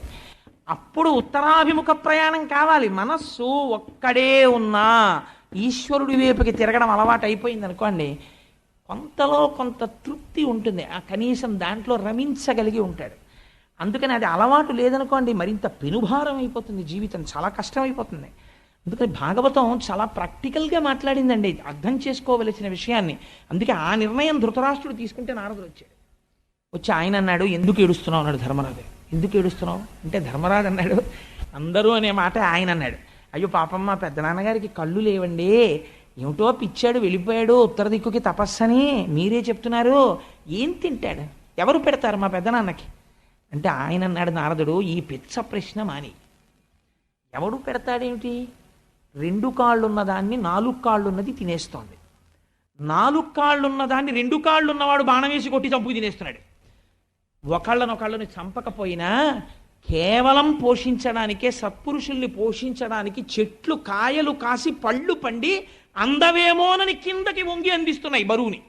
అప్పుడు ఉత్తరాభిముఖ ప్రయాణం కావాలి. మనస్సు ఒక్కడే ఉన్నా ఈశ్వరుడి వైపుకి తిరగడం అలవాటు అయిపోయింది అనుకోండి, కొంతలో కొంత తృప్తి ఉంటుంది, ఆ కనీసం దాంట్లో రమించగలిగి ఉంటాడు. అందుకని అది అలవాటు లేదనుకోండి మరింత పెనుభారం అయిపోతుంది, జీవితం చాలా కష్టమైపోతుంది. అందుకని భాగవతం చాలా ప్రాక్టికల్గా మాట్లాడిందండి అర్థం చేసుకోవలసిన విషయాన్ని. అందుకే ఆ నిర్ణయం ధృతరాష్ట్రుడు తీసుకుంటే నారదుడు వచ్చి ఆయన అన్నాడు, ఎందుకు ఏడుస్తున్నావు అన్నాడు ధర్మరాజు. ఎందుకు ఏడుస్తున్నావు అంటే ధర్మరాజు అన్నాడు, అందరూ అనే మాట ఆయన అన్నాడు, అయ్యో పాపం మా పెద్దనాన్నగారికి కళ్ళు లేవండి, ఏమిటో పిచ్చాడు వెళ్ళిపోయాడు ఉత్తర దిక్కుకి తపస్సని మీరే చెప్తున్నారు, ఏం తింటాడు, ఎవరు పెడతారు మా పెద్దనాన్నకి అంటే ఆయన అన్నాడు నారదుడు, ఈ పిచ్చ ప్రశ్న మాని, ఎవడు పెడతాడేమిటి, 2 కాళ్ళున్నదాన్ని 4 కాళ్ళున్నది తినేస్తోంది, 4 కాళ్ళున్నదాన్ని 2 కాళ్ళున్నవాడు బాణం వేసి కొట్టి చంపుకు తినేస్తున్నాడు. ఒకళ్ళనొకళ్ళని చంపకపోయినా కేవలం పోషించడానికే, సత్పురుషుల్ని పోషించడానికి చెట్లు కాయలు కాసి పళ్ళు పండి అందవేమోనని కిందకి వంగి అందిస్తున్నాయి బరువుని.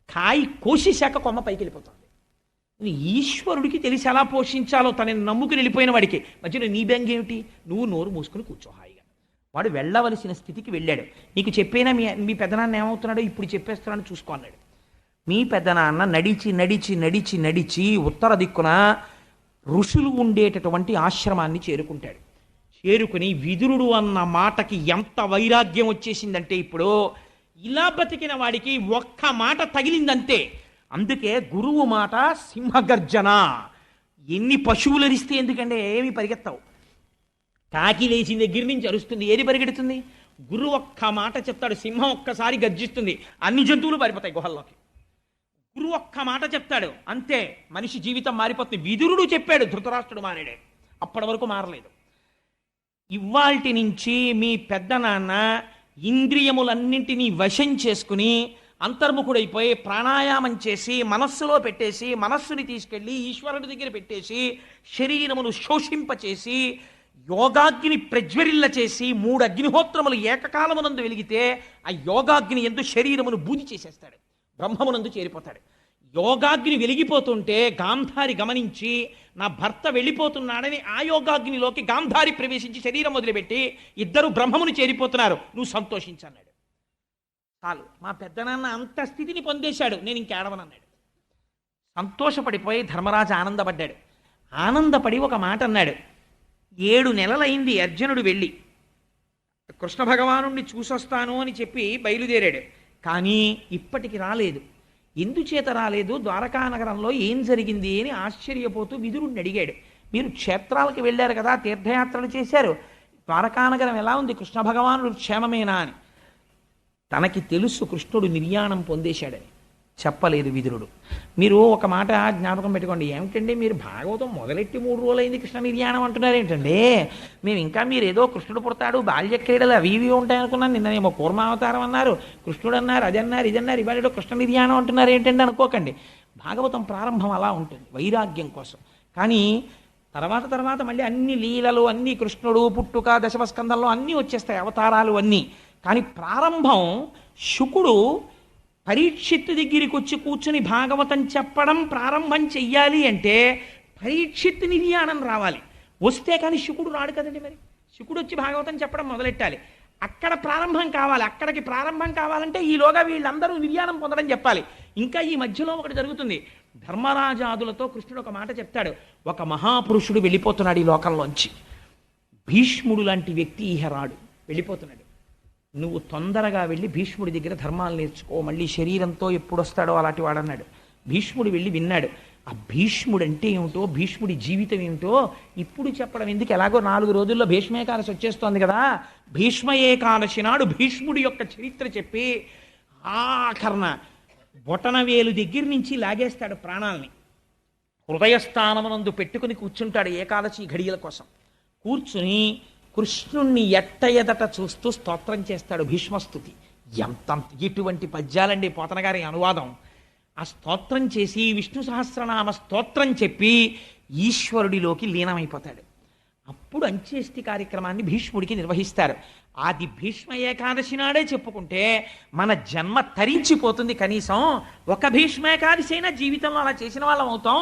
కాయి కోసేశాక కొమ్మ పైకి వెళ్ళిపోతుంది. ఈశ్వరుడికి తెలిసి ఎలా పోషించాలో తనని నమ్ముకుని వెళ్ళిపోయిన వాడికి మధ్యలో నీ బెంగేమిటి, నువ్వు నోరు మూసుకుని కూర్చో హాయిగా. వాడు వెళ్ళవలసిన స్థితికి వెళ్ళాడు. నీకు చెప్పేనా మీ పెద్దనాన్న ఏమవుతున్నాడో ఇప్పుడు చెప్పేస్తున్నాడు చూసుకో అన్నాడు. మీ పెద్దనాన్న నడిచి నడిచి నడిచి నడిచి ఉత్తర దిక్కున ఋషులు ఉండేటటువంటి ఆశ్రమాన్ని చేరుకుంటాడు. చేరుకుని విదురుడు అన్న మాటకి ఎంత వైరాగ్యం వచ్చేసిందంటే ఇప్పుడు ఇలా బతికిన వాడికి ఒక్క మాట తగిలిందంతే. అందుకే గురువు మాట సింహగర్జన. ఎన్ని పశువులు అరిస్తే ఎందుకంటే ఏమి పరిగెత్తావు, కాకి లేచిన దగ్గర నుంచి అరుస్తుంది, ఏది పరిగెడుతుంది? గురువు ఒక్క మాట చెప్తాడు, సింహం ఒక్కసారి గర్జిస్తుంది, అన్ని జంతువులు పారిపోతాయి గుహల్లోకి. గురువు ఒక్క మాట చెప్తాడు అంతే, మనిషి జీవితం మారిపోతుంది. విదురుడు చెప్పాడు, ధృతరాష్ట్రుడు మారాడే, అప్పటి వరకు మారలేదు. ఇవాల్టి నుంచి మీ పెద్దనాన్న ఇంద్రియములన్నింటినీ వశం చేసుకుని అంతర్ముఖుడైపోయి ప్రాణాయామం చేసి మనస్సులో పెట్టేసి, మనస్సుని తీసుకెళ్ళి ఈశ్వరుడి దగ్గర పెట్టేసి, శరీరమును శోషింపచేసి యోగాగ్ని ప్రజ్వరిల్ల చేసి 3 అగ్నిహోత్రములు ఏకకాలమునందు వెలిగితే ఆ యోగాగ్ని ఎందు శరీరమును బూది చేసేస్తాడు, బ్రహ్మమునందు చేరిపోతాడు. యోగాగ్ని వెలిగిపోతుంటే గాంధారి గమనించి నా భర్త వెళ్ళిపోతున్నాడని ఆ యోగాగ్నిలోకి గాంధారి ప్రవేశించి శరీరం వదిలిపెట్టి ఇద్దరు బ్రహ్మమును చేరిపోతున్నారు, నువ్వు సంతోషించన్నాడు. చాలు, మా పెద్దనాన్న అంత స్థితిని పొందేశాడు, నేను ఇంకేడవనన్నాడు. సంతోషపడిపోయి ధర్మరాజు ఆనందపడ్డాడు. ఆనందపడి ఒక మాట అన్నాడు, 7 నెలలైంది అర్జునుడు వెళ్ళి కృష్ణ భగవానుణ్ణి చూసొస్తాను అని చెప్పి బయలుదేరాడు, కానీ ఇప్పటికి రాలేదు. ఎందుచేత రాలేదు, ద్వారకానగరంలో ఏం జరిగింది అని ఆశ్చర్యపోతూ విదురుణ్ణి అడిగాడు. మీరు క్షేత్రాలకు వెళ్ళారు కదా, తీర్థయాత్రలు చేశారు, ద్వారకానగరం ఎలా ఉంది, కృష్ణ భగవానుడు క్షేమమేనా అని. తనకి తెలుసు కృష్ణుడు నిర్యాణం పొందేశాడని, చెప్పలేదు విదురుడు. మీరు ఒక మాట జ్ఞాపకం పెట్టుకోండి, ఏమిటండి మీరు భాగవతం మొదలెట్టి 3 రోజులైంది కృష్ణ నిర్యాణం అంటున్నారు ఏంటండి, మేము ఇంకా మీరు ఏదో కృష్ణుడు పుడతాడు బాల్య క్రీడలు అవి ఇవి ఉంటాయనుకున్నాను, నిన్ననేమో కూర్మావతారం అన్నారు, కృష్ణుడు అన్నారు, అది అన్నారు, ఇది అన్నారు, ఇవాళ కృష్ణ నిర్యాణం అంటున్నారు ఏంటండి అనుకోకండి. భాగవతం ప్రారంభం అలా ఉంటుంది వైరాగ్యం కోసం. కానీ తర్వాత మళ్ళీ అన్ని లీలలు, అన్ని కృష్ణుడు పుట్టుక, దశమస్కంధంలో అన్నీ వచ్చేస్తాయి అవతారాలు అన్నీ. కానీ ప్రారంభం శుకుడు పరీక్షిత్తు దగ్గరికి వచ్చి కూర్చుని భాగవతం చెప్పడం ప్రారంభం చెయ్యాలి అంటే పరీక్షిత్తు నిర్యాణం రావాలి, వస్తే కానీ శుకుడు రాడు కదండి. మరి శుకుడు వచ్చి భాగవతం చెప్పడం మొదలెట్టాలి, అక్కడ ప్రారంభం కావాలి. అక్కడికి ప్రారంభం కావాలంటే ఈలోగా వీళ్ళందరూ నిర్యాణం పొందడం చెప్పాలి. ఇంకా ఈ మధ్యలో ఒకటి జరుగుతుంది, ధర్మరాజాదులతో కృష్ణుడు ఒక మాట చెప్తాడు, ఒక మహాపురుషుడు వెళ్ళిపోతున్నాడు ఈ లోకంలోంచి, భీష్ముడు లాంటి వ్యక్తి ఇహ రాడు, వెళ్ళిపోతున్నాడు, నువ్వు తొందరగా వెళ్ళి భీష్ముడి దగ్గర ధర్మాలు నేర్చుకో, మళ్ళీ శరీరంతో ఎప్పుడు వస్తాడో అలాంటి వాడన్నాడు. భీష్ముడు వెళ్ళి విన్నాడు. ఆ భీష్ముడు అంటే ఏమిటో, భీష్ముడి జీవితం ఏమిటో ఇప్పుడు చెప్పడం ఎందుకు, ఎలాగో 4 రోజుల్లో భీష్మేకాదశి వచ్చేస్తోంది కదా, భీష్మ ఏకాదశి నాడు భీష్ముడి యొక్క చరిత్ర చెప్పి ఆఖరణ బొటనవేలు దగ్గర నుంచి లాగేస్తాడు ప్రాణాలని, హృదయస్థానమునందు పెట్టుకుని కూర్చుంటాడు ఏకాదశి ఘడియల కోసం. కూర్చుని కృష్ణుణ్ణి ఎట్ట ఎదట చూస్తూ స్తోత్రం చేస్తాడు భీష్మస్తుతి. ఎంత ఇటువంటి పద్యాలండి పోతన గారి అనువాదం. ఆ స్తోత్రం చేసి విష్ణు సహస్రనామ స్తోత్రం చెప్పి ఈశ్వరుడిలోకి లీనమైపోతాడు. అప్పుడు అంత్యేష్టి కార్యక్రమాన్ని భీష్ముడికి నిర్వహిస్తారు. అది భీష్మ ఏకాదశి నాడే చెప్పుకుంటే మన జన్మ తరించిపోతుంది. కనీసం ఒక భీష్మ ఏకాదశి అయినా జీవితంలో అలా చేసిన వాళ్ళం అవుతాం.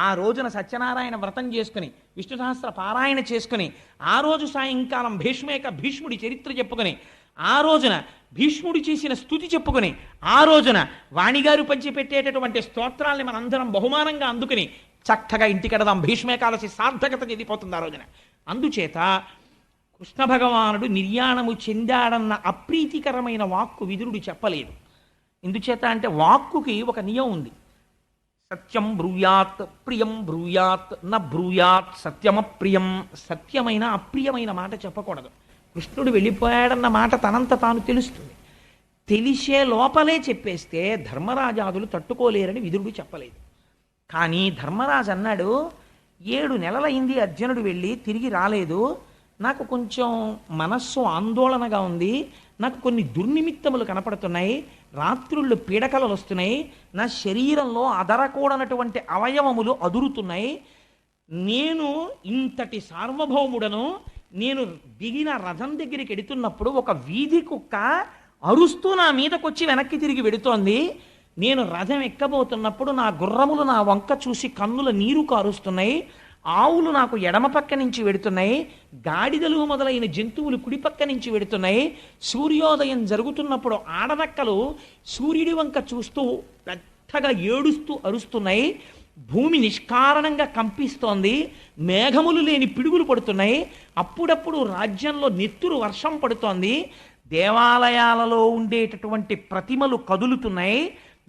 ఆ రోజున సత్యనారాయణ వ్రతం చేసుకుని విష్ణు సహస్ర పారాయణ చేసుకుని ఆ రోజు సాయంకాలం భీష్ముడి చరిత్ర చెప్పుకొని ఆ రోజున భీష్ముడు చేసిన స్తుతి చెప్పుకొని ఆ రోజున వాణిగారు పంచిపెట్టేటటువంటి స్తోత్రాల్ని మనందరం బహుమానంగా అందుకుని చక్కగా ఇంటికెడదాం. భీష్మేకాదశి సార్థకత చెందిపోతుంది ఆ రోజున. అందుచేత కృష్ణ భగవానుడు నిర్యాణము చెందాడన్న అప్రీతికరమైన వాక్కు విదురుడు చెప్పలేదు. ఎందుచేత అంటే వాక్కుకి ఒక నియమం ఉంది. సత్యం బ్రూయాత్ ప్రియం బ్రూయాత్ న బ్రూయాత్ సత్యమప్రియం. సత్యమైన అప్రియమైన మాట చెప్పకూడదు. కృష్ణుడు వెళ్ళిపోయాడన్న మాట తనంత తాను తెలుస్తుంది. తెలిసే లోపలే చెప్పేస్తే ధర్మరాజాదులు తట్టుకోలేరని విదురుడు చెప్పలేదు. కానీ ధర్మరాజు అన్నాడు, 7 నెలలైంది అర్జునుడు వెళ్ళి తిరిగి రాలేదు, నాకు కొంచెం మనస్సు ఆందోళనగా ఉంది, నాకు కొన్ని దుర్నిమిత్తములు కనపడుతున్నాయి, రాత్రుళ్ళు పీడకలలు వస్తున్నాయి, నా శరీరంలో అదరకూడనటువంటి అవయవములు అదురుతున్నాయి, నేను ఇంతటి సార్వభౌముడను, నేను దిగిన రథం దగ్గరికి ఎడుతున్నప్పుడు ఒక వీధి కుక్క అరుస్తూ నా మీదకొచ్చి వెనక్కి తిరిగి వెడుతోంది, నేను రథం ఎక్కబోతున్నప్పుడు నా గుర్రములు నా వంక చూసి కన్నుల నీరు కారుస్తున్నాయి, ఆవులు నాకు ఎడమ పక్క నుంచి వెడుతున్నాయి, గాడిదలు మొదలైన జంతువులు కుడిపక్క నుంచి వెడుతున్నాయి, సూర్యోదయం జరుగుతున్నప్పుడు ఆడనక్కలు సూర్యుడి వంక చూస్తూ పెద్దగా ఏడుస్తూ అరుస్తున్నాయి, భూమి నిష్కారణంగా కంపిస్తోంది, మేఘములు లేని పిడుగులు పడుతున్నాయి, అప్పుడప్పుడు రాజ్యంలో నెత్తురు వర్షం పడుతోంది, దేవాలయాలలో ఉండేటటువంటి ప్రతిమలు కదులుతున్నాయి,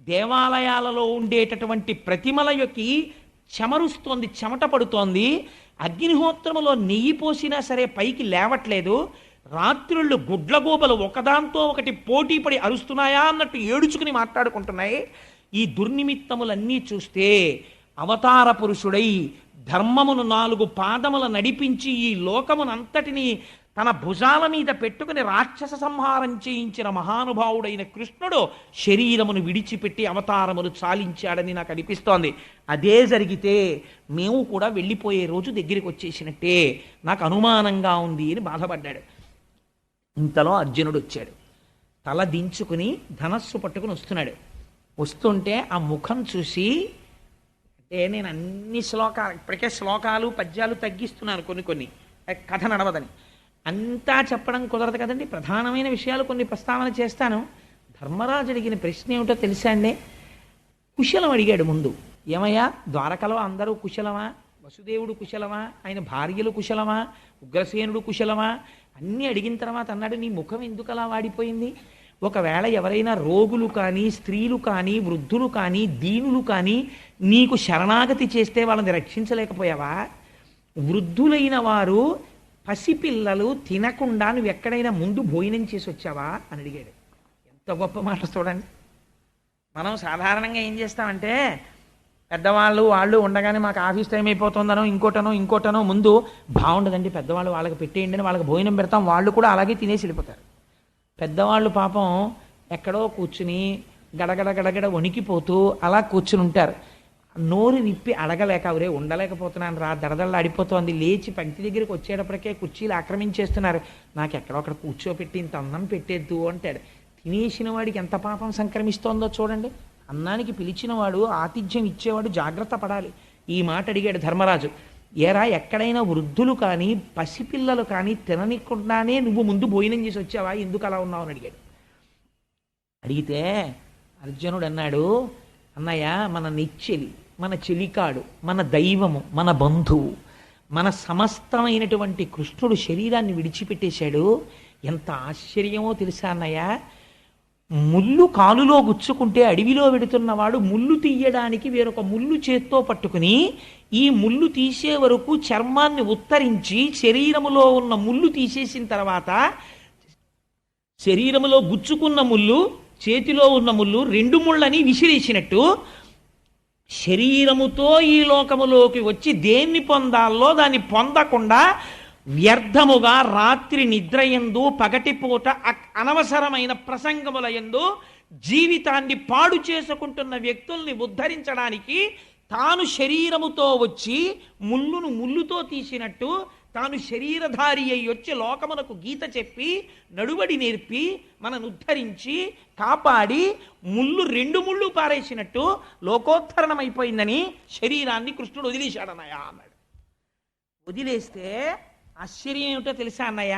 దేవాలయాలలో ఉండేటటువంటి ప్రతిమల యొక్క చెమరుస్తోంది, చెమట పడుతోంది, అగ్నిహోత్రములో నెయ్యి పోసినా సరే పైకి లేవట్లేదు, రాత్రుళ్ళు గుడ్లగూబలు ఒకదాంతో ఒకటి పోటీపడి అరుస్తున్నాయా అన్నట్టు ఏడుచుకుని మాట్లాడుకుంటున్నాయి. ఈ దుర్నిమిత్తములన్నీ చూస్తే అవతార పురుషుడై ధర్మమును 4 పాదముల నడిపించి ఈ లోకమునంతటినీ తన భుజాల మీద పెట్టుకుని రాక్షస సంహారం చేయించిన మహానుభావుడైన కృష్ణుడు శరీరమును విడిచిపెట్టి అవతారములు చాలించాడని నాకు అనిపిస్తోంది. అదే జరిగితే మేము కూడా వెళ్ళిపోయే రోజు దగ్గరికి వచ్చేసినట్టే, నాకు అనుమానంగా ఉంది అని బాధపడ్డాడు. ఇంతలో అర్జునుడు వచ్చాడు. తల దించుకుని ధనస్సు పట్టుకుని వస్తున్నాడు. వస్తుంటే ఆ ముఖం చూసి, అంటే నేను అన్ని శ్లోకాలు ఇప్పటికే శ్లోకాలు పద్యాలు తగ్గిస్తున్నాను, కొన్ని కథ నడవదని అంతా చెప్పడం కుదరదు కదండి. ప్రధానమైన విషయాలు కొన్ని ప్రస్తావన చేస్తాను. ధర్మరాజు అడిగిన ప్రశ్న ఏమిటో తెలుసా అండి? కుశలం అడిగాడు ముందు. ఏమయ్యా, ద్వారకలో అందరూ కుశలమా? వసుదేవుడు కుశలమా? ఆయన భార్యలు కుశలమా? ఉగ్రసేనుడు కుశలమా? అన్నీ అడిగిన తర్వాత అన్నాడు, నీ ముఖం ఎందుకు అలా వాడిపోయింది? ఒకవేళ ఎవరైనా రోగులు కానీ, స్త్రీలు కానీ, వృద్ధులు కానీ, దీనులు కానీ నీకు శరణాగతి చేస్తే వాళ్ళని రక్షించలేకపోయావా? వృద్ధులైన వారు, పసిపిల్లలు తినకుండా నువ్వు ఎక్కడైనా ముందు భోజనం చేసి వచ్చావా అని అడిగాడు. ఎంత గొప్ప మాట చూడండి. మనం సాధారణంగా ఏం చేస్తామంటే, పెద్దవాళ్ళు ఉండగానే మాకు ఆఫీస్ టైం అయిపోతుందనో ఇంకోటనో ముందు బాగుండదండి పెద్దవాళ్ళు వాళ్ళకి పెట్టేయండి అని వాళ్ళకి భోజనం పెడతాం, వాళ్ళు కూడా అలాగే తినేసి వెళ్ళిపోతారు. పెద్దవాళ్ళు పాపం ఎక్కడో కూర్చుని గడగడ వణికిపోతూ అలా కూర్చుని ఉంటారు. నోరు విప్పి అడగలేక, అవరే ఉండలేకపోతున్నాను రా, దడదళ్ళ అడిపోతోంది, లేచి పంక్తి దగ్గరికి వచ్చేటప్పటికే కుర్చీలు ఆక్రమించేస్తున్నారు, నాకు ఎక్కడో అక్కడ కూర్చోపెట్టి ఇంత అన్నం పెట్టేద్దు అంటాడు. తినేసిన వాడికి ఎంత పాపం సంక్రమిస్తోందో చూడండి. అన్నానికి పిలిచిన వాడు, ఆతిథ్యం ఇచ్చేవాడు జాగ్రత్త పడాలి. ఈ మాట అడిగాడు ధర్మరాజు. ఏరా, ఎక్కడైనా వృద్ధులు కానీ పసిపిల్లలు కానీ తిననికుండానే నువ్వు ముందు భోజనం చేసి వచ్చావా, ఎందుకు అలా ఉన్నావు అని అడిగాడు. అడిగితే అర్జునుడు అన్నాడు, అన్నయ్య, మన నెచ్చెలి, మన చెలికాడు, మన దైవము, మన బంధువు, మన సమస్తమైనటువంటి కృష్ణుడు శరీరాన్ని విడిచిపెట్టేశాడు. ఎంత ఆశ్చర్యమో తెలుసా అన్నయ్య, ముళ్ళు కాలులో గుచ్చుకుంటే అడవిలో వెడుతున్నవాడు ముళ్ళు తీయడానికి వేరొక ముళ్ళు చేత్తో పట్టుకుని ఈ ముళ్ళు తీసే వరకు చర్మాన్ని ఉత్తరించి శరీరములో ఉన్న ముళ్ళు తీసేసిన తర్వాత శరీరములో గుచ్చుకున్న ముళ్ళు, చేతిలో ఉన్న ముళ్ళు, 2 ముళ్ళని విసిరేసినట్టు శరీరముతో ఈ లోకములోకి వచ్చి దేన్ని పొందాలో దాన్ని పొందకుండా వ్యర్థముగా రాత్రి నిద్రయందు పగటిపూట అనవసరమైన ప్రసంగములయందు జీవితాన్ని పాడు చేసుకుంటున్న వ్యక్తుల్ని ఉద్ధరించడానికి తాను శరీరముతో వచ్చి ముళ్ళును ముళ్ళుతో తీసినట్టు తాను శరీరధారి అయి వచ్చి లోకమునకు గీత చెప్పి నడువడి నేర్పి మనను ఉద్ధరించి కాపాడి రెండు ముళ్ళు పారేసినట్టు లోకోత్తరణమైపోయిందని శరీరాన్ని కృష్ణుడు వదిలేశాడన్నయ్య అన్నాడు. వదిలేస్తే ఆశ్చర్యం ఏమిటో తెలుసా అన్నయ్య,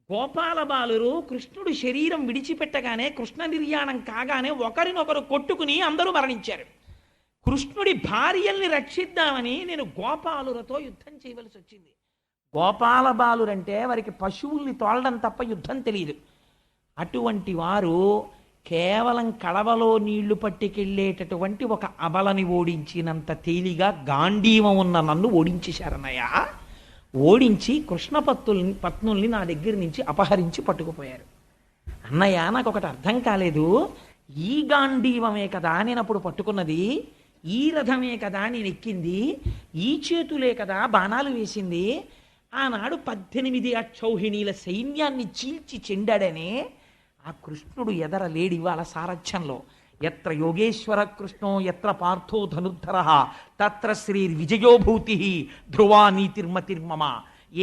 గోపాల బాలురు కృష్ణుడు శరీరం విడిచిపెట్టగానే కృష్ణ నిర్యాణం కాగానే ఒకరినొకరు కొట్టుకుని అందరూ మరణించారు. కృష్ణుడి భార్యల్ని రక్షిద్దామని నేను గోపాలులతో యుద్ధం చేయవలసి వచ్చింది. గోపాల బాలురంటే వారికి పశువుల్ని తోలడం తప్ప యుద్ధం తెలియదు. అటువంటి వారు కేవలం కడవలో నీళ్లు పట్టుకెళ్ళేటటువంటి ఒక అబలని ఓడించినంత తేలిగా గాంధీవం ఉన్న నన్ను ఓడించేశారన్నయ్య. ఓడించి కృష్ణ పత్నుల్ని నా దగ్గర నుంచి అపహరించి పట్టుకుపోయారు. అన్నయ్య నాకు ఒకటి అర్థం కాలేదు, ఈ గాంధీవమే కదా నేను అప్పుడు పట్టుకున్నది, ఈ రథమే కదా నేను ఎక్కింది, ఈ చేతులే కదా బాణాలు వేసింది. ఆనాడు 18 అక్షౌహిణీల సైన్యాన్ని చీల్చి చెండాడనే ఆ కృష్ణుడు ఎదరలేడి వాళ్ళ సారథ్యంలో. ఎత్ర యోగేశ్వర కృష్ణో ఎత్ర పార్థో ధనుర్ధర తత్ర శ్రీ విజయోభూతి ధ్రువా నీతిర్మతిర్మమ.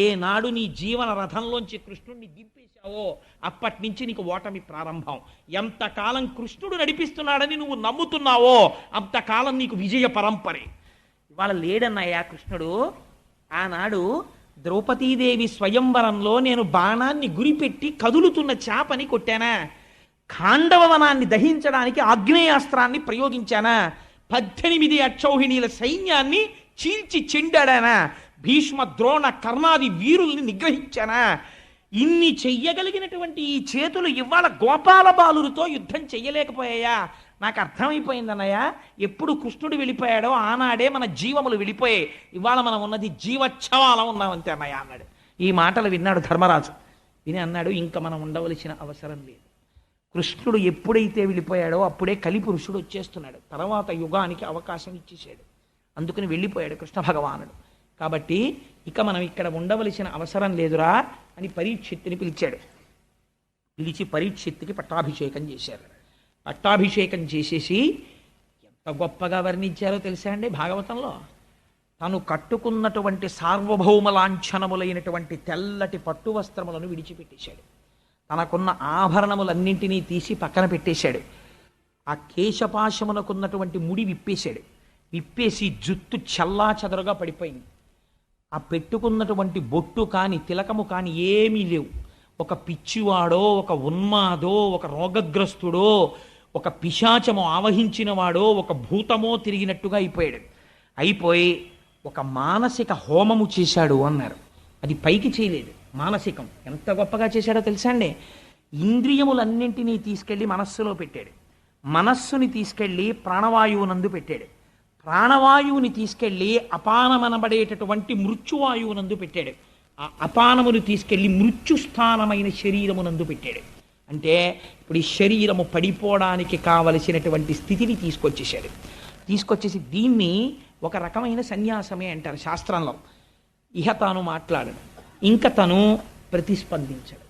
ఏనాడు నీ జీవన రథంలోంచి కృష్ణుడిని దింపేశావో అప్పటి నుంచి నీకు ఓటమి ప్రారంభం. ఎంతకాలం కృష్ణుడు నడిపిస్తున్నాడని నువ్వు నమ్ముతున్నావో అంతకాలం నీకు విజయ పరంపరే. ఇవాళ లేడన్నయ్యా కృష్ణుడు. ఆనాడు ద్రౌపదీదేవి స్వయంవరంలో నేను బాణాన్ని గురిపెట్టి కదులుతున్న చేపని కొట్టానా, ఖాండవనాన్ని దహించడానికి ఆగ్నేయాస్త్రాన్ని ప్రయోగించానా, 18 అక్షౌహిణీల సైన్యాన్ని చీల్చి చెండాడానా, భీష్మ ద్రోణ కర్ణాది వీరుల్ని నిగ్రహించానా. ఇన్ని చెయ్యగలిగినటువంటి ఈ చేతులు ఇవాళ గోపాల బాలురితో యుద్ధం చెయ్యలేకపోయాయా? నాకు అర్థమైపోయిందన్నయ్య, ఎప్పుడు కృష్ణుడు వెళ్ళిపోయాడో ఆనాడే మన జీవములు వెళ్ళిపోయాయి. ఇవాళ మనం ఉన్నది జీవచ్ఛవాలం ఉన్నామంతే అన్నయ్య అన్నాడు. ఈ మాటలు విన్నాడు ధర్మరాజు. విని అన్నాడు, ఇంకా మనం ఉండవలసిన అవసరం లేదు. కృష్ణుడు ఎప్పుడైతే వెళ్ళిపోయాడో అప్పుడే కలిపురుషుడు వచ్చేస్తున్నాడు. తర్వాత యుగానికి అవకాశం ఇచ్చేసాడు. అందుకని వెళ్ళిపోయాడు కృష్ణ భగవానుడు. కాబట్టి ఇక మనం ఇక్కడ ఉండవలసిన అవసరం లేదురా అని పరీక్షిత్తుని పిలిచాడు. పిలిచి పరీక్షిత్తుకి పట్టాభిషేకం చేశారు. పట్టాభిషేకం చేసేసి ఎంత గొప్పగా వర్ణించారో తెలుసా అండి భాగవతంలో. తను కట్టుకున్నటువంటి సార్వభౌమ లాంఛనములైనటువంటి తెల్లటి పట్టు వస్త్రములను విడిచిపెట్టేశాడు. తనకున్న ఆభరణములన్నింటినీ తీసి పక్కన పెట్టేశాడు. ఆ కేశపాశమునకున్నటువంటి ముడి విప్పేశాడు. విప్పేసి జుత్తు చల్లా చెదరుగా పడిపోయింది. ఆ పెట్టుకున్నటువంటి బొట్టు కాని తిలకము కాని ఏమీ లేవు. ఒక పిచ్చివాడో, ఒక ఉన్మాదో, ఒక రోగగ్రస్తుడో, ఒక పిశాచము ఆవహించిన వాడో, ఒక భూతమో తిరిగినట్టుగా అయిపోయాడు. అయిపోయి ఒక మానసిక హోమము చేశాడు అన్నారు. అది పైకి చేయలేదు, మానసికం. ఎంత గొప్పగా చేశాడో తెలుసా అండి. ఇంద్రియములన్నింటినీ తీసుకెళ్ళి మనస్సులో పెట్టాడు. మనస్సుని తీసుకెళ్ళి ప్రాణవాయువునందు పెట్టాడు. ప్రాణవాయువుని తీసుకెళ్ళి అపానమనబడేటటువంటి మృత్యువాయువునందు పెట్టాడు. ఆ అపానమును తీసుకెళ్ళి మృత్యుస్థానమైన శరీరమునందు పెట్టాడు. అంటే ఇప్పుడు ఈ శరీరము పడిపోవడానికి కావలసినటువంటి స్థితిని తీసుకొచ్చేసాడు. తీసుకొచ్చేసి దీన్ని ఒక రకమైన సన్యాసమే అంటారు శాస్త్రంలో. ఇహ తాను మాట్లాడడు, ఇంకా తను ప్రతిస్పందించడు.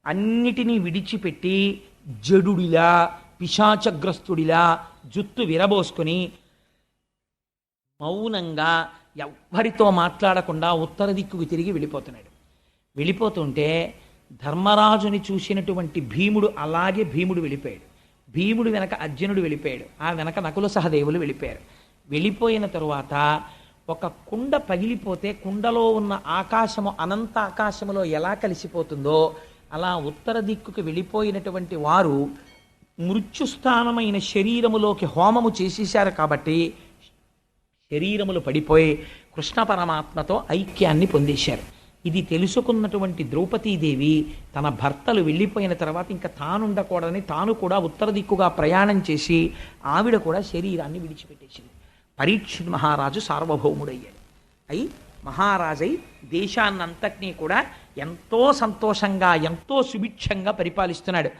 అన్నిటినీ విడిచిపెట్టి జడుడిలా, పిశాచగ్రస్తుడిలా జుత్తు విరబోసుకొని మౌనంగా ఎవ్వరితో మాట్లాడకుండా ఉత్తర దిక్కుకు తిరిగి వెళ్ళిపోతున్నాడు. వెళ్ళిపోతుంటే ధర్మరాజుని చూసినటువంటి భీముడు అలాగే భీముడు వెళ్ళిపోయాడు. భీముడు వెనక అర్జునుడు వెళ్ళిపోయాడు. ఆ వెనక నకుల సహదేవులు వెళ్ళిపోయారు. వెళ్ళిపోయిన తరువాత ఒక కుండ పగిలిపోతే కుండలో ఉన్న ఆకాశము అనంత ఆకాశములో ఎలా కలిసిపోతుందో అలా ఉత్తర దిక్కుకు వెళ్ళిపోయినటువంటి వారు మృత్యుస్థానమైన శరీరములోకి హోమము చేసేశారు. కాబట్టి శరీరములు పడిపోయి కృష్ణ పరమాత్మతో ఐక్యాన్ని పొందేశారు. ఇది తెలుసుకున్నటువంటి ద్రౌపదీదేవి తన భర్తలు వెళ్ళిపోయిన తర్వాత ఇంకా తానుండకూడదని తాను కూడా ఉత్తర దిక్కుగా ప్రయాణం చేసి ఆవిడ కూడా శరీరాన్ని విడిచిపెట్టేసింది. పరీక్షిత్ మహారాజు సార్వభౌముడయ్యాడు. అయి మహారాజై దేశాన్నంతటినీ కూడా ఎంతో సంతోషంగా ఎంతో సుభిక్షంగా పరిపాలిస్తున్నాడు.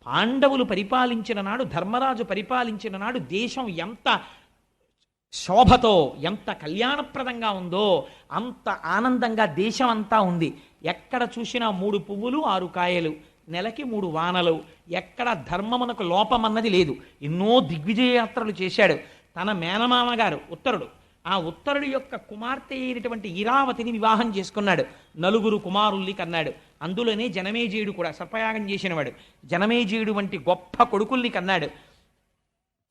పాండవులు పరిపాలించిన నాడు, ధర్మరాజు పరిపాలించిన నాడు దేశం ఎంత శోభతో ఎంత కళ్యాణప్రదంగా ఉందో అంత ఆనందంగా దేశం అంతా ఉంది. ఎక్కడ చూసినా 3 పువ్వులు 6 కాయలు, నెలకి 3 వానలు, ఎక్కడ ధర్మమునకు లోపమన్నది లేదు. ఎన్నో దిగ్విజయ యాత్రలు చేశాడు. తన మేనమామ గారు ఉత్తరుడు, ఆ ఉత్తరుడు యొక్క కుమార్తె అయినటువంటి ఇరావతిని వివాహం చేసుకున్నాడు. 4 కుమారుల్ని కన్నాడు. అందులోనే జనమేజయుడు కూడా సర్పయాగం చేసినవాడు. జనమేజయుడు వంటి గొప్ప కొడుకుల్ని కన్నాడు.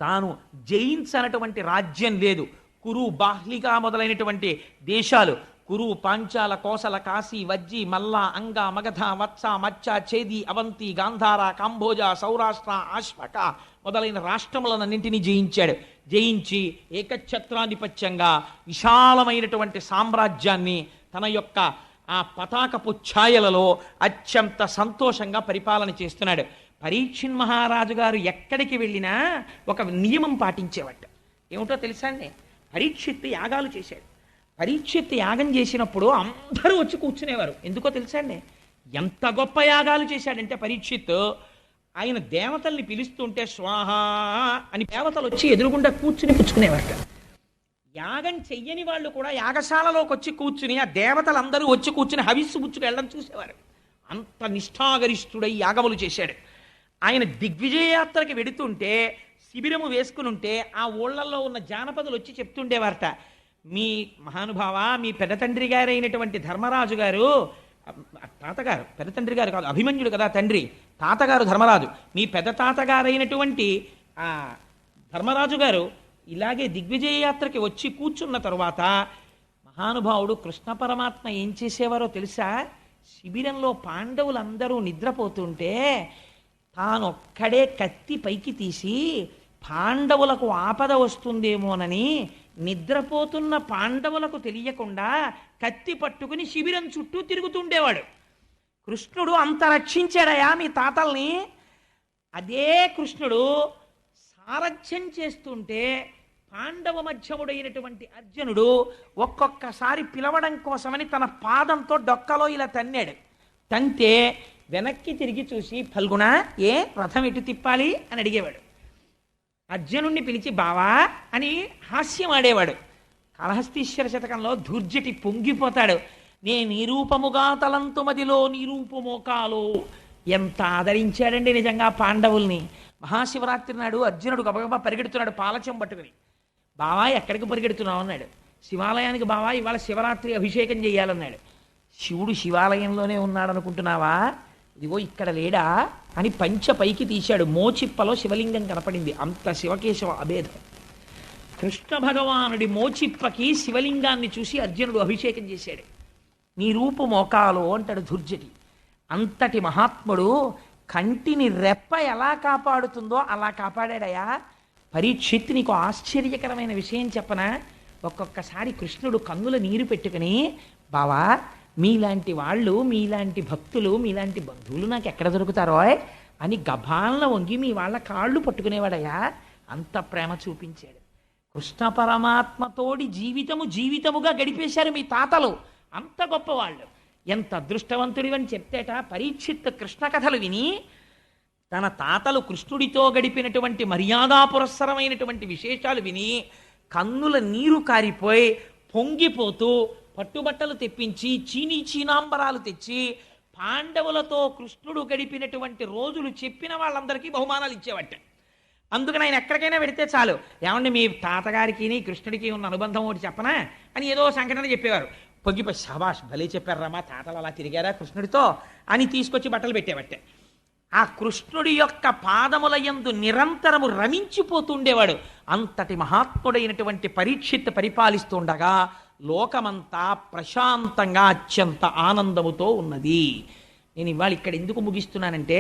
తాను జయించనటువంటి రాజ్యం లేదు. కురు బాహ్లిగా మొదలైనటువంటి దేశాలు, కురు పాంచాల కోసల కాశీ వజ్జి మల్ల అంగ మగధ వత్స మచ్చ చేది అవంతి గాంధార కాంభోజ సౌరాష్ట్ర ఆశ్వక మొదలైన రాష్ట్రములన్నింటినీ జయించాడు. జయించి ఏకఛత్రాధిపత్యంగా విశాలమైనటువంటి సామ్రాజ్యాన్ని తన యొక్క ఆ పతాకపు ఛాయలలో అత్యంత సంతోషంగా పరిపాలన చేస్తున్నాడు. పరీక్షిన్ మహారాజు గారు ఎక్కడికి వెళ్ళినా ఒక నియమం పాటించేవాట. ఏమిటో తెలుసా అండి? పరీక్షిత్ యాగాలు చేశాడు. పరీక్షిత్ యాగం చేసినప్పుడు అందరూ వచ్చి కూర్చునేవారు. ఎందుకో తెలుసా అండి? ఎంత గొప్ప యాగాలు చేశాడంటే పరీక్షిత్, ఆయన దేవతల్ని పిలుస్తుంటే స్వాహ అని దేవతలు వచ్చి ఎదురుగుండా కూర్చుని పుచ్చుకునేవారట. యాగం చెయ్యని వాళ్ళు కూడా యాగశాలలోకి వచ్చి కూర్చుని ఆ దేవతలందరూ వచ్చి కూర్చుని హవిస్సు పుచ్చుకు వెళ్ళడం చూసేవారు. అంత నిష్ఠాగరిష్ఠుడై యాగములు చేశాడు. ఆయన దిగ్విజయ యాత్రకి వెడుతుంటే శిబిరము వేసుకుని ఉంటే ఆ ఊళ్ళల్లో ఉన్న జానపదులు వచ్చి చెప్తుండేవారట, మీ మహానుభావ, మీ పెద్ద తండ్రి గారైనటువంటి ధర్మరాజు గారు, తాతగారు పెద్ద తండ్రి గారు కాదు, అభిమన్యుడు కదా తండ్రి, తాతగారు ధర్మరాజు, మీ పెద్ద తాతగారైనటువంటి ఆ ధర్మరాజు గారు ఇలాగే దిగ్విజయ యాత్రకి వచ్చి కూర్చున్న తరువాత మహానుభావుడు కృష్ణ పరమాత్మ ఏం చేసేవారో తెలుసా? శిబిరంలో పాండవులందరూ నిద్రపోతుంటే తానొక్కడే కత్తి పైకి తీసి పాండవులకు ఆపద వస్తుందేమోనని నిద్రపోతున్న పాండవులకు తెలియకుండా కత్తి పట్టుకుని శిబిరం చుట్టూ తిరుగుతుండేవాడు. కృష్ణుడు అంత రక్షించాడయా మీ తాతల్ని. అదే కృష్ణుడు సారథ్యం చేస్తుంటే పాండవ మధ్యముడైనటువంటి అర్జునుడు ఒక్కొక్కసారి పిలవడం కోసమని తన పాదంతో డొక్కలో ఇలా తన్నాడు. తంతే వెనక్కి తిరిగి చూసి, ఫల్గుణ ఏ రథం ఎటు తిప్పాలి అని అడిగేవాడు. అర్జునుణ్ణి పిలిచి బావా అని హాస్యం ఆడేవాడు. కాళహస్తీశ్వర శతకంలో ధూర్జటి పొంగిపోతాడు. నే నిరూపముగా తలంతు మదిలో నిరూపమోకాలో. ఎంత ఆదరించాడండి నిజంగా పాండవుల్ని. మహాశివరాత్రి నాడు అర్జునుడు గబగబా పరిగెడుతున్నాడు పాలచం పట్టుకుని. బావా ఎక్కడికి పరిగెడుతున్నావు అన్నాడు. శివాలయానికి బావా, ఇవాళ శివరాత్రి అభిషేకం చేయాలన్నాడు. శివుడు శివాలయంలోనే ఉన్నాడు అనుకుంటున్నావా? ఇదిగో ఇక్కడ లేడా అని పంచ పైకి తీశాడు. మోచిప్పలో శివలింగం కనపడింది. అంత శివకేశవ అభేదం. కృష్ణ భగవానుడి మోచిప్పకి శివలింగాన్ని చూసి అర్జునుడు అభిషేకం చేశాడు. నీ రూపు మోకాలు అంటాడు ధుర్జటి. అంతటి మహాత్ముడు కంటిని రెప్ప ఎలా కాపాడుతుందో అలా కాపాడాడయా. పరీక్షిత్, నీకు ఆశ్చర్యకరమైన విషయం చెప్పనా? ఒక్కొక్కసారి కృష్ణుడు కన్నుల నీరు పెట్టుకుని, బావా మీలాంటి వాళ్ళు, మీలాంటి భక్తులు, మీలాంటి బంధువులు నాకు ఎక్కడ దొరుకుతారో అని గభాలను వంగి మీ వాళ్ళ కాళ్ళు పట్టుకునేవాడయ్యా. అంత ప్రేమ చూపించాడు. కృష్ణ పరమాత్మతోడి జీవితముగా గడిపేశారు మీ తాతలు. అంత గొప్పవాళ్ళు. ఎంత అదృష్టవంతుడివని చెప్తేట పరీక్షిత్ కృష్ణ కథలు విని తన తాతలు కృష్ణుడితో గడిపినటువంటి మర్యాదా పురస్సరమైనటువంటి విశేషాలు విని కన్నుల నీరు కారిపోయి పొంగిపోతూ పట్టుబట్టలు తెప్పించి చీనాంబరాలు తెచ్చి పాండవులతో కృష్ణుడు గడిపినటువంటి రోజులు చెప్పిన వాళ్ళందరికీ బహుమానాలు ఇచ్చేవట. అందుకని ఆయన ఎక్కడికైనా పెడితే చాలు, ఏమంటే మీ తాతగారికి కృష్ణుడికి ఉన్న అనుబంధం ఒకటి చెప్పనా అని ఏదో సంఘటన చెప్పేవారు. పొగ్గిపోయి శభాష్ భలే చెప్పారా, మా తాతలు అలా తిరిగారా కృష్ణుడితో అని తీసుకొచ్చి బట్టలు పెట్టేవట్టే. ఆ కృష్ణుడి యొక్క పాదముల యందు నిరంతరము రమించిపోతుండేవాడు. అంతటి మహాత్ముడైనటువంటి పరీక్షిత్ పరిపాలిస్తుండగా లోకమంతా ప్రశాంతంగా అత్యంత ఆనందముతో ఉన్నది. నేను ఇవాళ ఇక్కడ ఎందుకు ముగిస్తున్నానంటే,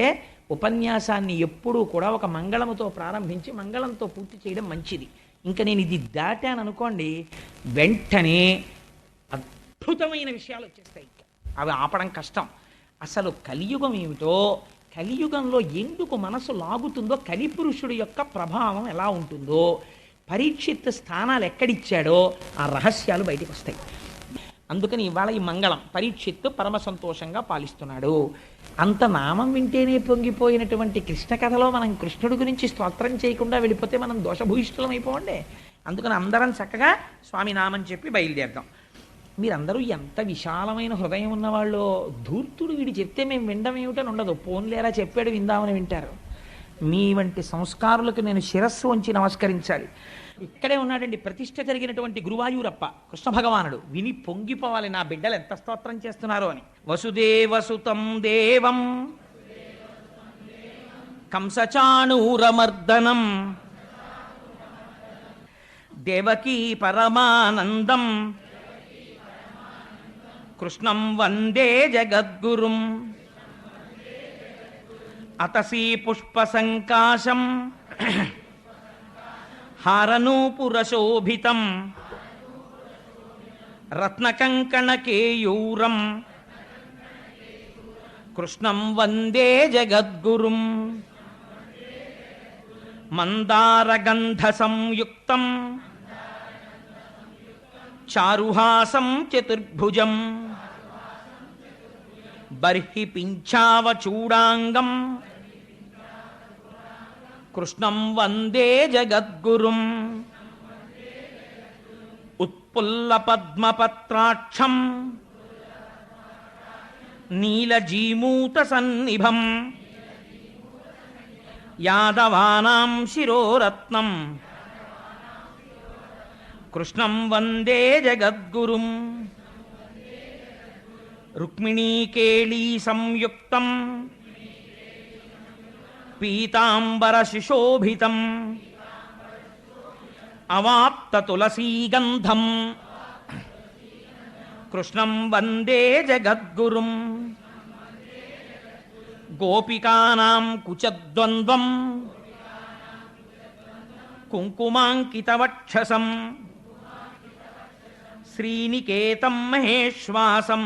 ఉపన్యాసాన్ని ఎప్పుడూ కూడా ఒక మంగళముతో ప్రారంభించి మంగళంతో పూర్తి చేయడం మంచిది. ఇంకా నేను ఇది దాటాను అనుకోండి, వెంటనే అద్భుతమైన విషయాలు వచ్చేస్తాయి. అవి ఆపడం కష్టం. అసలు కలియుగం ఏమిటో, కలియుగంలో ఎందుకు మనసు లాగుతుందో, కలిపురుషుడి యొక్క ప్రభావం ఎలా ఉంటుందో, పరీక్షిత్ స్థానాలు ఎక్కడిచ్చాడో ఆ రహస్యాలు బయటకు వస్తాయి. అందుకని ఇవాళ ఈ మంగళం పరీక్షిత్తు పరమ సంతోషంగా పాలిస్తున్నాడు. అంత నామం వింటేనే పొంగిపోయినటువంటి కృష్ణ కథలో మనం కృష్ణుడి గురించి స్తోత్రం చేయకుండా వెళ్ళిపోతే మనం దోషభూయిష్ఠులం అయిపోండి. అందుకని అందరం చక్కగా స్వామి నామం చెప్పి బయలుదేరదాం. మీరందరూ ఎంత విశాలమైన హృదయం ఉన్నవాళ్ళు. ధూర్తుడు వీడు చెప్తే మేము వినడం ఏమిటని ఉండదు. పోన్లేరా చెప్పాడు విందామని వింటారు. మీ వంటి సంస్కారులకు నేను శిరస్సు వంచి నమస్కరించాలి. ఇక్కడే ఉన్నాడండి ప్రతిష్ఠ జరిగినటువంటి గురువాయూరప్ప కృష్ణ భగవానుడు. విని పొంగిపోవాలి, నా బిడ్డలు ఎంత స్తోత్రం చేస్తున్నారో అని. వసుదేవసుతం దేవం కంసచాణూరమర్దనం దేవకీ పరమానందం కృష్ణం వందే జగద్గురుం అతసీ పుష్పసంకాశం హారనూపురశోభితం రత్నకంకణకేయూరం కృష్ణం వందే జగద్గురుం మందారగంధ సంయుక్తం చారుహాసం చతుర్భుజం బర్హి పింఛావచూడాంగం కృష్ణం వందే జగద్గురుం ఉత్పుల్లపద్మపత్రాక్షం నీలజీమూతసన్నిభం యాదవానాం శిరోరత్నం కృష్ణం వందే జగద్గురుం రుక్మిణీకేళీ సంయుక్తం పీతాంబరశిశోభితం అవాప్త తులసీగంధం కృష్ణం వందే జగద్గురుం గోపికానాం కుచద్వంద్వం కుంకుమాంకితవక్షసం శ్రీనికేతం మహేశ్వాసం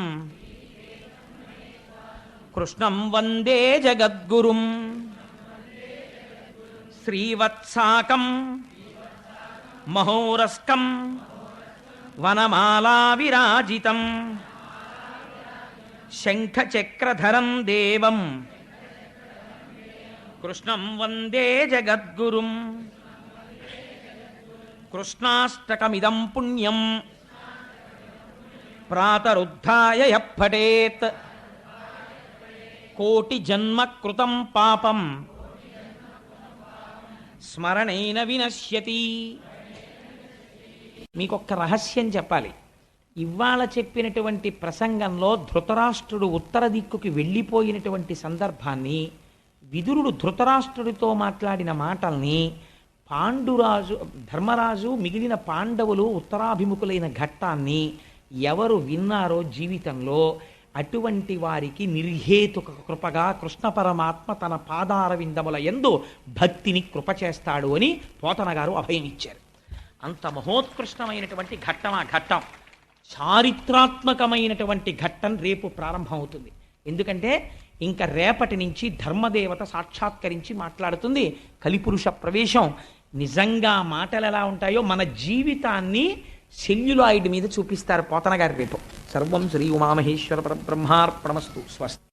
కృష్ణం వందే జగద్గురుం శ్రీవత్సాకం మహోరస్కం వనమాలా విరాజితం శంఖచక్రధరం దేవం కృష్ణం వందే జగద్గురుం కృష్ణాష్టకమిదం పుణ్యం ప్రాతరుద్ధాయ యః పఠేత్ కోటి జన్మ కృతం పాపం స్మరణేన వినశ్యతి. మీకొక్క రహస్యం చెప్పాలి. ఇవాళ చెప్పినటువంటి ప్రసంగంలో ధృతరాష్ట్రుడు ఉత్తర దిక్కుకి వెళ్ళిపోయినటువంటి సందర్భాన్ని, విదురుడు ధృతరాష్ట్రుడితో మాట్లాడిన మాటల్ని, పాండురాజు ధర్మరాజు మిగిలిన పాండవులు ఉత్తరాభిముఖులైన ఘట్టాన్ని ఎవరు విన్నారో జీవితంలో అటువంటి వారికి నిర్హేతుక కృపగా కృష్ణ పరమాత్మ తన పాదారవిందముల యందు భక్తిని కృప చేస్తాడు అని పోతన గారు అభయం ఇచ్చారు. అంత మహోత్కృష్టమైనటువంటి ఘట్టం ఆ ఘట్టం. చారిత్రాత్మకమైనటువంటి ఘట్టం రేపు ప్రారంభమవుతుంది. ఎందుకంటే ఇంకా రేపటి నుంచి ధర్మదేవత సాక్షాత్కరించి మాట్లాడుతుంది. కలిపురుష ప్రవేశం. నిజంగా మాటలు ఎలా ఉంటాయో మన జీవితాన్ని సెల్యులాయిడ్ మీద చూపిస్తారు పోతన గారు రేపు. సర్వం శ్రీ ఉమామహేశ్వర పరబ్రహ్మార్పణమస్తు. స్వస్తి.